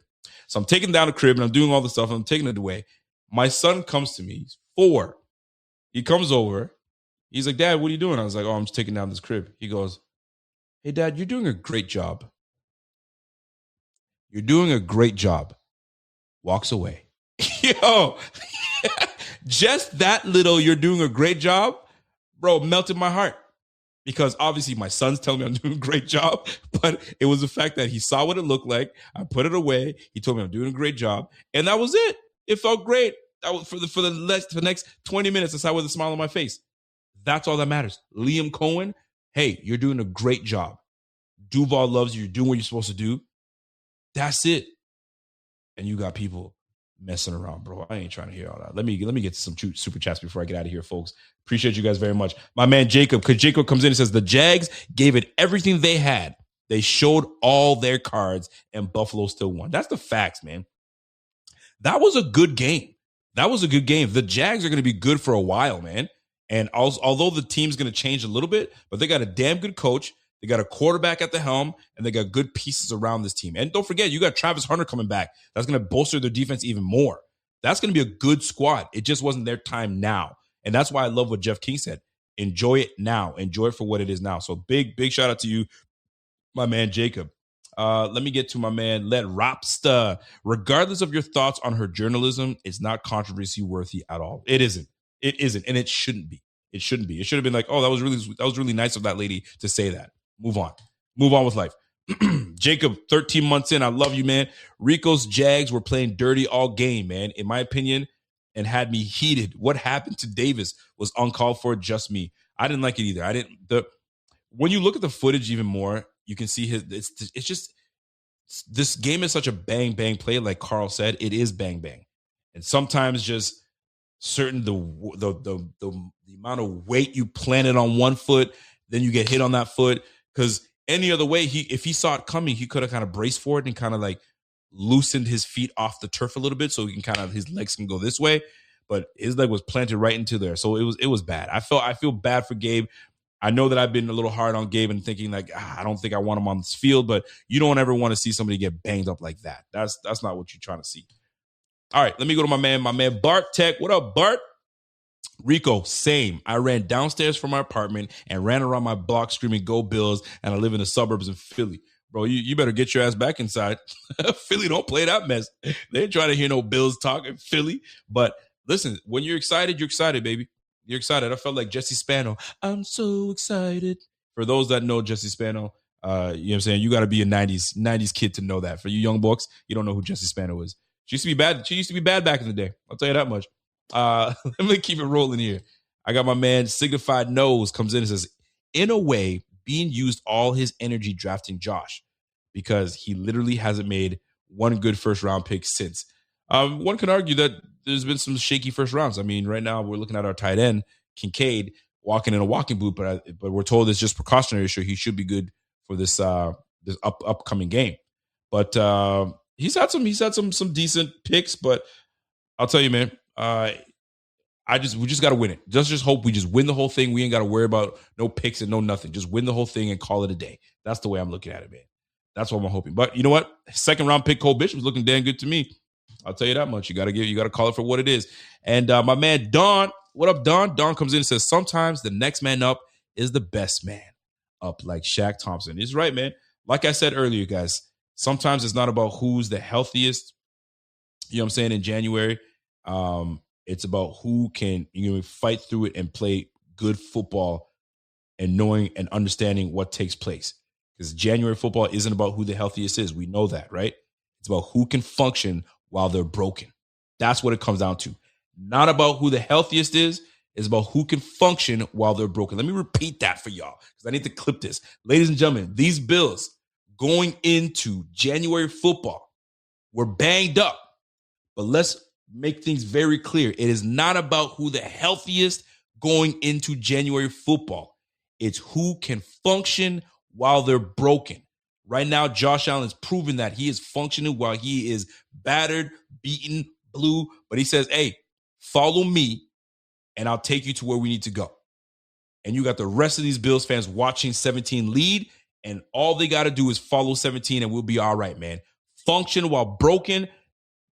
so I'm taking down the crib, and I'm doing all the stuff, and I'm taking it away. My son comes to me. He's 4. He comes over. He's like, Dad, what are you doing? I was like, oh, I'm just taking down this crib. He goes, hey, Dad, you're doing a great job. You're doing a great job. Walks away. Yo, just that little, you're doing a great job, bro, melted my heart. Because obviously my son's telling me I'm doing a great job, but it was the fact that he saw what it looked like. I put it away. He told me I'm doing a great job. And that was it. It felt great. That was for the next 20 minutes, I sat with a smile on my face. That's all that matters. Liam Cohen, hey, you're doing a great job. Duval loves you. You're doing what you're supposed to do. That's it. And you got people messing around, bro. I ain't trying to hear all that. Let me get to some super chats before I get out of here, folks. Appreciate you guys very much. My man Jacob, because Jacob comes in and says the Jags gave it everything they had. They showed all their cards, and Buffalo still won. That's the facts, man. That was a good game. The Jags are going to be good for a while, man. And also, although the team's going to change a little bit, but they got a damn good coach. They got a quarterback at the helm, and they got good pieces around this team. And don't forget, you got Travis Hunter coming back. That's going to bolster their defense even more. That's going to be a good squad. It just wasn't their time now. And that's why I love what Jeff King said. Enjoy it now. Enjoy it for what it is now. So big shout out to you, my man Jacob. Let me get to my man Let Ropsta. Regardless of your thoughts on her journalism, it's not controversy worthy at all. It isn't. And it shouldn't be. It shouldn't be. It should have been like, oh, that was really nice of that lady to say that. Move on with life. Jacob, 13 months in. I love you, man. Rico's Jags were playing dirty all game, man, in my opinion, and had me heated. What happened to Davis was uncalled for, just me. I didn't like it either. When you look at the footage even more, you can see it's just this game is such a bang bang play. Like Carl said, it is bang bang, and sometimes just certain the amount of weight you planted on one foot, then you get hit on that foot. Because any other way, if he saw it coming, he could have kind of braced for it and kind of like loosened his feet off the turf a little bit, so he can his legs can go this way. But his leg was planted right into there, so it was bad. I feel bad for Gabe. I know that I've been a little hard on Gabe and thinking like, I don't think I want him on this field, but you don't ever want to see somebody get banged up like that. That's not what you're trying to see. All right, let me go to my man Bart Tech. What up, Bart? Rico, same. I ran downstairs from my apartment and ran around my block screaming, "Go Bills," and I live in the suburbs in Philly. Bro, you better get your ass back inside. Philly don't play that mess. They ain't trying to hear no Bills talk in Philly. But listen, when you're excited, baby. You're excited. I felt like Jesse Spano. I'm so excited. For those that know Jesse Spano, you know what I'm saying? You got to be a 90s kid to know that. For you young bucks, you don't know who Jesse Spano is. She used to be bad back in the day. I'll tell you that much. Let me keep it rolling here. I got my man Signified Nose comes in and says, in a way, Bean used all his energy drafting Josh because he literally hasn't made one good first round pick since. One can argue that there's been some shaky first rounds. I mean, right now we're looking at our tight end, Kincaid, walking in a walking boot, but we're told it's just precautionary, so he should be good for this upcoming game. But he's had some decent picks, but I'll tell you, man, we just got to win it. Just hope we just win the whole thing. We ain't got to worry about no picks and no nothing. Just win the whole thing and call it a day. That's the way I'm looking at it, man. That's what I'm hoping. But you know what? Second round pick Cole Bishop's looking damn good to me. I'll tell you that much. You got to call it for what it is. And my man Don, what up, Don? Don comes in and says, sometimes the next man up is the best man up, like Shaq Thompson. He's right, man. Like I said earlier, guys, sometimes it's not about who's the healthiest, you know what I'm saying, in January. It's about who can fight through it and play good football and knowing and understanding what takes place. Because January football isn't about who the healthiest is. We know that, right? It's about who can function while they're broken. That's what it comes down to. Not about who the healthiest is. It's about who can function while they're broken. Let me repeat that for y'all because I need to clip this. Ladies and gentlemen, these Bills going into January football were banged up. But let's make things very clear. It is not about who the healthiest going into January football. It's who can function while they're broken. Right now, Josh Allen's proven that he is functioning while he is battered, beaten, blue. But he says, hey, follow me, and I'll take you to where we need to go. And you got the rest of these Bills fans watching 17 lead, and all they got to do is follow 17, and we'll be all right, man. Function while broken.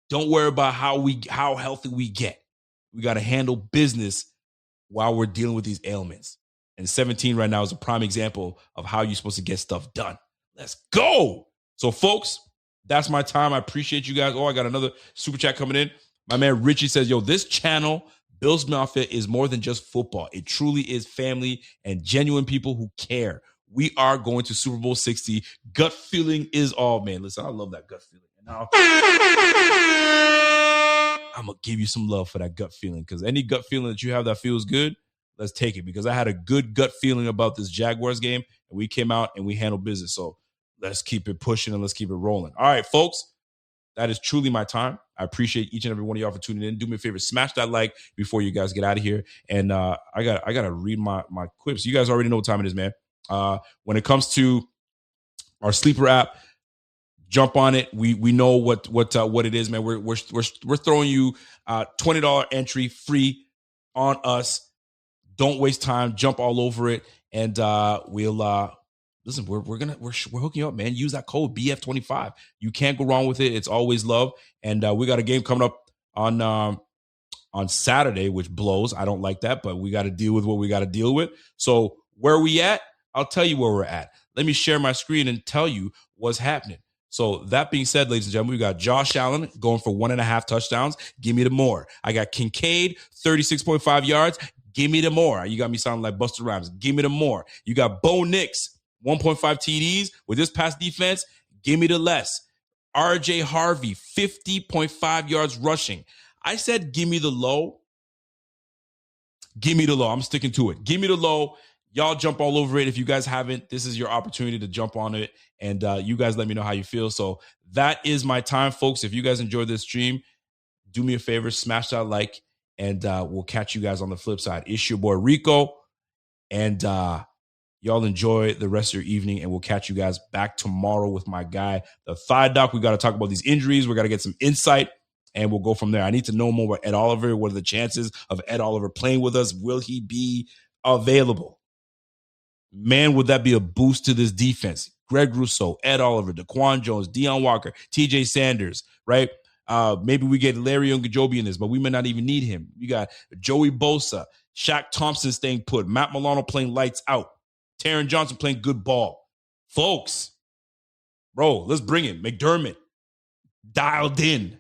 Don't worry about how healthy we get. We got to handle business while we're dealing with these ailments. And 17 right now is a prime example of how you're supposed to get stuff done. Let's go. So, folks, that's my time. I appreciate you guys. Oh, I got another super chat coming in. My man Richie says, yo, this channel, Bills Mafia, is more than just football. It truly is family and genuine people who care. We are going to Super Bowl 60. Gut feeling is all, man. Listen, I love that gut feeling. And now I'm going to give you some love for that gut feeling, because any gut feeling that you have that feels good, let's take it, because I had a good gut feeling about this Jaguars game, and we came out and we handled business. So let's keep it pushing and let's keep it rolling. All right, folks, that is truly my time. I appreciate each and every one of y'all for tuning in. Do me a favor, smash that like before you guys get out of here. And I got to read my quips. You guys already know what time it is, man. When it comes to our sleeper app, jump on it. We know what it is, man. We're throwing you $20 entry free on us. Don't waste time. Jump all over it, and we'll listen. We're hooking you up, man. Use that code BF25. You can't go wrong with it. It's always love. And we got a game coming up on Saturday, which blows. I don't like that, but we got to deal with what we got to deal with. So where are we at? I'll tell you where we're at. Let me share my screen and tell you what's happening. So that being said, ladies and gentlemen, we got Josh Allen going for 1.5 touchdowns. Give me the more. I got Kincaid, 36.5 yards. Give me the more. You got me sounding like Busta Rhymes. Give me the more. You got Bo Nix, 1.5 TDs with this pass defense. Give me the less. RJ Harvey, 50.5 yards rushing. I said give me the low. Give me the low. I'm sticking to it. Give me the low. Y'all jump all over it. If you guys haven't, this is your opportunity to jump on it. And you guys let me know how you feel. So that is my time, folks. If you guys enjoyed this stream, do me a favor, smash that like, and we'll catch you guys on the flip side. It's your boy Rico. And y'all enjoy the rest of your evening, and we'll catch you guys back tomorrow with my guy, the Thigh Doc. We got to talk about these injuries. We got to get some insight, and we'll go from there. I need to know more about Ed Oliver. What are the chances of Ed Oliver playing with us? Will he be available? Man, would that be a boost to this defense? Greg Rousseau, Ed Oliver, Daquan Jones, Deion Walker, TJ Sanders, right? Maybe we get Larry Ogunjobi in this, but we may not even need him. You got Joey Bosa, Shaq Thompson staying put, Matt Milano playing lights out, Taron Johnson playing good ball. Folks, bro, let's bring it. McDermott, dialed in.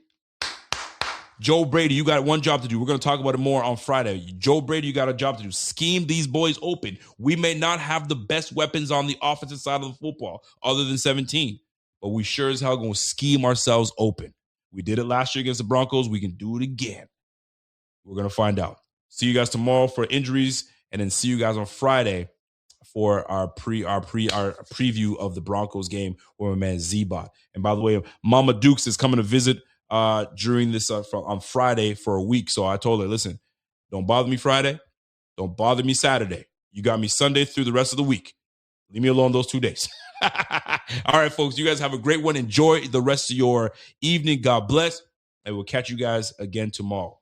Joe Brady, you got one job to do. We're going to talk about it more on Friday. Joe Brady, you got a job to do. Scheme these boys open. We may not have the best weapons on the offensive side of the football other than 17, but we sure as hell going to scheme ourselves open. We did it last year against the Broncos. We can do it again. We're going to find out. See you guys tomorrow for injuries, and then see you guys on Friday for our preview of the Broncos game with my man Z-Bot. And by the way, Mama Dukes is coming to visit during this on Friday for a week. So I told her, listen, don't bother me Friday. Don't bother me Saturday. You got me Sunday through the rest of the week. Leave me alone those 2 days. All right, folks, you guys have a great one. Enjoy the rest of your evening. God bless. And we'll catch you guys again tomorrow.